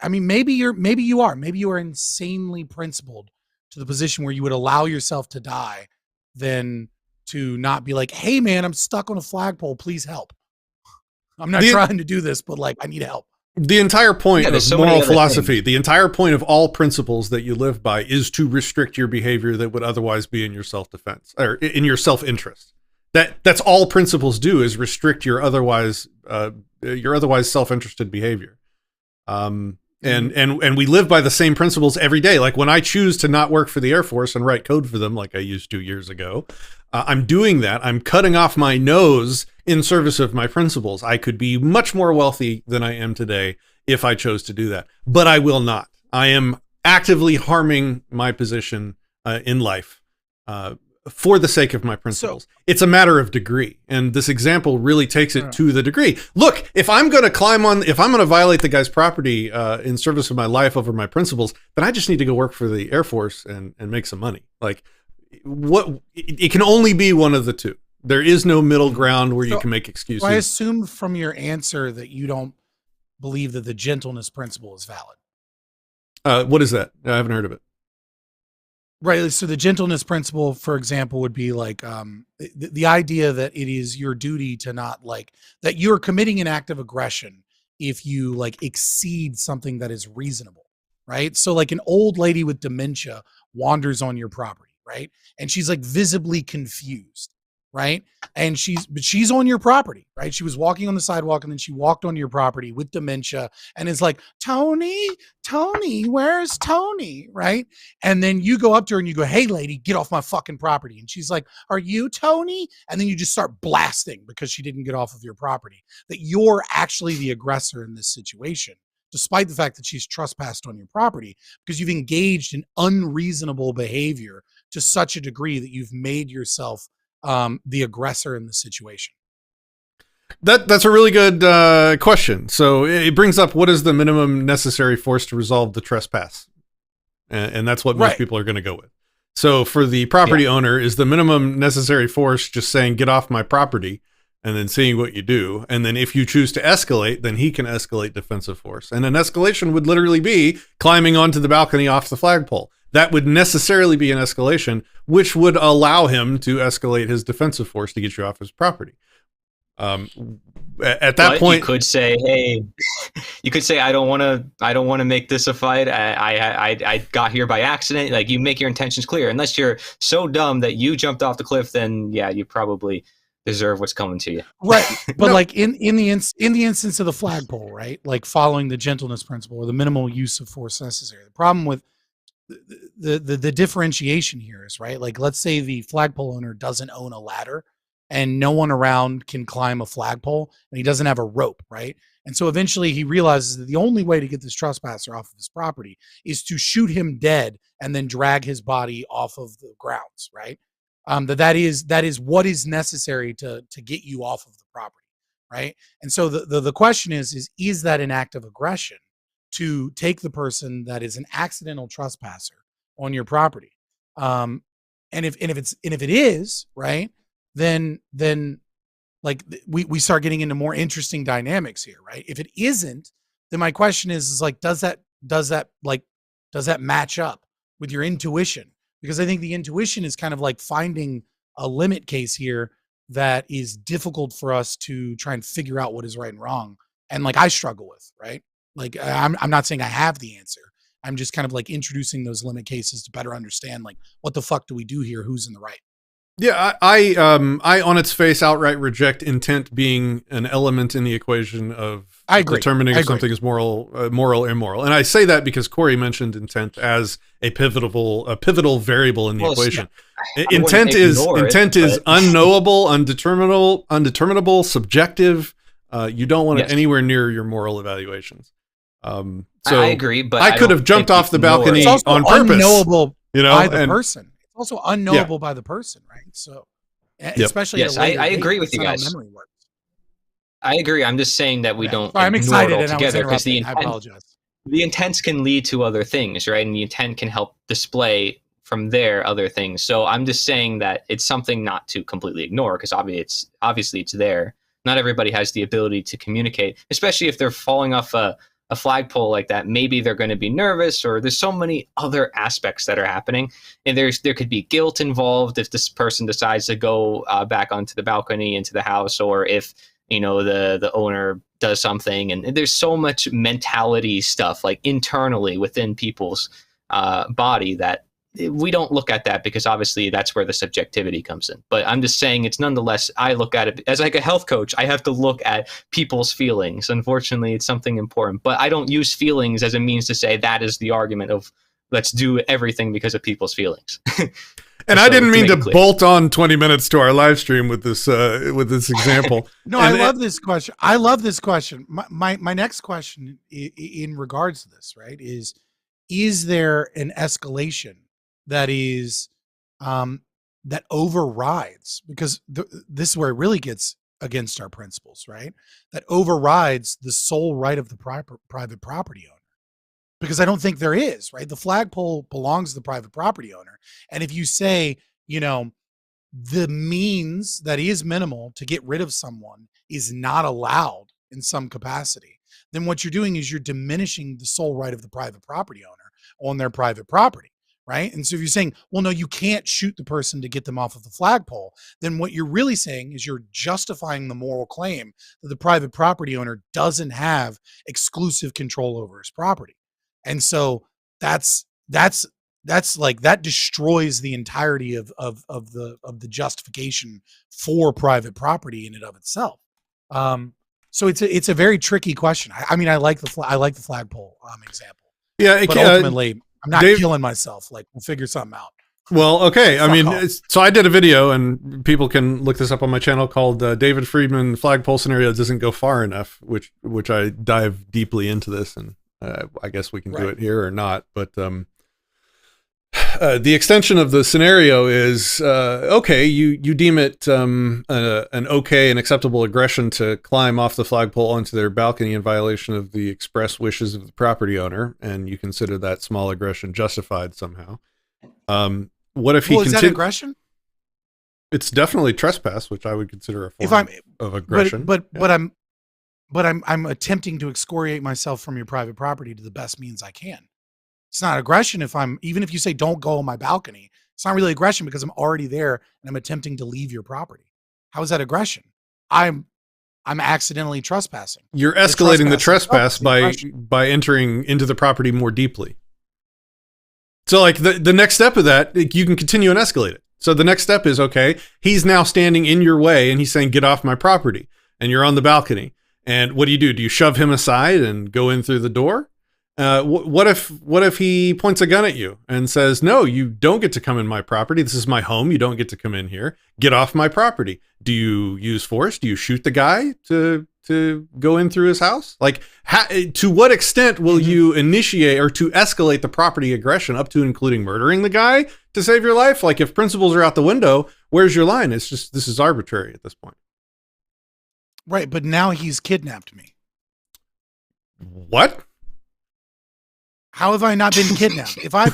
I mean, maybe you are insanely principled to the position where you would allow yourself to die, than to not be like, hey man, I'm stuck on a flagpole, please help. I'm not trying to do this, but like I need help. The entire point of moral philosophy, the entire point of all principles that you live by, is to restrict your behavior that would otherwise be in your self-defense or in your self-interest. That's all principles do, is restrict your otherwise self-interested behavior. And we live by the same principles every day. Like when I choose to not work for the Air Force and write code for them, like I used to years ago, I'm doing that. I'm cutting off my nose in service of my principles. I could be much more wealthy than I am today if I chose to do that, but I will not. I am actively harming my position in life for the sake of my principles. So, it's a matter of degree. And this example really takes it to the degree. Look, if I'm going to violate the guy's property in service of my life over my principles, then I just need to go work for the Air Force and make some money. Like it can only be one of the two. There is no middle ground where you can make excuses. So I assume from your answer that you don't believe that the gentleness principle is valid. What is that? I haven't heard of it. Right. So the gentleness principle, for example, would be like the idea that it is your duty to not that you're committing an act of aggression if you exceed something that is reasonable. Right. So like an old lady with dementia wanders on your property. Right. And she's visibly confused. Right. And she's on your property. Right. She was walking on the sidewalk and then she walked onto your property with dementia and is like, Tony, where's Tony? Right. And then you go up to her and you go, hey lady, get off my fucking property. And she's like, are you Tony? And then you just start blasting because she didn't get off of your property, that you're actually the aggressor in this situation. despite the fact that she's trespassed on your property, because you've engaged in unreasonable behavior to such a degree that you've made yourself the aggressor in the situation. That's a really good question. So it brings up, what is the minimum necessary force to resolve the trespass? And that's what most people are going to go with. So for the property owner, is the minimum necessary force just saying, get off my property, and then seeing what you do? And then if you choose to escalate, then he can escalate defensive force. And an escalation would literally be climbing onto the balcony off the flagpole. That would necessarily be an escalation, which would allow him to escalate his defensive force to get you off his property. At that point, you could say, hey, I don't want to make this a fight. I got here by accident. Like, you make your intentions clear. Unless you're so dumb that you jumped off the cliff, then yeah, you probably deserve what's coming to you. Right. But like in the instance of the flagpole, right? Like following the gentleness principle or the minimal use of force necessary. The problem with the differentiation here is, right, like, let's say the flagpole owner doesn't own a ladder and no one around can climb a flagpole, and he doesn't have a rope, right? And so eventually he realizes that the only way to get this trespasser off of his property is to shoot him dead and then drag his body off of the grounds, right? That is what is necessary to get you off of the property, right? And so the question is that an act of aggression to take the person that is an accidental trespasser on your property? And if it is, right, then like we start getting into more interesting dynamics here, right? If it isn't, then my question is like, does that match up with your intuition? Because I think the intuition is kind of like finding a limit case here that is difficult for us to try and figure out what is right and wrong. And like, I struggle with, right? Like, I'm not saying I have the answer. I'm just kind of like introducing those limit cases to better understand, like, what the fuck do we do here? Who's in the right? Yeah, I on its face outright reject intent being an element in the equation of determining if something is moral or immoral. And I say that because Cory mentioned intent as a pivotal variable in the equation. Yeah, intent is unknowable, undeterminable, subjective. You don't want it anywhere near your moral evaluations. So I agree, but I could have jumped off the balcony on purpose. Unknowable, you know, by the person. Also unknowable by the person, right? So, especially I agree with you guys. Memory works. I agree. I'm just saying that we don't. I'm excited it all together because I apologize. The intents can lead to other things, right? And the intent can help display from there other things. So I'm just saying that it's something not to completely ignore, because obviously it's there. Not everybody has the ability to communicate, especially if they're falling off a flagpole like that. Maybe they're going to be nervous, or there's so many other aspects that are happening, and there could be guilt involved if this person decides to go back onto the balcony into the house, or if the owner does something. And there's so much mentality stuff, like internally within people's body, that we don't look at that, because obviously that's where the subjectivity comes in. But I'm just saying, it's nonetheless, I look at it as like a health coach. I have to look at people's feelings. Unfortunately, it's something important, but I don't use feelings as a means to say that is the argument of let's do everything because of people's feelings. And I didn't mean to bolt on 20 minutes to our live stream with this example. No, I love this question. I love this question. My next question in regards to this, right, is there an escalation that is that overrides, because this is where it really gets against our principles, right? That overrides the sole right of the private property owner. Because I don't think there is, right? The flagpole belongs to the private property owner. And if you say, the means that is minimal to get rid of someone is not allowed in some capacity, then what you're doing is you're diminishing the sole right of the private property owner on their private property. Right. And so if you're saying, well, no, you can't shoot the person to get them off of the flagpole, then what you're really saying is you're justifying the moral claim that the private property owner doesn't have exclusive control over his property. And so that's like, that destroys the entirety of the justification for private property in and of itself. So it's a very tricky question. I mean, I like the flagpole example. Yeah. But ultimately, I'm not killing myself. Like, we'll figure something out. Well, okay. I Fuck mean, off. so I did a video, and people can look this up on my channel, called David Friedman Flagpole Scenario Doesn't Go Far Enough, which I dive deeply into this, and I guess we can do it here or not. But the extension of the scenario is, okay, you deem it an okay and acceptable aggression to climb off the flagpole onto their balcony in violation of the express wishes of the property owner, and you consider that small aggression justified somehow. What if he Is that aggression? It's definitely trespass, which I would consider a form of aggression. But I'm attempting to excoriate myself from your private property to the best means I can. It's not aggression even if you say don't go on my balcony. It's not really aggression because I'm already there and I'm attempting to leave your property. How is that aggression? I'm accidentally trespassing. You're escalating the trespass by entering into the property more deeply. So like the next step of that, you can continue and escalate it. So the next step is, okay, he's now standing in your way and he's saying, get off my property. And you're on the balcony. And what do? Do you shove him aside and go in through the door? What if he points a gun at you and says, no, you don't get to come in my property. This is my home. You don't get to come in here. Get off my property. Do you use force? Do you shoot the guy to go in through his house? Like, to what extent will you initiate or to escalate the property aggression up to including murdering the guy to save your life? Like, if principles are out the window, where's your line? It's just, this is arbitrary at this point. Right. But now he's kidnapped me. What? How have I not been kidnapped? If I'm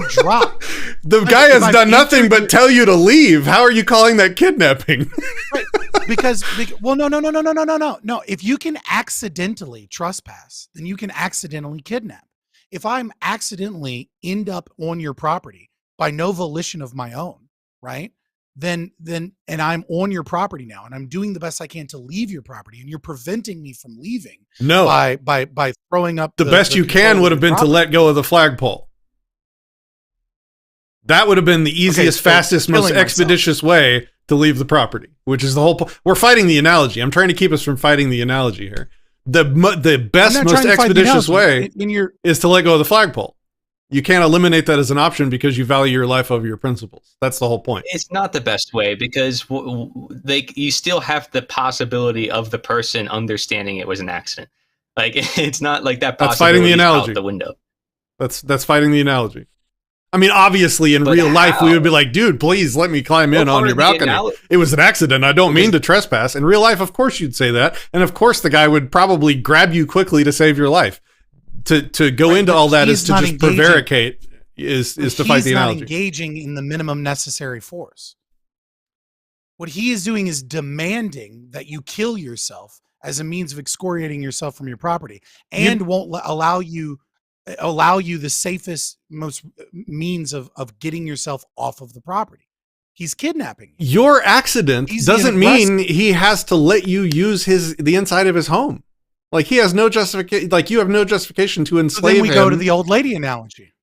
dropped, the guy has done nothing but tell you to leave. How are you calling that kidnapping? Right. Because no. If you can accidentally trespass, then you can accidentally kidnap. If I'm accidentally end up on your property by no volition of my own, right? Then and I'm on your property now, and I'm doing the best I can to leave your property, and you're preventing me from leaving. No, by throwing up the best you can would have been to let go of the flagpole. That would have been the easiest, fastest, most expeditious way to leave the property, which is the whole point. We're fighting the analogy. I'm trying to keep us from fighting the analogy here. The best, most expeditious way is to let go of the flagpole. You can't eliminate that as an option because you value your life over your principles. That's the whole point. It's not the best way because you still have the possibility of the person understanding it was an accident. Like, it's not like that. That's fighting the analogy. Out the window. That's fighting the analogy. I mean, obviously, in real life, we would be like, dude, please let me climb in on your balcony. It was an accident. I don't mean to trespass. In real life, of course, you'd say that. And of course, the guy would probably grab you quickly to save your life. To go into all that is to just prevaricate, is to fight the analogy. He's not engaging in the minimum necessary force. What he is doing is demanding that you kill yourself as a means of excoriating yourself from your property, and won't allow you the safest, most means of getting yourself off of the property. He's kidnapping you. Your accident doesn't mean he has to let you use the inside of his home. Like, he has no justification. Like, you have no justification to enslave him. So then we go to the old lady analogy.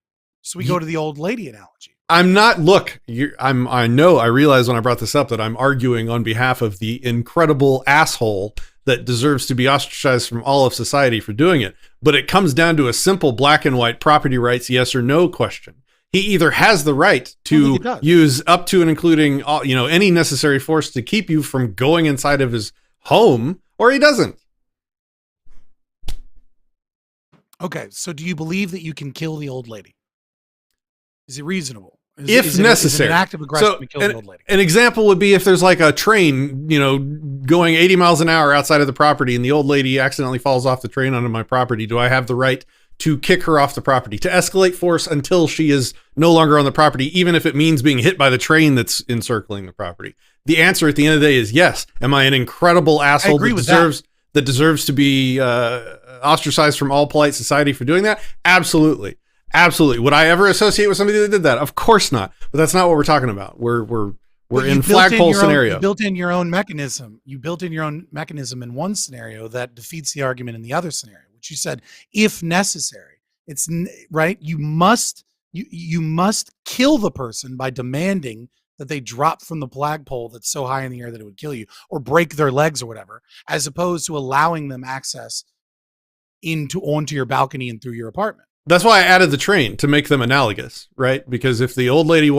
I'm not. Look, I realize when I brought this up that I'm arguing on behalf of the incredible asshole that deserves to be ostracized from all of society for doing it. But it comes down to a simple black and white property rights yes or no question. He either has the right to use up to and including any necessary force to keep you from going inside of his home, or he doesn't. Okay, so do you believe that you can kill the old lady? Is it reasonable? If necessary. Is it an act of aggression to kill the old lady? An example would be if there's like a train, going 80 miles an hour outside of the property, and the old lady accidentally falls off the train onto my property. Do I have the right to kick her off the property, to escalate force until she is no longer on the property, even if it means being hit by the train that's encircling the property? The answer at the end of the day is yes. Am I an incredible asshole that deserves to be ostracized from all polite society for doing that? Absolutely. Would I ever associate with somebody that did that? Of course not. But that's not what we're talking about. We're in flagpole scenario. You built in your own mechanism. You built in your own mechanism in one scenario that defeats the argument in the other scenario, which you said, if necessary. It's right. You must kill the person by demanding that they drop from the flagpole that's so high in the air that it would kill you, or break their legs or whatever, as opposed to allowing them access onto your balcony and through your apartment. That's why I added the train to make them analogous, right? Because if the old lady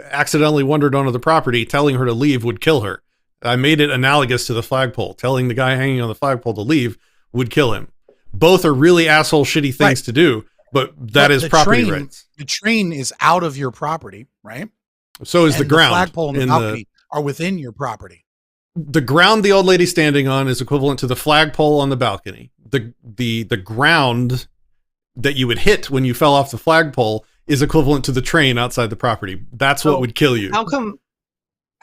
accidentally wandered onto the property, telling her to leave would kill her. I made it analogous to the flagpole. Telling the guy hanging on the flagpole to leave would kill him. Both are really asshole, shitty things to do, but that is property rights. The train is out of your property, right? So is the ground. The flagpole and the balcony are within your property. The ground the old lady standing on is equivalent to the flagpole on the balcony. The ground that you would hit when you fell off the flagpole is equivalent to the train outside the property. That's what would kill you. How come?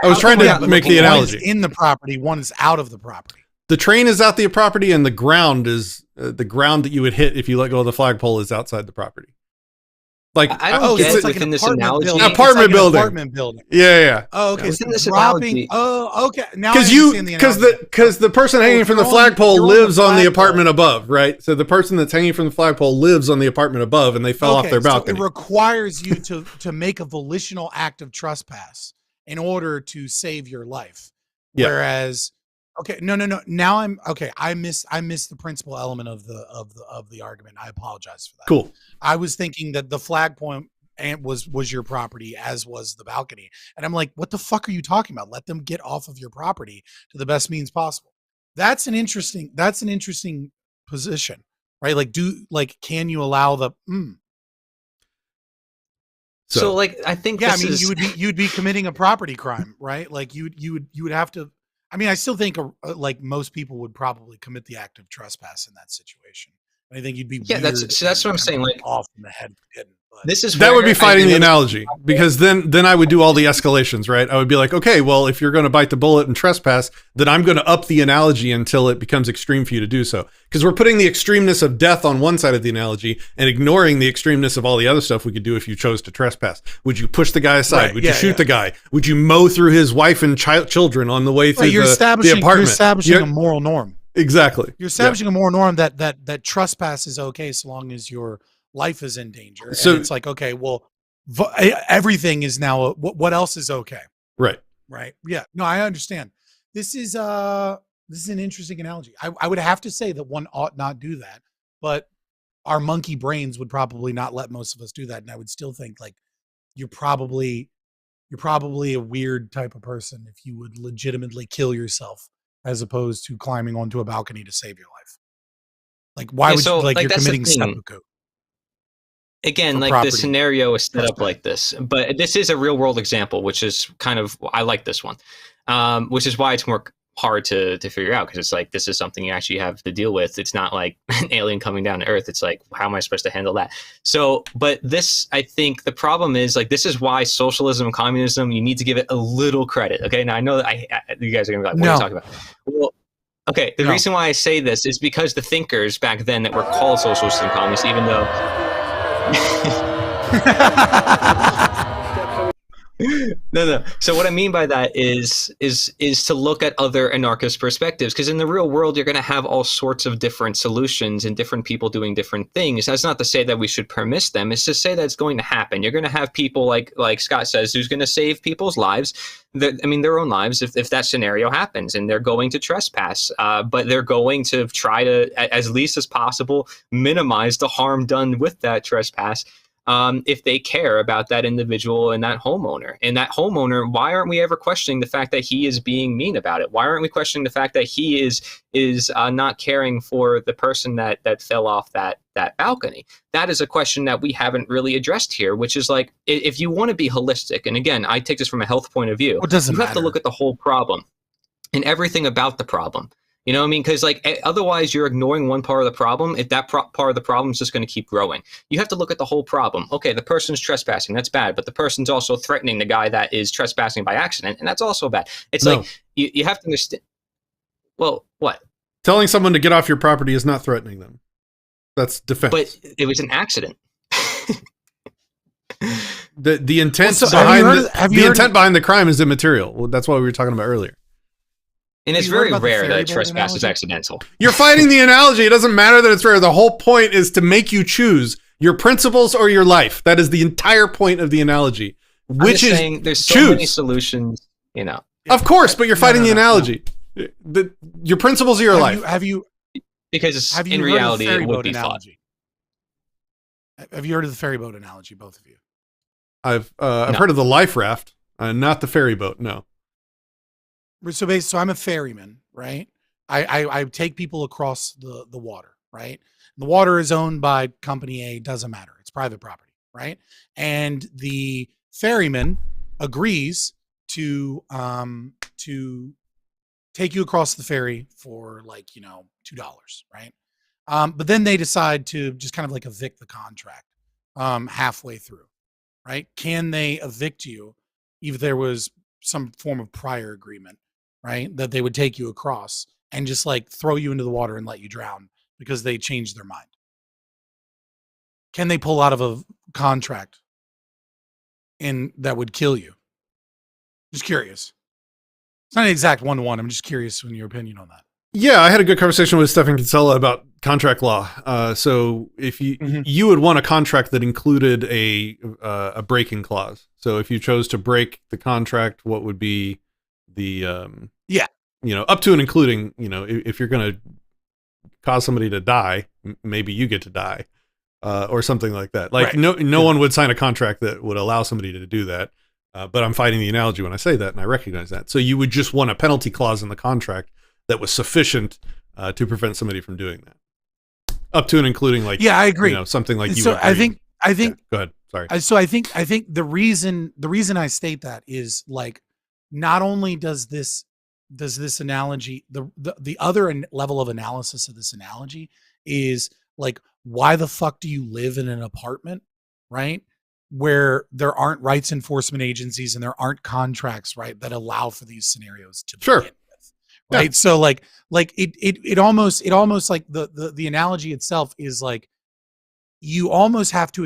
I was trying to make the analogy. One is in the property, one is out of the property. The train is out the property, and the ground is the ground that you would hit if you let go of the flagpole is outside the property. Like I don't get it within this analogy. Apartment building. Yeah. Oh, okay. Within this dropping. analogy. Oh, okay. Now because the person hanging from the flagpole lives on the apartment above, right? So the person that's hanging from the flagpole lives on the apartment above, and they fell off their balcony. So it requires you to make a volitional act of trespass in order to save your life. Yeah. Whereas, no. Now I missed the principal element of the argument. I apologize for that. Cool. I was thinking that the flagpole was your property, as was the balcony, and I'm like, what the fuck are you talking about? Let them get off of your property to the best means possible. That's an interesting position, right? Like, can you allow the? So I think you'd be committing a property crime, right? Like you would have to. I mean, I still think like most people would probably commit the act of trespass in that situation. I think you'd be that's what I'm saying. Like off in the head. That would be fighting the analogy, because then I would do all the escalations, right? I would be like, okay, well, if you're going to bite the bullet and trespass, then I'm going to up the analogy until it becomes extreme for you to do so. Because we're putting the extremeness of death on one side of the analogy and ignoring the extremeness of all the other stuff we could do if you chose to trespass. Would you push the guy aside? Right, would you shoot the guy? Would you mow through his wife and children on the way through the apartment? You're establishing a moral norm. Exactly. You're establishing a moral norm that trespass is okay so long as your life is in danger. So and it's like, okay, well, everything is now. What else is okay? Right. Yeah. No, I understand. This is an interesting analogy. I would have to say that one ought not do that, but our monkey brains would probably not let most of us do that. And I would still think like you're probably a weird type of person if you would legitimately kill yourself as opposed to climbing onto a balcony to save your life. Like, why would you, you're committing seppuku? Again, like the scenario is set up like this, but this is a real world example, which is kind of, I like this one, which is why it's more hard to figure out, because it's like, this is something you actually have to deal with. It's not like an alien coming down to Earth. It's like, how am I supposed to handle that? So, but this, I think the problem is like, this is why socialism and communism, you need to give it a little credit. Okay. Now I know that you guys are gonna be like, what are you talking about? Well, okay. The reason why I say this is because the thinkers back then that were called socialists and communists, even though No. So what I mean by that is to look at other anarchist perspectives, because in the real world, you're going to have all sorts of different solutions and different people doing different things. That's not to say that we should permiss them. It's to say that it's going to happen. You're going to have people like Scott says, who's going to save people's lives. Their own lives, if that scenario happens, and they're going to trespass, but they're going to try to, as least as possible, minimize the harm done with that trespass. If they care about that individual and that homeowner. And that homeowner, why aren't we ever questioning the fact that he is being mean about it? Why aren't we questioning the fact that he is not caring for the person that fell off that balcony? That is a question that we haven't really addressed here, which is like, if you want to be holistic, and again, I take this from a health point of view, you have to look at the whole problem and everything about the problem. You know what I mean? Because otherwise you're ignoring one part of the problem. If that part of the problem is just going to keep growing, you have to look at the whole problem. Okay, the person's trespassing. That's bad. But the person's also threatening the guy that is trespassing by accident. And that's also bad. It's like, you have to understand. Well, what? Telling someone to get off your property is not threatening them. That's defense. But it was an accident. The intent behind the crime is immaterial. Well, that's what we were talking about earlier. And it's very rare that trespass is accidental. You're fighting the analogy. It doesn't matter that it's rare. The whole point is to make you choose your principles or your life. That is the entire point of the the which is saying there's so many solutions, you know. Of course, but you're fighting the analogy. Your principles or your life. Have you because in reality it would be fun. Have you heard of the ferry boat analogy, both of you? I've No. heard of the life raft, not the ferry boat. No. So I'm a ferryman, right? I take people across the water, right? The water is owned by company A, doesn't matter. It's private property, right? And the ferryman agrees to take you across the ferry for like, $2, right? But then they decide to just kind of like evict the contract halfway through, right? Can they evict you if there was some form of prior agreement, right? That they would take you across and just like throw you into the water and let you drown because they changed their mind? Can they pull out of a contract and that would kill you? Just curious. It's not an exact 1-to-1. I'm just curious on your opinion on that. Yeah, I had a good conversation with Stefan Kinsella about contract law. So if you would want a contract that included a breaking clause. So if you chose to break the contract, what would be the up to and including, if you're going to cause somebody to die, maybe you get to die, or something like that. Like Right. no one would sign a contract that would allow somebody to do that. But I'm fighting the analogy when I say that, and I recognize that. So you would just want a penalty clause in the contract that was sufficient to prevent somebody from doing that, up to and including like I agree. Something like you. So I think Yeah, go ahead. Sorry. So I think the reason I state that is like, not only does this analogy, the other level of analysis of this analogy is like, why the fuck do you live in an apartment, right, where there aren't rights enforcement agencies and there aren't contracts, right, that allow for these scenarios to Sure. begin with, right? Yeah. So like it almost like the analogy itself is like, you almost have to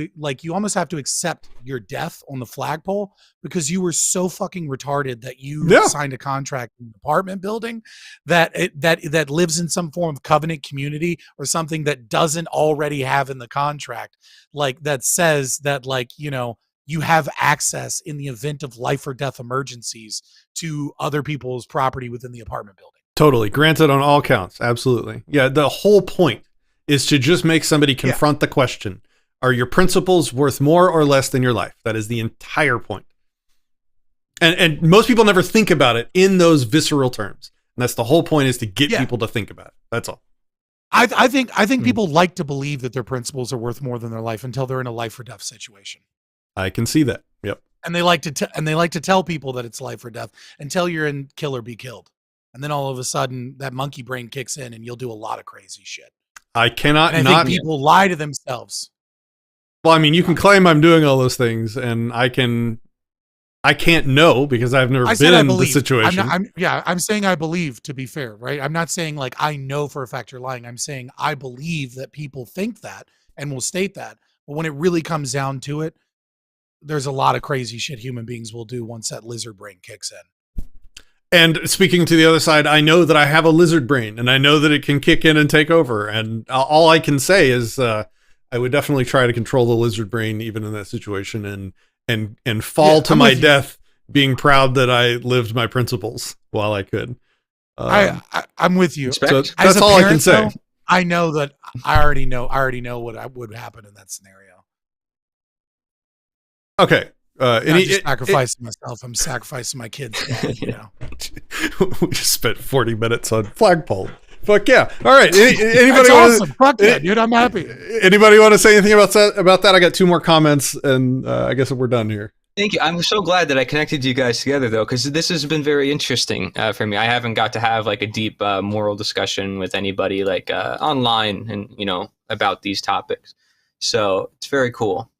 accept your death on the flagpole because you were so fucking retarded that you signed a contract in an apartment building that lives in some form of covenant community or something that doesn't already have in the contract, like that says that, like, you have access in the event of life or death emergencies to other people's property within the apartment building. Totally. Granted on all counts. Absolutely. Yeah. The whole point is to just make somebody confront the question: are your principles worth more or less than your life? That is the entire point. And most people never think about it in those visceral terms. And that's the whole point, is to get people to think about it. That's all. I think people like to believe that their principles are worth more than their life until they're in a life or death situation. I can see that. Yep. And they like to tell people that it's life or death until you're in kill or be killed. And then all of a sudden that monkey brain kicks in and you'll do a lot of crazy shit. I cannot and I think people lie to themselves. Well, I mean, you can claim I'm doing all those things, and I can't know because I've never been in the situation. I'm saying I believe, to be fair, right? I'm not saying like I know for a fact you're lying. I'm saying I believe that people think that and will state that. But when it really comes down to it, there's a lot of crazy shit human beings will do once that lizard brain kicks in. And speaking to the other side, I know that I have a lizard brain, and I know that it can kick in and take over. And all I can say is I would definitely try to control the lizard brain even in that situation, and fall to my death being proud that I lived my principles while I could. I'm with you. So that's all I can say. Though, I know that I already know what would happen in that scenario. Okay. Sacrificing myself. I'm sacrificing my kids. We just spent 40 minutes on flagpole. Fuck yeah. All right. Anybody awesome. Fuck yeah, dude. I'm happy. Anybody want to say anything about that? I got 2 more comments, and I guess we're done here. Thank you. I'm so glad that I connected you guys together, though, because this has been very interesting for me. I haven't got to have like a deep moral discussion with anybody like online and, about these topics. So it's very cool.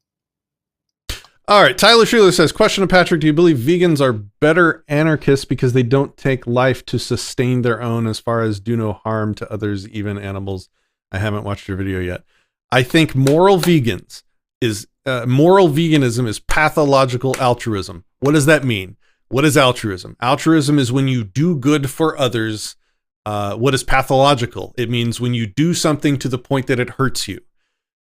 All right. Tyler Schuler says, question to Patrick: do you believe vegans are better anarchists because they don't take life to sustain their own, as far as do no harm to others, even animals? I haven't watched your video yet. I think moral veganism is pathological altruism. What does that mean? What is altruism? Altruism is when you do good for others. What is pathological? It means when you do something to the point that it hurts you.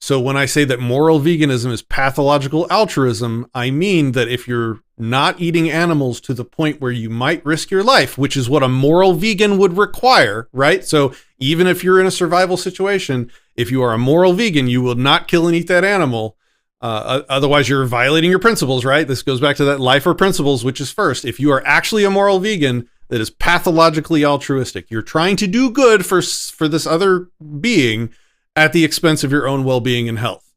So when I say that moral veganism is pathological altruism, I mean that if you're not eating animals to the point where you might risk your life, which is what a moral vegan would require, right? So even if you're in a survival situation, if you are a moral vegan, you will not kill and eat that animal. Otherwise, you're violating your principles, right? This goes back to that life or principles, which is first. If you are actually a moral vegan that is pathologically altruistic, you're trying to do good for this other being at the expense of your own well-being and health.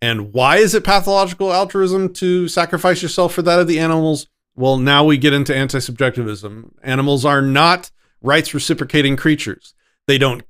And why is it pathological altruism to sacrifice yourself for that of the animals? Well, now we get into anti-subjectivism. Animals are not rights reciprocating creatures. They don't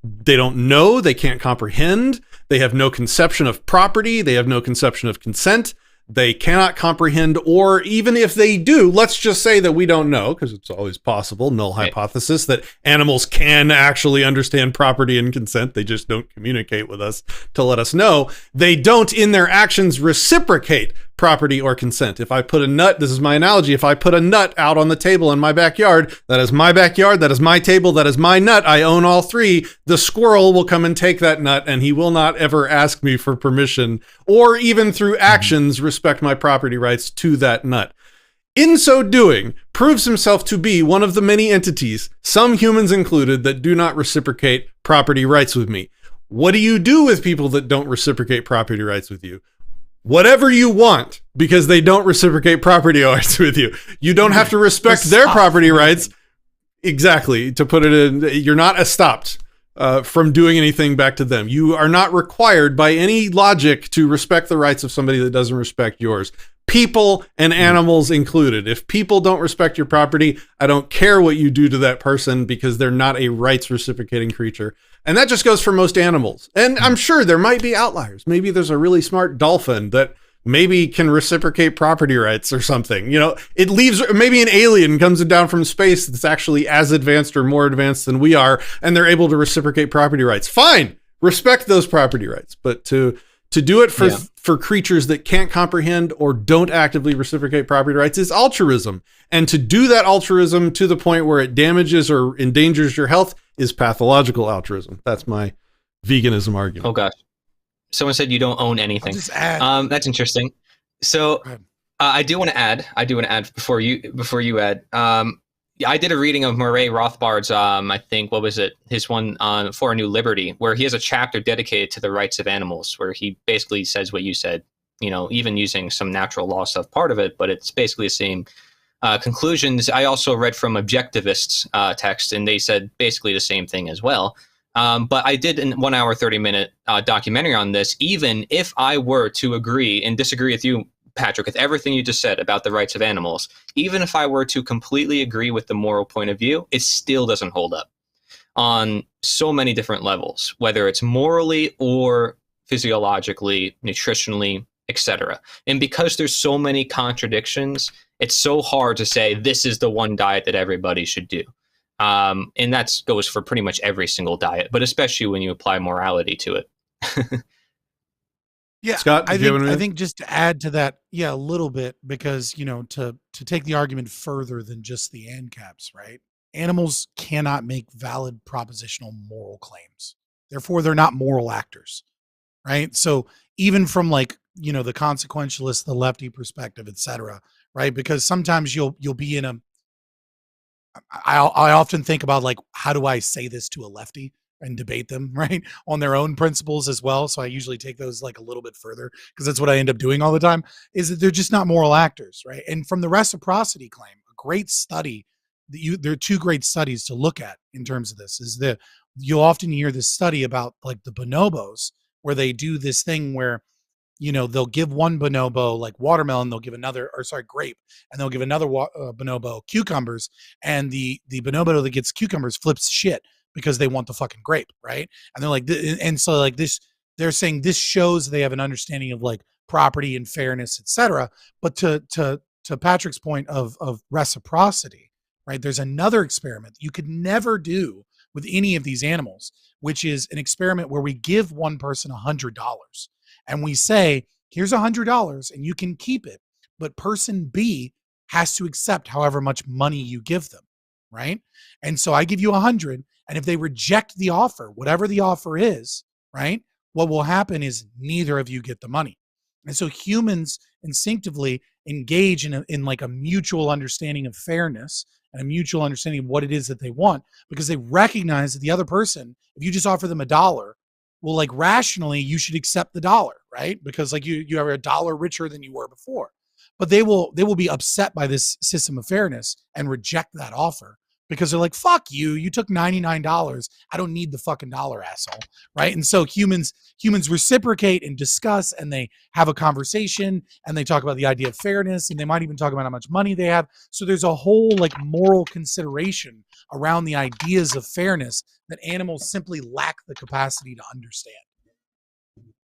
know, they can't comprehend, they have no conception of property, they have no conception of consent, they cannot comprehend, or even if they do, let's just say that we don't know, because it's always possible, null hypothesis, that animals can actually understand property and consent. They just don't communicate with us to let us know. They don't, in their actions, reciprocate property or consent. If I put a nut, this is my analogy, if I put a nut out on the table in my backyard, that is my backyard, that is my table, that is my nut, I own all three, the squirrel will come and take that nut, and he will not ever ask me for permission, or even through actions respect my property rights to that nut. In so doing, proves himself to be one of the many entities, some humans included, that do not reciprocate property rights with me. What do you do with people that don't reciprocate property rights with you? Whatever you want, because they don't reciprocate property rights with you. You don't have to respect their property rights. Exactly. To put it in, you're not stopped from doing anything back to them. You are not required by any logic to respect the rights of somebody that doesn't respect yours. People and animals included. If people don't respect your property, I don't care what you do to that person, because they're not a rights reciprocating creature. And that just goes for most animals. And I'm sure there might be outliers. Maybe there's a really smart dolphin that maybe can reciprocate property rights or something. You know, it leaves, maybe an alien comes down from space that's actually as advanced or more advanced than we are, and they're able to reciprocate property rights. Fine, respect those property rights. But to do it for creatures that can't comprehend or don't actively reciprocate property rights is altruism. And to do that altruism to the point where it damages or endangers your health is pathological altruism. That's my veganism argument. Oh gosh. Someone said you don't own anything. I'll just add. That's interesting. So I do want to add before you add. I did a reading of Murray Rothbard's, I think, what was it? His one on For a New Liberty, where he has a chapter dedicated to the rights of animals, where he basically says what you said, you know, even using some natural law stuff part of it, but it's basically the same conclusions. I also read from Objectivists' text, and they said basically the same thing as well. But I did a 1 hour, 30-minute documentary on this. Even if I were to agree and disagree with you, Patrick, with everything you just said about the rights of animals, even if I were to completely agree with the moral point of view, it still doesn't hold up on so many different levels, whether it's morally or physiologically, nutritionally, etc. And because there's so many contradictions, it's so hard to say this is the one diet that everybody should do. And that goes for pretty much every single diet, but especially when you apply morality to it. Yeah, Scott, I think just to add to that, a little bit, because, you know, to take the argument further than just the ANCAPs, right? Animals cannot make valid propositional moral claims. Therefore, they're not moral actors, right? So even from, like, you know, the consequentialist, the lefty perspective, et cetera, right? Because sometimes you'll be in I often think about, like, how do I say this to a lefty and debate them, right, on their own principles as well. So I usually take those, like, a little bit further, because that's what I end up doing all the time, is that they're just not moral actors, right? And from the reciprocity claim, a great study, there are two great studies to look at in terms of this, is that you'll often hear this study about, like, the bonobos, where they do this thing where, you know, they'll give one bonobo, like, watermelon, they'll give another, or sorry, grape, and they'll give another bonobo cucumbers, and the bonobo that gets cucumbers flips shit because they want the fucking grape, right? And they're like, and so, like, this, they're saying this shows they have an understanding of, like, property and fairness, etc. But to Patrick's point of reciprocity, right? There's another experiment you could never do with any of these animals, which is an experiment where we give one person $100. And we say, here's $100 and you can keep it, but person B has to accept however much money you give them, right? And so I give you 100, and if they reject the offer, whatever the offer is, right, what will happen is neither of you get the money. And so humans instinctively engage in like a mutual understanding of fairness and a mutual understanding of what it is that they want, because they recognize that the other person, if you just offer them $1, well, like rationally, you should accept the dollar, right? Because like you are $1 richer than you were before. But they will be upset by this system of fairness and reject that offer, because they're like, fuck you, you took $99. I don't need the fucking dollar, asshole. Right. And so humans reciprocate and discuss, and they have a conversation, and they talk about the idea of fairness, and they might even talk about how much money they have. So there's a whole like moral consideration around the ideas of fairness that animals simply lack the capacity to understand.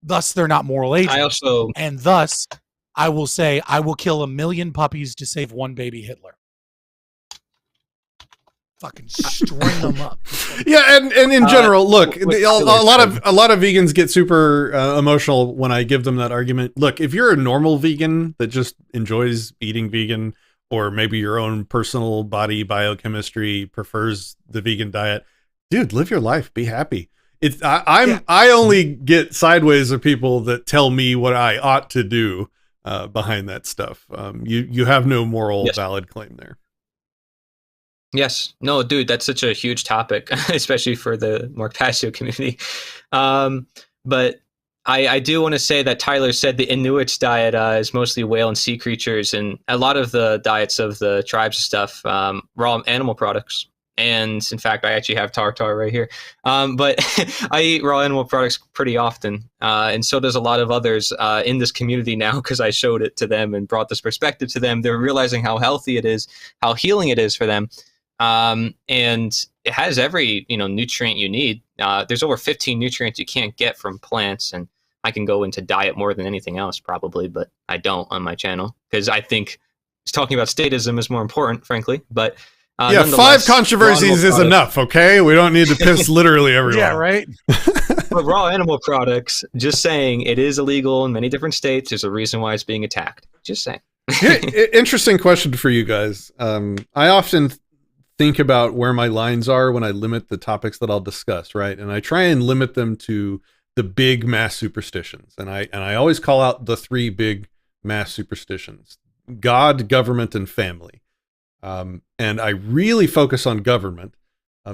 Thus, they're not moral agents. And thus, I will say, I will kill 1 million puppies to save one baby Hitler. Fucking string them up. Yeah, and in general, look, a lot of vegans get super emotional when I give them that argument. Look, if you're a normal vegan that just enjoys eating vegan, or maybe your own personal body biochemistry prefers the vegan diet, dude, live your life, be happy. I only get sideways of people that tell me what I ought to do behind that stuff. You have no moral valid claim there. Yes. No, dude, that's such a huge topic, especially for the more paleo community. But I do want to say that Tyler said the Inuits diet is mostly whale and sea creatures, and a lot of the diets of the tribes and stuff, raw animal products. And in fact, I actually have tartar right here. But I eat raw animal products pretty often. And so does a lot of others in this community now, because I showed it to them and brought this perspective to them. They're realizing how healthy it is, how healing it is for them. And it has every, nutrient you need. There's over 15 nutrients you can't get from plants. And I can go into diet more than anything else probably, but I don't on my channel, because I think talking about statism is more important, frankly. But 5 controversies is enough, okay? We don't need to piss literally everyone. Yeah, right? But raw animal products, just saying, it is illegal in many different states. There's a reason why it's being attacked. Just saying. Interesting question for you guys. I often think about where my lines are when I limit the topics that I'll discuss, right? And I try and limit them to the big mass superstitions. And I always call out the 3 big mass superstitions: God, government, and family. And I really focus on government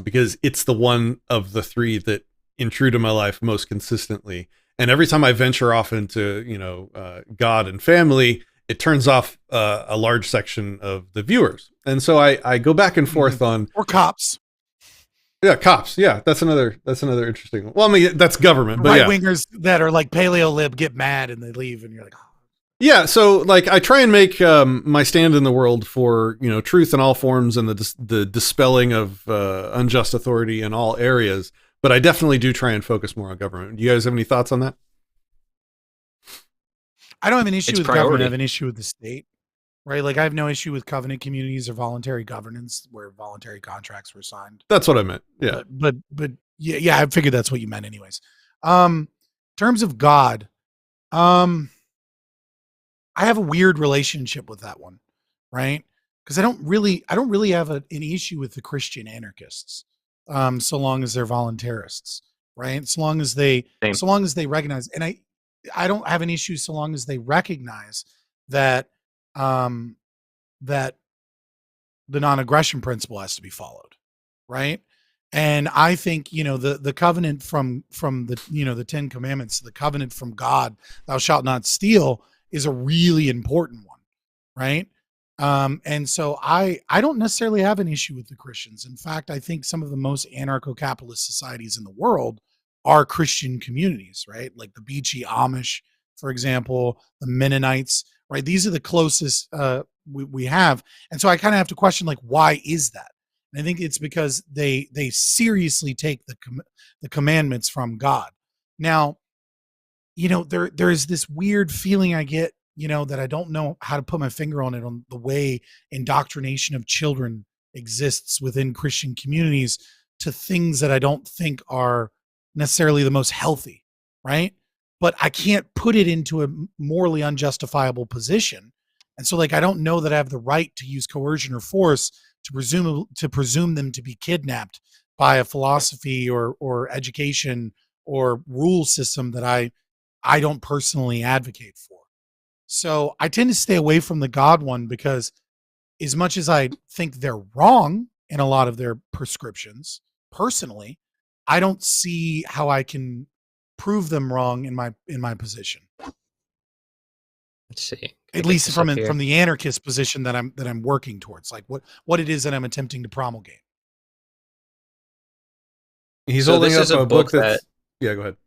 because it's the one of the 3 that intrude in my life most consistently. And every time I venture off into, God and family, it turns off a large section of the viewers. And so I go back and forth on... Or cops. Yeah, cops. Yeah, that's another interesting one. Well, I mean, that's government. But right-wingers that are like paleo-lib get mad and they leave, and you're like... Oh. Yeah, so like I try and make my stand in the world for truth in all forms and the dispelling of unjust authority in all areas, but I definitely do try and focus more on government. Do you guys have any thoughts on that? I don't have an issue with government. I have an issue with the state, right? Like I have no issue with covenant communities or voluntary governance where voluntary contracts were signed. That's what I meant. Yeah, but yeah, I figured that's what you meant, anyways. In terms of God, I have a weird relationship with that one, right? Because I don't really have an issue with the Christian anarchists, so long as they're voluntarists, right? So long as they recognize, and I don't have an issue so long as they recognize that that the non-aggression principle has to be followed, right? And I think the covenant from the the 10 commandments, the covenant from God, thou shalt not steal, is a really important one, right? And so I don't necessarily have an issue with the Christians. In fact, I think some of the most anarcho-capitalist societies in the world are Christian communities, right? Like the Beachy Amish, for example, the Mennonites, right? These are the closest we have. And so I kind of have to question, like, why is that? And I think it's because they seriously take the commandments from God. Now, there is this weird feeling I get, that I don't know how to put my finger on it, on the way indoctrination of children exists within Christian communities to things that I don't think are necessarily the most healthy, right? But I can't put it into a morally unjustifiable position. And so I don't know that I have the right to use coercion or force to presume them to be kidnapped by a philosophy or education or rule system that I don't personally advocate for. So I tend to stay away from the God one because as much as I think they're wrong in a lot of their prescriptions, personally, I don't see how I can prove them wrong in my position. Let's see. At least from the anarchist position that I'm working towards, like what it is that I'm attempting to promulgate. He's So holding this up is a a book book that's yeah. Go ahead.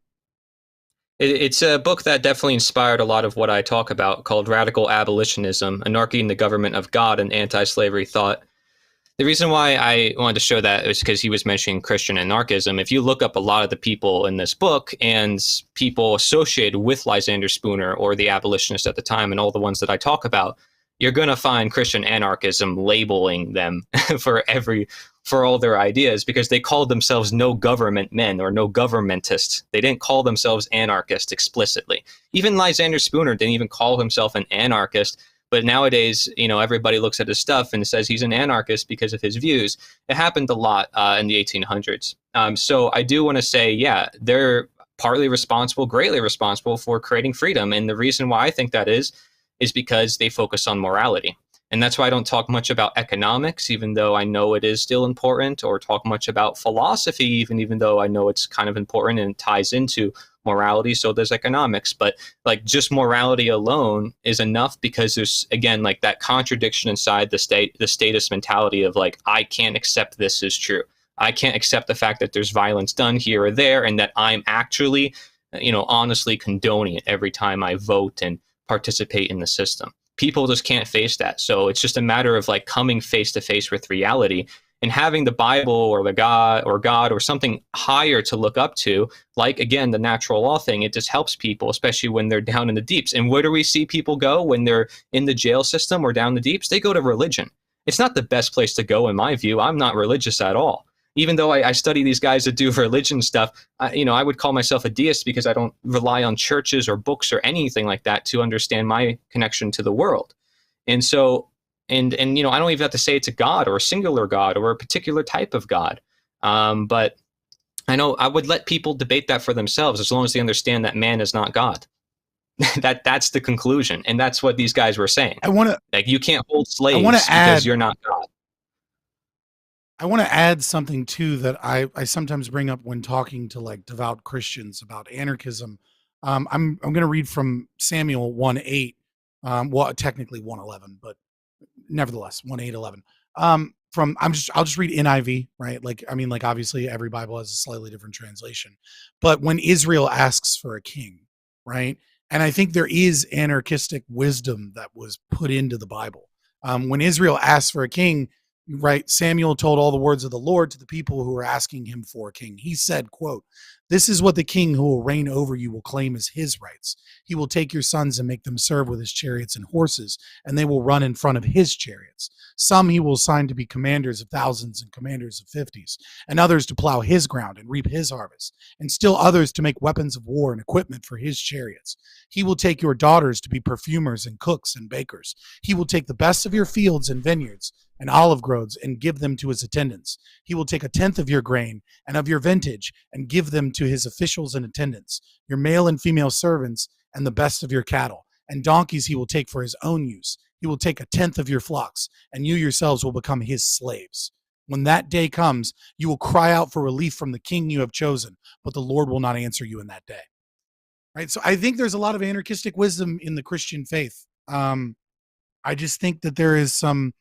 It's a book that definitely inspired a lot of what I talk about, called Radical Abolitionism, Anarchy in the Government of God and Anti-Slavery Thought. The reason why I wanted to show that is because he was mentioning Christian anarchism. If you look up a lot of the people in this book and people associated with Lysander Spooner or the abolitionists at the time and all the ones that I talk about, you're going to find Christian anarchism labeling them for all their ideas, because they called themselves no government men or no governmentists. They didn't call themselves anarchists explicitly. Even Lysander Spooner didn't even call himself an anarchist. But nowadays, everybody looks at his stuff and says he's an anarchist because of his views. It happened a lot in the 1800s. So I do want to say, yeah, they're partly responsible, greatly responsible for creating freedom. And the reason why I think that is because they focus on morality. And that's why I don't talk much about economics, even though I know it is still important, or talk much about philosophy, even though I know it's kind of important and ties into morality. So there's economics, but like just morality alone is enough, because there's, again, like that contradiction inside the statist mentality of like, I can't accept this is true. I can't accept the fact that there's violence done here or there, and that I'm actually, honestly condoning it every time I vote and participate in the system. People just can't face that. So it's just a matter of like coming face to face with reality and having the Bible or the God or something higher to look up to, like, again, the natural law thing. It just helps people, especially when they're down in the deeps. And where do we see people go when they're in the jail system or down the deeps? They go to religion. It's not the best place to go, in my view. I'm not religious at all. Even though I study these guys that do religion stuff, I would call myself a deist because I don't rely on churches or books or anything like that to understand my connection to the world. And so, and I don't even have to say it's a God or a singular God or a particular type of God. But I know I would let people debate that for themselves, as long as they understand that man is not God. That's the conclusion. And that's what these guys were saying. Like, you can't hold slaves because you're not God. I want to add something too that I sometimes bring up when talking to like devout Christians about anarchism. I'm going to read from Samuel 1:8. Well, technically 1:11, but nevertheless 1:8-11. I'll just read NIV, right? Like obviously every Bible has a slightly different translation. But when Israel asks for a king, right? And I think there is anarchistic wisdom that was put into the Bible. When Israel asks for a king, right, Samuel told all the words of the Lord to the people who were asking him for a king. He said, quote, "This is what the king who will reign over you will claim as his rights. He will take your sons and make them serve with his chariots and horses, and they will run in front of his chariots. Some he will assign to be commanders of thousands and commanders of 50s, and others to plow his ground and reap his harvest, and still others to make weapons of war and equipment for his chariots. He will take your daughters to be perfumers and cooks and bakers. He will take the best of your fields and vineyards and olive groves and give them to his attendants. He will take 1/10 of your grain and of your vintage and give them to his officials and attendants, your male and female servants, and the best of your cattle. And donkeys he will take for his own use. He will take 1/10 of your flocks, and you yourselves will become his slaves. When that day comes, you will cry out for relief from the king you have chosen, but the Lord will not answer you in that day." Right? So I think there's a lot of anarchistic wisdom in the Christian faith. I just think that there is some,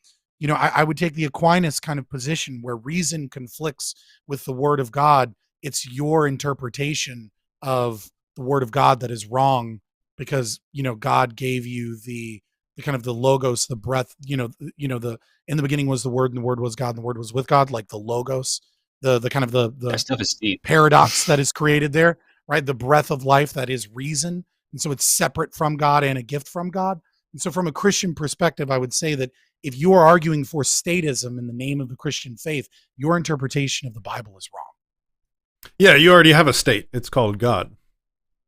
I would take the Aquinas kind of position where reason conflicts with the word of God. It's your interpretation of the word of God that is wrong, because, God gave you the kind of the logos, the breath, in the beginning was the word, and the word was God, and the word was with God, like the logos, the kind of That stuff is deep. paradox that is created there, right? The breath of life that is reason. And so it's separate from God and a gift from God. And so from a Christian perspective, I would say that if you are arguing for statism in the name of the Christian faith, your interpretation of the Bible is wrong. Yeah, you already have a state. It's called God.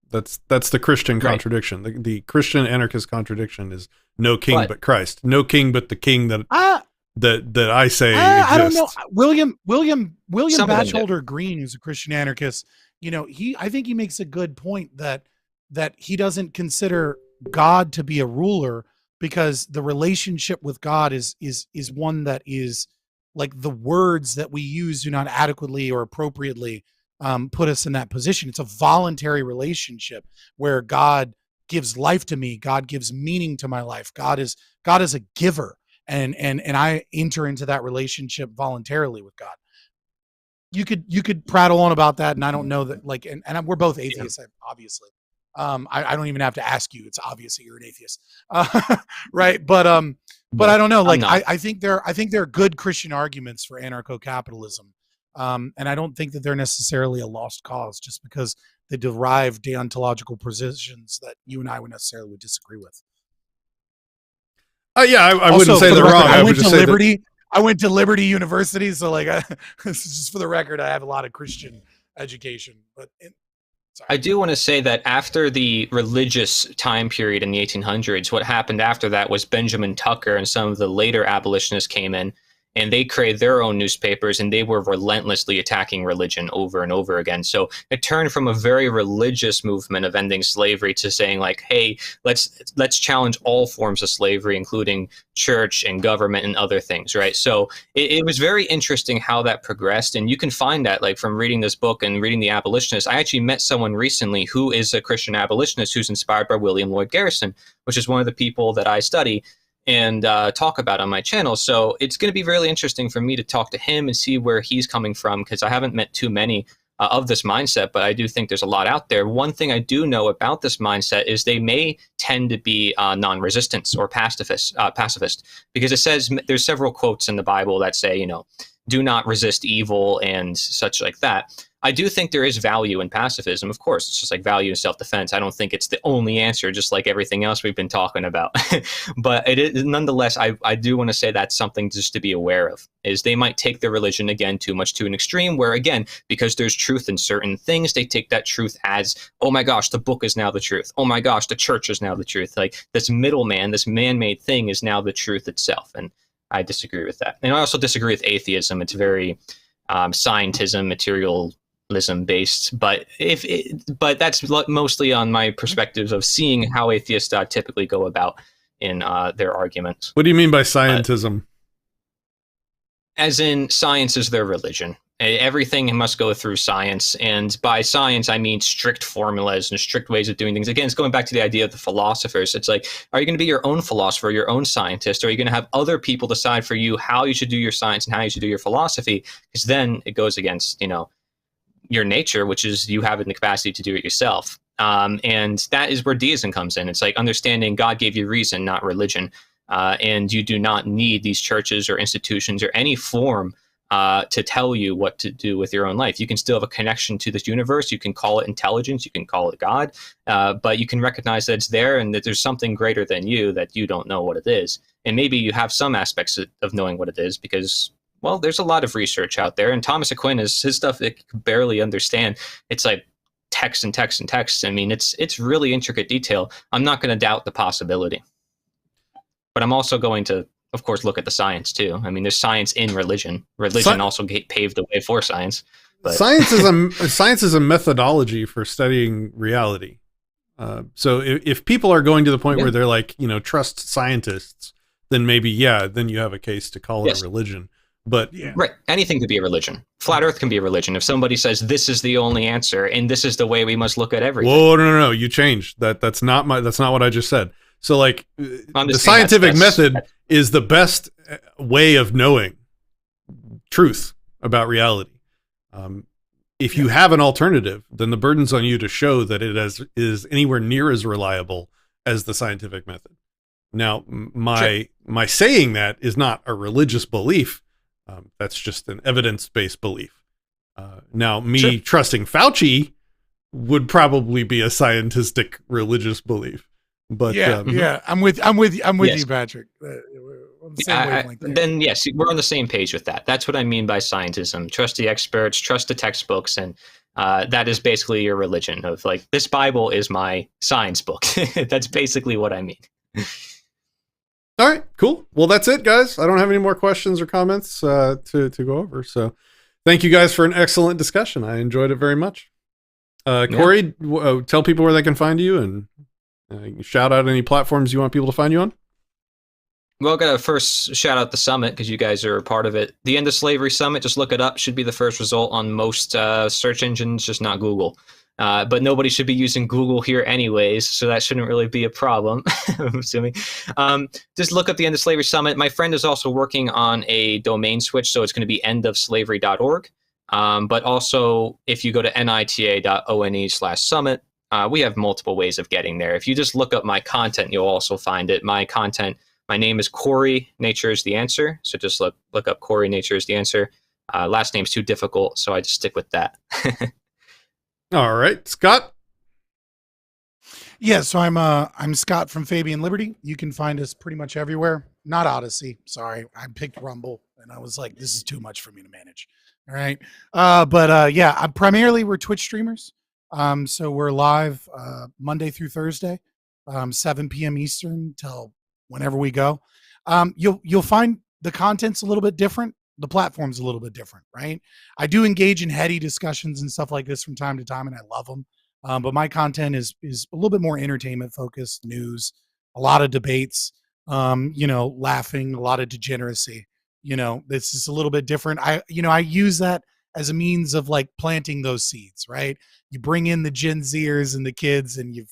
That's the Christian contradiction. The Christian anarchist contradiction is no king but Christ. No king but the king that that I say I don't exists. know. William Some of them do. Batchelder Green, who's a Christian anarchist, I think he makes a good point that he doesn't consider God to be a ruler, because the relationship with God is one that is like the words that we use do not adequately or appropriately put us in that position. It's a voluntary relationship where God gives life to me. God gives meaning to my life. God is a giver. And I enter into that relationship voluntarily with God. You could prattle on about that, and I don't know that, like, and we're both atheists, obviously. I don't even have to ask you. It's obvious that you're an atheist, right? But I don't know. Like, I think there are good Christian arguments for anarcho-capitalism, and I don't think that they're necessarily a lost cause just because they derive deontological positions that you and I would disagree with. Yeah, I wouldn't say they're wrong. I went to Liberty University, so like, just for the record, I have a lot of Christian education. But I do want to say that after the religious time period in the 1800s, what happened after that was Benjamin Tucker and some of the later abolitionists came in, and they created their own newspapers, and they were relentlessly attacking religion over and over again. So it turned from a very religious movement of ending slavery to saying, like, hey, let's challenge all forms of slavery, including church and government and other things, right? So it was very interesting how that progressed, and you can find that, like, from reading this book and reading The Abolitionist. I actually met someone recently who is a Christian abolitionist who's inspired by William Lloyd Garrison, which is one of the people that I study and talk about on my channel. So it's going to be really interesting for me to talk to him and see where he's coming from, because I haven't met too many of this mindset, but I do think there's a lot out there. One thing I do know about this mindset is they may tend to be non-resistance or pacifist, because it says, there's several quotes in the Bible that say, do not resist evil and such like that. I do think there is value in pacifism. Of course, it's just like value in self-defense. I don't think it's the only answer, just like everything else we've been talking about. But it is, nonetheless, I do want to say that's something just to be aware of, is they might take their religion, again, too much to an extreme where, again, because there's truth in certain things, they take that truth as, oh my gosh, the book is now the truth. Oh my gosh, the church is now the truth. Like, this middleman, this man-made thing is now the truth itself. And I disagree with that. And I also disagree with atheism. It's very scientism, materialism based, but that's mostly on my perspectives of seeing how atheists typically go about in their arguments. What do you mean by scientism? As in, science is their religion. Everything must go through science, and by science I mean strict formulas and strict ways of doing things. Again, it's going back to the idea of the philosophers. It's like, are you going to be your own philosopher, your own scientist, or are you going to have other people decide for you how you should do your science and how you should do your philosophy? Because then it goes against, your nature, which is you having the capacity to do it yourself. And that is where deism comes in. It's like understanding God gave you reason, not religion. And you do not need these churches or institutions or any form to tell you what to do with your own life. You can still have a connection to this universe. You can call it intelligence. You can call it God. But you can recognize that it's there and that there's something greater than you that you don't know what it is. And maybe you have some aspects of knowing what it is because, well, there's a lot of research out there. And Thomas Aquinas, his stuff, it can barely understand. It's like text and text and text. I mean, it's really intricate detail. I'm not going to doubt the possibility. But I'm also going to, of course, look at the science too. I mean, there's science in religion. Religion also paved the way for science. But science is a methodology for studying reality. So if people are going to the point where they're like, trust scientists, then maybe, then you have a case to call it a religion. But right, anything could be a religion. Flat Earth can be a religion. If somebody says this is the only answer and this is the way we must look at everything. Whoa, no, you changed that. That's not what I just said. So like the scientific method is the best way of knowing truth about reality. If you have an alternative, then the burden's on you to show that it is anywhere near as reliable as the scientific method. Now, my saying that is not a religious belief. That's just an evidence-based belief. Now, me trusting Fauci would probably be a scientific religious belief. But I'm with you, Patrick. On the same wavelength there. Then yes, we're on the same page with that. That's what I mean by scientism. Trust the experts, trust the textbooks, and that is basically your religion of like, this Bible is my science book. That's basically what I mean. All right, cool. Well, that's it, guys. I don't have any more questions or comments to go over. So thank you guys for an excellent discussion. I enjoyed it very much. Cory, tell people where they can find you and shout out any platforms you want people to find you on. Well, I gotta first shout out the summit because you guys are a part of it. The End of Slavery Summit, just look it up. Should be the first result on most search engines, just not Google. But nobody should be using Google here anyways, so that shouldn't really be a problem, I'm assuming. Just look up the End of Slavery Summit. My friend is also working on a domain switch, so it's going to be endofslavery.org. But also, if you go to nita.one/summit, we have multiple ways of getting there. If you just look up my content, you'll also find it. My name is Cory, Nature is the Answer. So just look up Cory, Nature is the Answer. Last name's too difficult, so I just stick with that. All right, Scott. Yeah, so I'm Scott from Fabian Liberty. You can find us pretty much everywhere. Not Odysee. Sorry, I picked Rumble, and I was like, this is too much for me to manage. All right, but yeah, we're Twitch streamers. So we're live Monday through Thursday, 7 p.m. Eastern till whenever we go. You'll find the content's a little bit different. The platform's a little bit different, right? I do engage in heady discussions and stuff like this from time to time, and I love them. But my content is a little bit more entertainment focused, news, a lot of debates, laughing, a lot of degeneracy. This is a little bit different. I use that as a means of like planting those seeds, right? You bring in the Gen Zers and the kids, and you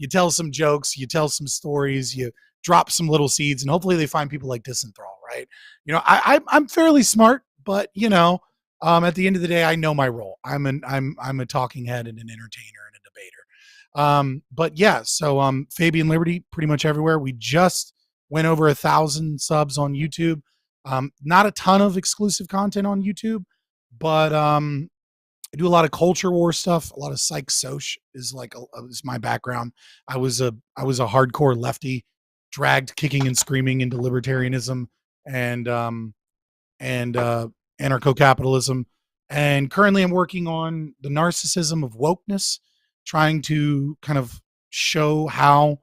tell some jokes, you tell some stories, you drop some little seeds, and hopefully they find people like Disenthrall, right? I'm fairly smart, but at the end of the day, I know my role. I'm a talking head and an entertainer and a debater. But yeah, so Fabian Liberty pretty much everywhere. We just went over 1,000 subs on YouTube. Not a ton of exclusive content on YouTube, but I do a lot of culture war stuff. A lot of psych soc is my background. I was a hardcore lefty, dragged kicking and screaming into libertarianism and anarcho-capitalism. And currently I'm working on the narcissism of wokeness, trying to kind of show how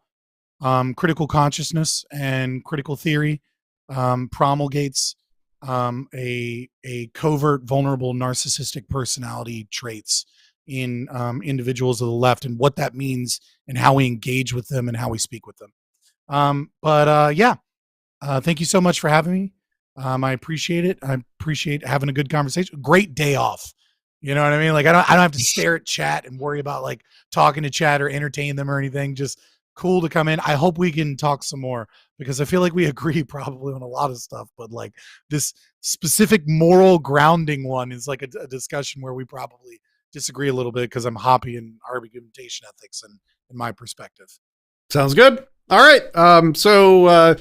critical consciousness and critical theory promulgates a covert, vulnerable, narcissistic personality traits in individuals of the left, and what that means and how we engage with them and how we speak with them. Thank you so much for having me. I appreciate it. I appreciate having a good conversation. Great day off. You know what I mean? Like I don't have to stare at chat and worry about like talking to chat or entertain them or anything. Just cool to come in. I hope we can talk some more because I feel like we agree probably on a lot of stuff, but like this specific moral grounding one is like a discussion where we probably disagree a little bit because I'm hoppy in argumentation ethics and in my perspective. Sounds good. All right. So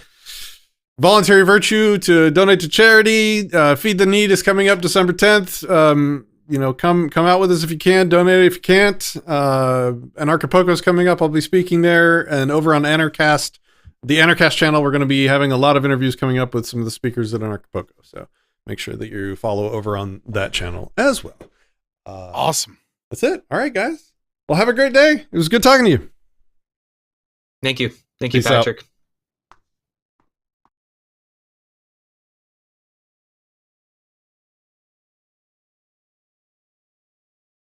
voluntary virtue to donate to charity. Feed the Need is coming up December 10th. Come out with us if you can. Donate if you can't. Anarchapulco is coming up. I'll be speaking there. And over on Anarchast, the Anarchast channel, we're going to be having a lot of interviews coming up with some of the speakers at Anarchapulco. So make sure that you follow over on that channel as well. Awesome. That's it. All right, guys. Well, have a great day. It was good talking to you. Thank you. Thank you, Peace out. Patrick.